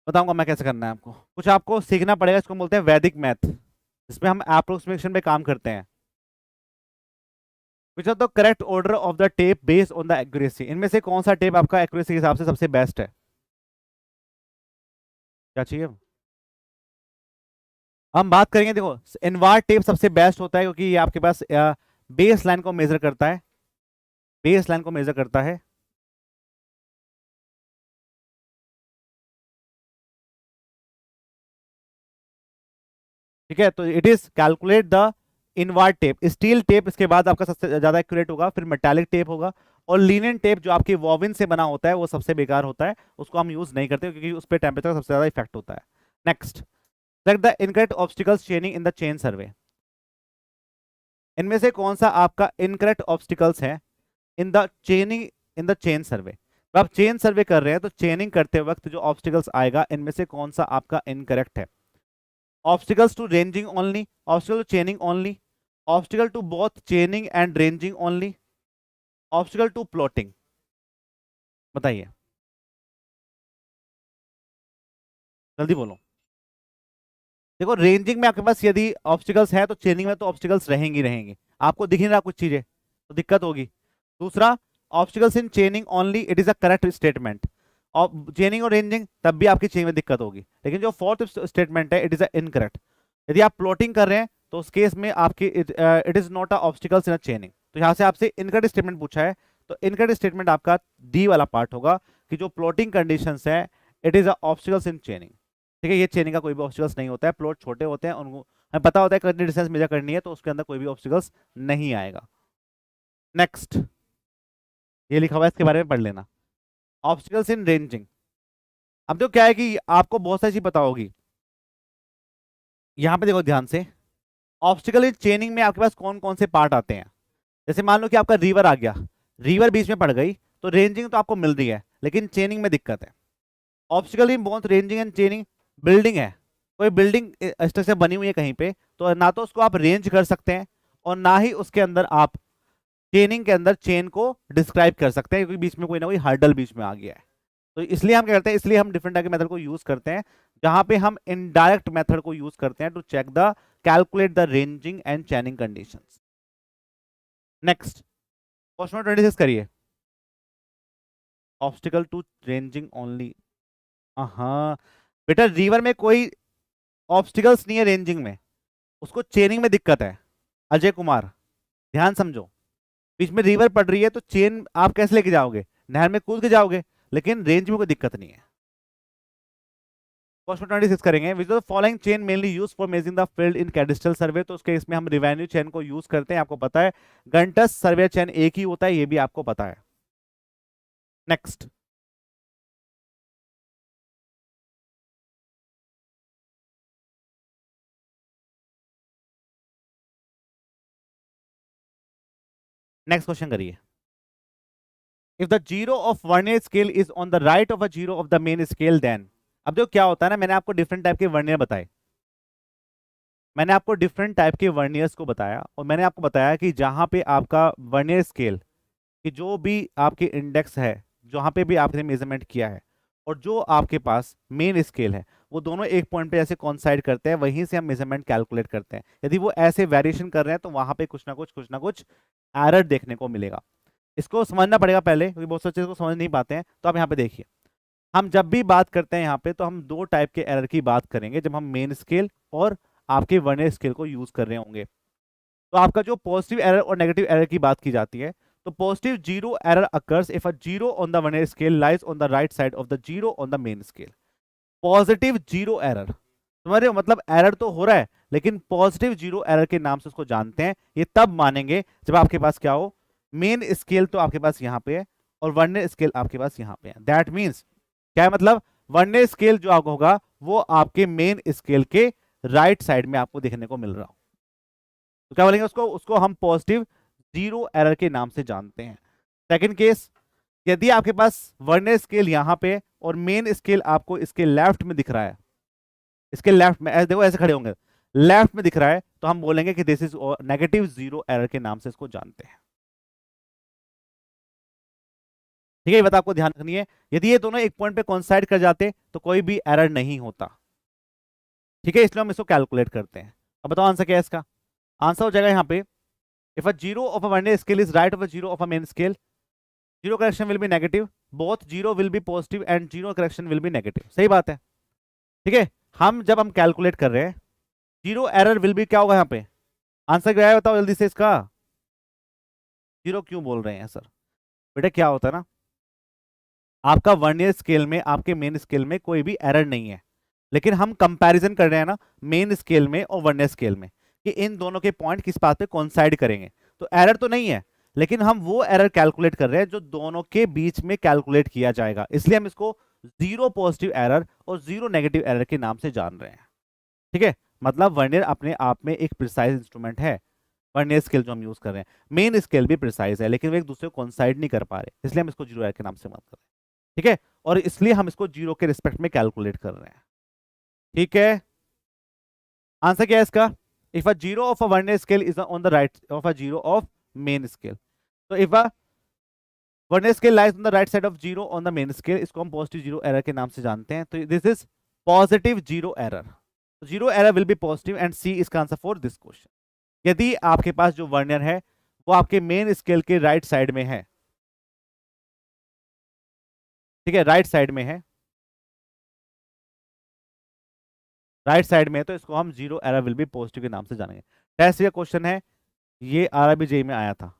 बताऊंगा मैं कैसे करना है आपको। कुछ आपको सीखना पड़ेगा, इसको बोलते हैं वैदिक मैथ, जिसमें हम अप्रोक्सीमेशन पे काम करते हैं। Which are the correct order of the tape based on the accuracy. इनमें से कौन सा टेप आपका एक्यूरेसी के हिसाब से सबसे बेस्ट है? क्या चाहिए? हम बात करेंगे, देखो इनवार टेप सबसे बेस्ट होता है क्योंकि ये आपके पास बेस लाइन को मेजर करता है, बेस लाइन को मेजर करता है। ठीक है, तो it is calculate the inward tape. Steel tape इसके बाद आपका सबसे ज्यादा एक्यूरेट होगा, फिर मेटालिक टेप होगा, और लिनन टेप जो आपके वॉविन से बना होता है वो सबसे बेकार होता है, उसको हम यूज नहीं करते क्योंकि उस पर टेम्परेचर का सबसे ज्यादा इफेक्ट होता है। Next, select the incorrect obstacles चेनिंग in the chain सर्वे। इनमें से कौन सा आपका इनकरेक्ट ऑब्स्टिकल्स है in the चेनिंग, in the chain सर्वे। तो आप चेन सर्वे कर रहे हैं तो चेनिंग करते वक्त जो ऑब्स्टिकल्स आएगा इनमें से कौन सा आपका इनकरेक्ट है। Obstacles to ranging only, obstacle to chaining only, obstacle to both chaining and ranging only, obstacle to plotting. बताइए जल्दी बोलो। देखो रेंजिंग में आपके पास यदि ऑब्स्टिकल्स है तो चेनिंग में तो ऑब्स्टिकल्स रहेंगी रहेंगी, आपको दिख नहीं रहा कुछ चीजें तो दिक्कत होगी। दूसरा, obstacles in चेनिंग only, it is a correct statement. और चेनिंग और रेंजिंग तब भी आपकी चेन में दिक्कत होगी, लेकिन जो फोर्थ स्टेटमेंट है इट इज अ इनकरेक्ट। यदि आप प्लॉटिंग कर रहे हैं तो उस केस में आपकी it is not a obstacles इन अ चेनिंग। तो यहाँ से आपसे इनकरेक्ट स्टेटमेंट पूछा है, तो इनकरेक्ट स्टेटमेंट आपका डी वाला पार्ट होगा कि जो प्लॉटिंग कंडीशंस है इट इज अ ऑब्स्टिकल्स इन चेनिंग। ठीक है, ये चेनिंग का कोई भी ऑब्स्टिकल्स नहीं होता है, प्लॉट छोटे होते हैं, उनको हमें पता होता है कितनी डिस्टेंस मेजर करनी है, तो उसके अंदर कोई भी ऑब्स्टिकल्स नहीं आएगा। नेक्स्ट, ये लिखा हुआ है इसके बारे में पढ़ लेना, ऑब्स्टिकल्स इन रेंजिंग। अब तो क्या है कि आपको बहुत सारी चीज पता होगी, यहां पे देखो ध्यान से, ऑब्स्टिकल इन चेनिंग में आपके पास कौन कौन से पार्ट आते हैं। जैसे मान लो कि आपका रिवर आ गया, रिवर बीच में पड़ गई, तो रेंजिंग तो आपको मिल रही है लेकिन चेनिंग में दिक्कत है। Obstacle in both ranging and चेनिंग, building है, कोई बिल्डिंग स्ट्रक्चर बनी हुई है कहीं पे, तो ना तो उसको आप रेंज कर सकते हैं और ना ही उसके अंदर आप चेनिंग के अंदर चेन को डिस्क्राइब कर सकते हैं, क्योंकि बीच में कोई ना कोई हर्डल बीच में आ गया है। तो इसलिए हम क्या करते हैं, इसलिए हम डिफरेंट टाइप के मेथड को यूज करते हैं, जहां पे हम इनडायरेक्ट मेथड को यूज करते हैं to check the calculate the ranging and chaining conditions. Next, question 26 करिए, ऑब्स्टिकल टू रेंजिंग ओनली। हाँ बेटा, रिवर में कोई ऑब्स्टिकल्स नहीं है रेंजिंग में, उसको चेनिंग में दिक्कत है। अजय कुमार ध्यान समझो, बीच में रिवर पड़ रही है तो चेन आप कैसे लेके जाओगे, नहर में कूद के जाओगे, लेकिन रेंज में कोई दिक्कत नहीं है। क्वेश्चन 26 करेंगे, which the following chain mainly use for measuring the field in cadastral survey. तो उसके इसमें हम रिवेन्यू चेन को यूज करते हैं, आपको पता है। गंटस सर्वे चेन एक ही होता है, ये भी आपको पता है। नेक्स्ट, नेक्स्ट क्वेश्चन करिए, if the zero of vernier scale is on the right of a zero of the main scale then. अब देखो क्या होता है ना, मैंने आपको डिफरेंट टाइप के वर्नियर बताए, मैंने आपको डिफरेंट टाइप के वर्नियर्स को बताया, और मैंने आपको बताया कि जहां पे आपका वर्नियर स्केल कि जो भी आपके इंडेक्स है, जहां पे भी आपने मेजरमेंट किया है, और जो आपके पास मेन स्केल है, वो दोनों एक पॉइंट पे ऐसे कॉन्साइड करते हैं, वहीं से हम मेजरमेंट कैलकुलेट करते हैं। यदि वो ऐसे वेरिएशन कर रहे हैं तो वहां पे कुछ ना कुछ एरर देखने को मिलेगा। इसको समझना पड़ेगा पहले, क्योंकि बहुत सारी चीज़ों को समझ नहीं पाते हैं। तो आप यहाँ पे देखिए, हम जब भी बात करते हैं यहाँ पे, तो हम दो टाइप के एरर की बात करेंगे, जब हम मेन स्केल और आपके वर्नियर स्केल को यूज कर रहे होंगे। तो आपका जो पॉजिटिव एरर और नेगेटिव एरर की बात की जाती है, तो positive zero error occurs if a zero on the vernier scale lies on the right side of the zero on the main scale. Positive zero error, समझ रहे हो, मतलब एरर तो हो रहा है लेकिन पॉजिटिव जीरो एरर के नाम से उसको जानते हैं। ये तब मानेंगे जब आपके पास क्या हो, मेन स्केल तो आपके पास यहाँ पे है और वर्नियर स्केल आपके पास यहाँ पे है। दैट मीन्स क्या है, मतलब वर्नियर स्केल जो आपको होगा वो आपके मेन स्केल के राइट साइड में आपको देखने को मिल रहा हो, तो क्या बोलेंगे उसको, उसको हम पॉजिटिव जीरो एरर के नाम से जानते हैं। सेकंड केस, यदि आपके पास वर्नियर स्केल यहाँ पे और मेन स्केल आपको इसके लेफ्ट में दिख रहा है, इसके लेफ्ट में ऐसे देखो, ऐसे खड़े होंगे, लेफ्ट में दिख रहा है, तो हम बोलेंगे कि this is negative zero error के नाम से इसको जानते हैं। ठीक है, ये बात आपको ध्यान रखनी है, यदि ये दोनों एक पॉइंट पे कॉन्साइड कर जाते तो कोई भी एरर नहीं होता। ठीक है, इसलिए हम इसको कैलकुलेट करते हैं। अब बताओ आंसर क्या है इसका, आंसर हो जाएगा यहाँ पे, if a zero of a vernier scale is right of a zero of a main scale, zero correction will be negative, both zero will be positive and zero correction will be negative. सही बात है। ठीक है, हम जब हम कैलकुलेट कर रहे हैं, जीरो एरर विल बी क्या होगा यहाँ पे, आंसर क्या है बताओ जल्दी से इसका, जीरो क्यों बोल रहे हैं सर, बेटा क्या होता है ना, आपका वर्नियर स्केल में आपके मेन स्केल में कोई भी एरर नहीं है, लेकिन हम कंपैरिजन कर रहे हैं ना मेन स्केल में और वर्नियर स्केल में, कि इन दोनों के पॉइंट किस बात पे कोइंसाइड करेंगे। तो एरर तो नहीं है, लेकिन हम वो एरर कैलकुलेट कर रहे हैं जो दोनों के बीच में कैलकुलेट किया जाएगा, इसलिए हम इसको जीरो पॉजिटिव एरर और जीरो नेगेटिव एरर के नाम से जान रहे हैं। ठीक है, मतलब वर्नियर अपने आप में एक प्रिसाइज इंस्ट्रूमेंट है, वर्नियर स्केल जो हम यूज कर रहे हैं, मेन स्केल भी प्रिसाइज है, लेकिन वो एक दूसरे को कोइंसाइड नहीं कर पा रहे, इसलिए हम इसको जीरो एरर के नाम से बात कर रहे हैं। ठीक है, और इसलिए हम इसको जीरो के रिस्पेक्ट में कैलकुलेट कर रहे हैं। ठीक है, आंसर क्या है इसका? If a zero of a vernier scale is on the right of a zero of main scale, तो if a vernier scale lies on the right side of zero on the main scale, इसको हम पॉजिटिव जीरो एरर के नाम से जानते हैं। तो this is positive zero error, zero error will be positive and C इसका आंसर फॉर दिस क्वेश्चन। यदि आपके पास जो वर्नियर है वो आपके मेन स्केल के राइट साइड में है, ठीक है, राइट साइड में है, राइट साइड में है, तो इसको हम zero error will be positive के नाम से जानेंगे। टेस्ट ये क्वेश्चन है, ये आरआरबी में आया था।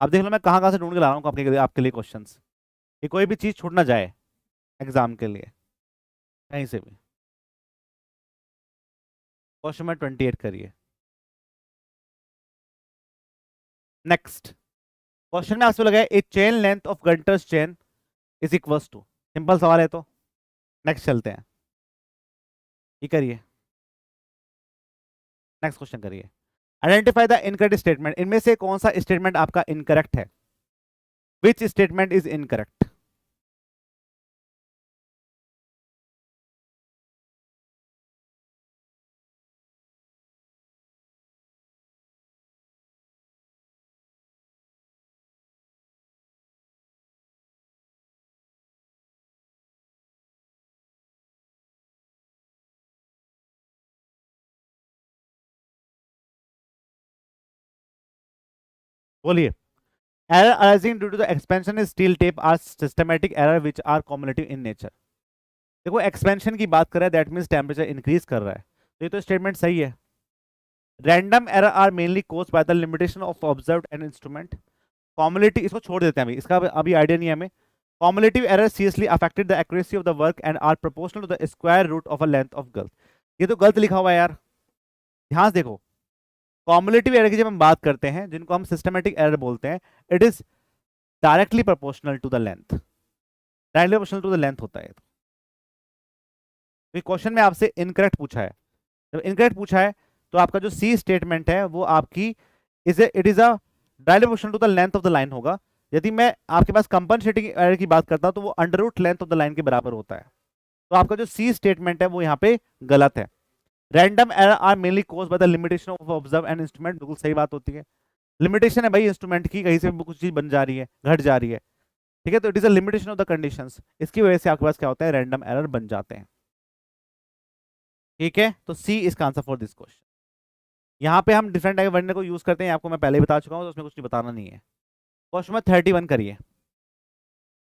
अब देख लो मैं कहां कहां से ढूंढ के ला रहा हूं आपके लिए क्वेश्चंस, कि कोई भी चीज छूट ना जाए एग्जाम के लिए कहीं से भी। क्वेश्चन नंबर 28 करिए। नेक्स्ट क्वेश्चन में आपसे लगा है A chain length of Gunter's chain is equals to, simple सवाल है तो नेक्स्ट चलते हैं, ये करिए। नेक्स्ट क्वेश्चन करिए। आइडेंटिफाई द इनकरेक्ट स्टेटमेंट, इनमें से कौन सा स्टेटमेंट आपका इनकरेक्ट है? Which statement is incorrect? बोलिए। Error arising due to the expansion is steel tape are systematic error which are cumulative in nature. देखो एक्सपेंशन की बात कर रहा है, दैट मींस टेम्परेचर इंक्रीज कर रहा है, तो ये तो स्टेटमेंट सही है। Random error are mainly caused by the limitation of observed and instrument. Cumulative इसको छोड़ देते हैं अभी, इसका अभी आइडिया नहीं है हमें। Cumulative error seriously affected the accuracy of the work and are proportional to the square root of a length of गलत। ये तो गलत लिखा हुआ है यार, ध्यान से देखो। कॉम्युलेटिव एरर की जब हम बात करते हैं, जिनको हम सिस्टमैटिक एरर बोलते हैं, it is directly proportional to the length, directly proportional to the length होता है। तो क्वेश्चन में आपसे इनकरेक्ट पूछा है, जब इनकरेक्ट पूछा है तो आपका जो सी स्टेटमेंट है वो आपकी it is a directly proportional to the length of the line होगा। यदि मैं आपके पास कंपनसेटिंग एरर की बात करता हूं तो वो under root length of the line के बराबर होता है। तो आपका जो सी स्टेटमेंट है वो यहाँ पे गलत है। Random error are mainly caused by the limitation of observe and instrument, बिल्कुल सही बात होती है। लिमिटेशन है भाई इंस्ट्रूमेंट की, कहीं से भी कुछ चीज बन जा रही है, घट जा रही है, ठीक है, तो it is a limitation of the conditions, इसकी वजह से आपके पास क्या होता है, रैंडम एरर बन जाते हैं। ठीक है, तो सी इसका आंसर फॉर दिस क्वेश्चन। यहाँ पे हम डिफरेंट टाइप वर्ड को यूज करते हैं, आपको मैं पहले ही बता चुका हूँ, तो उसमें कुछ नहीं बताना नहीं है। क्वेश्चन नंबर 31 करिए।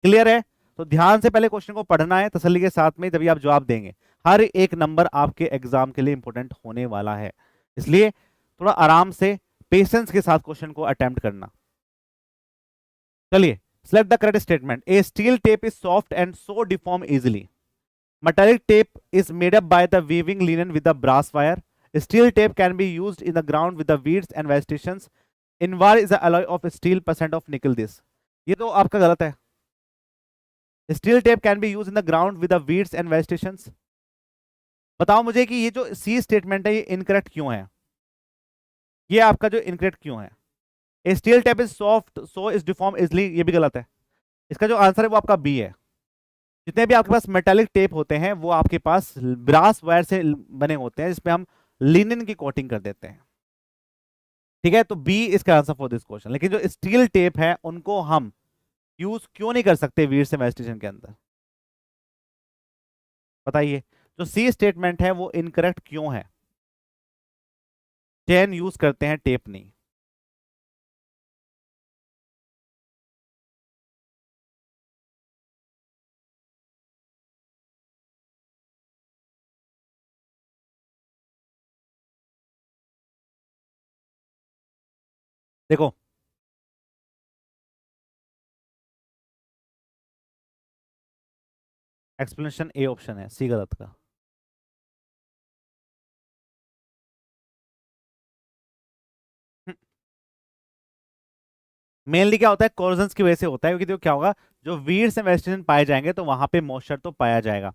क्लियर है? तो ध्यान से पहले क्वेश्चन को पढ़ना है तसल्ली के साथ में, जब आप जवाब देंगे। हर एक नंबर आपके एग्जाम के लिए इंपॉर्टेंट होने वाला है, इसलिए थोड़ा आराम से पेशेंस के साथ क्वेश्चन को अटेम्प्ट करना। चलिए, select the correct statement. A steel tape is soft and so deform easily. Metallic tape is made up by the weaving linen with the brass wire. Steel tape can be used in the ground with the weeds and vegetations. Invar is the alloy of steel percent of nickel this. ये तो आपका गलत है। Steel tape can be used in the ground with the weeds and vegetations. बताओ मुझे कि ये जो सी स्टेटमेंट है ये इनकरेक्ट क्यों है, ये आपका जो इनकरेक्ट क्यों है? A steel tape is soft so is deform easily, ये भी गलत है। इसका जो आंसर है वो आपका बी है। जितने भी आपके पास मेटालिक टेप होते हैं वो आपके पास ब्रास वायर से बने होते हैं, जिसमें हम लिनन की कोटिंग कर देते हैं। ठीक है, तो बी इसका आंसर फॉर दिस क्वेश्चन। लेकिन जो स्टील टेप है उनको हम यूज क्यों नहीं कर सकते वीर से वेस्टेशन के अंदर, बताइए। जो सी स्टेटमेंट है वो इनकरेक्ट क्यों है? चेन यूज करते हैं, टेप नहीं। देखो एक्सप्लेनेशन ए ऑप्शन है, सी गलत का। मेनली क्या होता है, कोरोजन्स की वजह से होता है, क्योंकि देखो क्या होगा, जो वीड्स एंड वेजिटेशन पाए जाएंगे तो वहां पे मॉइस्चर तो पाया जाएगा,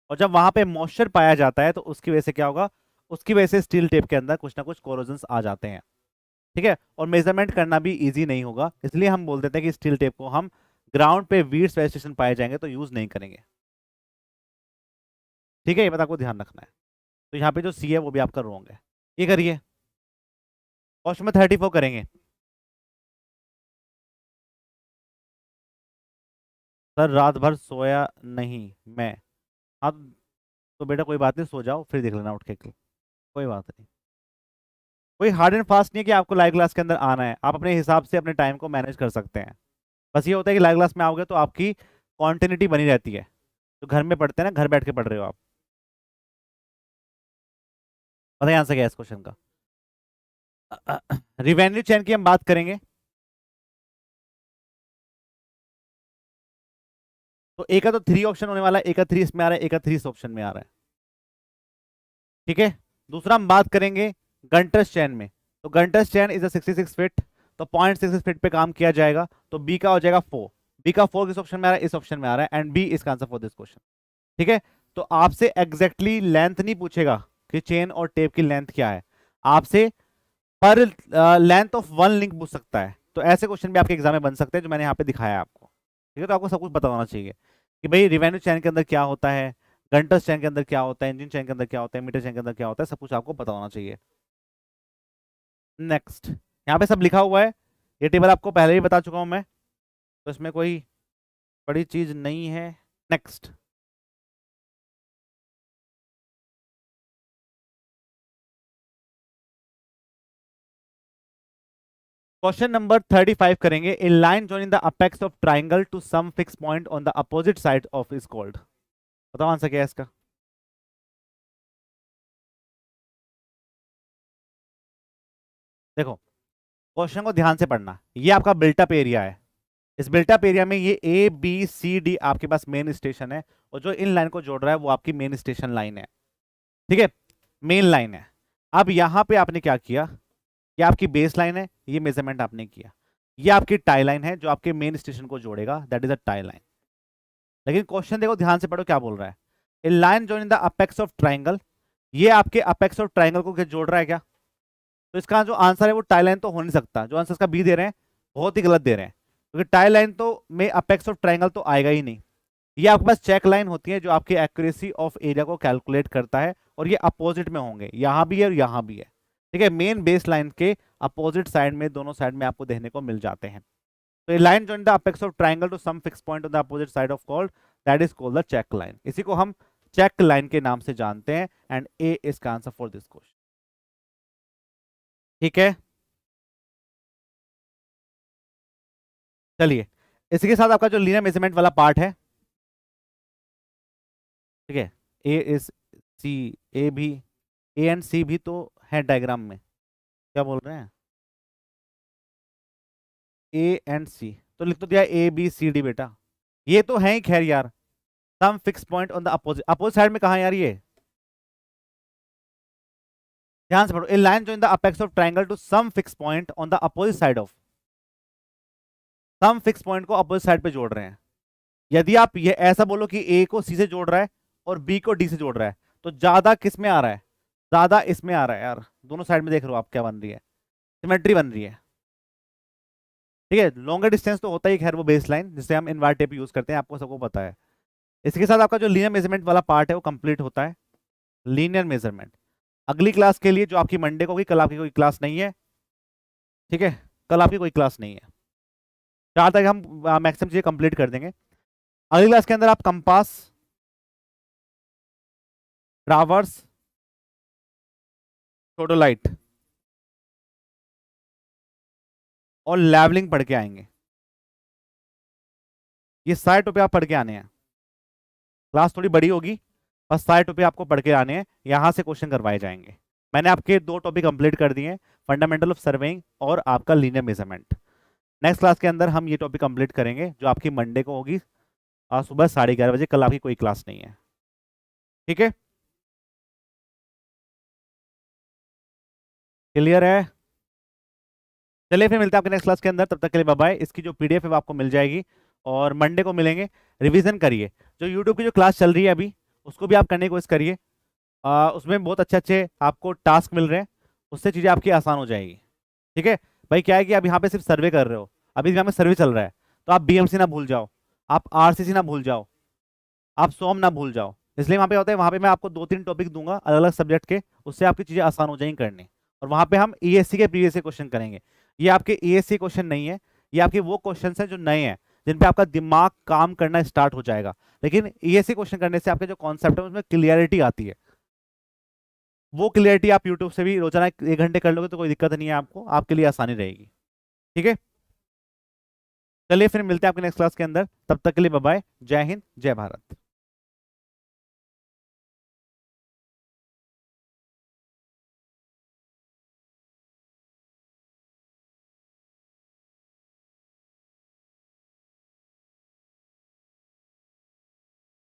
और जब वहां पे मॉइस्चर पाया जाता है तो उसकी वजह से क्या होगा, उसकी वजह से स्टील टेप के अंदर कुछ ना कुछ कोरोजन्स आ जाते हैं। ठीक है, और मेजरमेंट करना भी इजी नहीं होगा, इसलिए हम बोल देते हैं कि स्टील टेप को हम ग्राउंड पे वीड्स वेजिटेशन पाए जाएंगे तो यूज नहीं करेंगे। ठीक है, ये बात आपको ध्यान रखना है। तो यहाँ पे जो सी है वो भी आपका रॉन्ग है। ये करिए, क्वेश्चन में 34 करेंगे। सर रात भर सोया नहीं मैं। हाँ, तो बेटा कोई बात नहीं, सो जाओ फिर देख लेना उठ के, कोई बात नहीं। कोई हार्ड एंड फास्ट नहीं है कि आपको लाइव क्लास के अंदर आना है, आप अपने हिसाब से अपने टाइम को मैनेज कर सकते हैं। बस ये होता है कि लाइव क्लास में आओगे तो आपकी कॉन्टिन्यूटी बनी रहती है। तो घर में पढ़ते हैं ना, घर बैठ के पढ़ रहे हो आप। बताइए आंसर क्या है इस क्वेश्चन का। रिवेन्यू चेन की हम बात करेंगे, तो ए का तो 3 ऑप्शन होने वाला है, ए का 3 इसमें आ रहा है, ए का 3 इस ऑप्शन में आ रहा है। ठीक है, दूसरा हम बात करेंगे गंटर्स चेन में। तो गंटर्स चेन इज अ 66 फीट, तो 0.66 फीट पे काम किया जाएगा, तो बी का हो जाएगा 4। बी का 4 किस ऑप्शन में आ रहा है, इस ऑप्शन में आ रहा है, and B is answer for this question. ठीक है, तो आपसे एग्जैक्टली लेंथ नहीं पूछेगा कि चेन और टेप की लेंथ क्या है, आपसे पर लेंथ ऑफ वन लिंक पूछ सकता है। तो ऐसे क्वेश्चन भी आपके एग्जाम में बन सकते हैं जो मैंने यहाँ पे दिखाया है आपको। ठीक है, तो आपको सब कुछ पता होना चाहिए कि भाई रिवेन्यू चैन के अंदर क्या होता है, घंटस चैन के अंदर क्या होता है, इंजन चैन के अंदर क्या होता है, मीटर चैन के अंदर क्या होता है, सब कुछ आपको पता होना चाहिए। नेक्स्ट, यहाँ पे सब लिखा हुआ है, ये टेबल आपको पहले ही बता चुका हूँ मैं, तो इसमें कोई बड़ी चीज नहीं है। नेक्स्ट, क्वेश्चन नंबर 35 करेंगे। In line joining the apex of triangle to some fixed point on the opposite side of is called। बताओ आंसर क्या है इसका। देखो, क्वेश्चन को ध्यान से पढ़ना, ये आपका बिल्टअप एरिया है, इस बिल्टअप एरिया में ये ए बी सी डी आपके पास मेन स्टेशन है, और जो इन लाइन को जोड़ रहा है वो आपकी मेन स्टेशन लाइन है। ठीक है, मेन लाइन है। अब यहां पे आपने क्या किया, ये आपकी बेस लाइन है, ये मेजरमेंट आपने किया, ये आपकी टाई लाइन है जो आपके मेन स्टेशन को जोड़ेगा, that is a tie line. लेकिन क्वेश्चन देखो ध्यान से पढ़ो क्या बोल रहा है, A line joining the apex of triangle, ये आपके अपेक्स ऑफ ट्राइंगल को जोड़ रहा है क्या। तो इसका जो आंसर है वो टाई लाइन तो हो नहीं सकता, जो आंसर इसका बी दे रहे हैं बहुत ही गलत दे रहे हैं, क्योंकि टाई लाइन तो में अपेक्स ऑफ ट्राइंगल तो आएगा ही नहीं। ये आपके पास चेक लाइन होती है जो आपकी एक्यूरेसी ऑफ एरिया को कैलकुलेट करता है, और ये अपोजिट में होंगे, यहां भी है और यहां भी है। ठीक है, मेन बेस लाइन के अपोजिट साइड में, दोनों साइड में आपको देखने को मिल जाते हैं। तो line join the apex of triangle to some fix point on the opposite side of called, that is called the check line. इसी को हम चेक लाइन के नाम से जानते हैं, एंड ए इज का आंसर फॉर दिस क्वेश्चन। ठीक है, चलिए इसी के साथ आपका जो लीनियर मेजरमेंट वाला पार्ट है, ठीक है, ए इज सी, ए भी, ए एंड सी भी तो है डायग्राम में, क्या बोल रहे हैं, ए एंड सी तो लिख तो दिया ए बी सी डी बेटा, ये तो है ही खैर यार। Some fix point on the opposite, opposite side में कहा यार ये, ध्यान से पढ़ो, a line join the apex of triangle to some fix point on the opposite side of, some fix point को अपोजिट साइड पे जोड़ रहे हैं। यदि आप ये ऐसा बोलो कि ए को सी से जोड़ रहा है और बी को डी से जोड़ रहा है, तो ज्यादा किस में आ रहा है, ज्यादा इसमें आ रहा है यार, दोनों साइड में देख रहे हो आप क्या बन रही है, सिमेट्री बन रही है। ठीक है, लॉन्गर डिस्टेंस तो होता ही खैर वो बेस लाइन जिससे हम इनवर्ट टेप यूज करते हैं, आपको सबको पता है। इसके साथ आपका जो लीनियर मेजरमेंट वाला पार्ट है वो कंप्लीट होता है। लीनियर मेजरमेंट अगली क्लास के लिए जो आपकी मंडे को होगी, कल आपकी कोई क्लास नहीं है। ठीक है, कल आपकी कोई क्लास नहीं है, 4 तक हम मैक्सिमम चीजें कंप्लीट कर देंगे। अगली क्लास के अंदर आप कंपास, ट्रावर्स, टोडोलाइट और लेवलिंग पढ़ के आएंगे। ये सारे टॉपिक आप पढ़ के आने हैं, क्लास थोड़ी बड़ी होगी, बस सारे टॉपिक आपको पढ़ के आने हैं, यहाँ से क्वेश्चन करवाए जाएंगे। मैंने आपके 2 टॉपिक कंप्लीट कर दिए हैं, फंडामेंटल ऑफ सर्वेइंग और आपका लीनियर मेजरमेंट। नेक्स्ट क्लास के अंदर हम ये टॉपिक कंप्लीट करेंगे जो आपकी मंडे को होगी सुबह 11:30 बजे, कल आपकी कोई क्लास नहीं है। ठीक है, क्लियर है। चलिए फिर मिलते हैं आपके नेक्स्ट क्लास के अंदर, तब तक के लिए बाय बाय। इसकी जो पीडीएफ है वो आपको मिल जाएगी और मंडे को मिलेंगे। रिवीजन करिए, जो यूट्यूब की जो क्लास चल रही है अभी उसको भी आप करने की कोशिश करिए, उसमें बहुत अच्छे अच्छे आपको टास्क मिल रहे हैं, उससे चीज़ें आपकी आसान हो जाएगी। ठीक है भाई, क्या है कि आप यहाँ पे सिर्फ सर्वे कर रहे हो, अभी यहाँ पे सर्वे चल रहा है, तो आप बीएमसी ना भूल जाओ, आप आरसीसी ना भूल जाओ, आप सोम ना भूल जाओ। इसलिए वहाँ पे होता है, वहाँ पे मैं आपको 2-3 टॉपिक दूंगा अलग अलग सब्जेक्ट के, उससे आपकी चीजें आसान हो जाएंगी करनी। और वहाँ पे हम ईएससी के प्रीवियस क्वेश्चन करेंगे। ये आपके ईएससी क्वेश्चन नहीं है, ये आपके वो क्वेश्चन हैं जो नए हैं, जिन पे आपका दिमाग काम करना स्टार्ट हो जाएगा। लेकिन ईएससी क्वेश्चन करने से आपके जो कॉन्सेप्ट है उसमें क्लियरिटी आती है। वो क्लियरिटी आप यूट्यूब से भी रोजाना 1 घंटे कर लोगे तो कोई दिक्कत नहीं है, आपको आपके लिए आसानी रहेगी। ठीक है, चलिए फिर मिलते हैं आपके नेक्स्ट क्लास के अंदर, तब तक के लिए बाय बाय, जय हिंद जय भारत।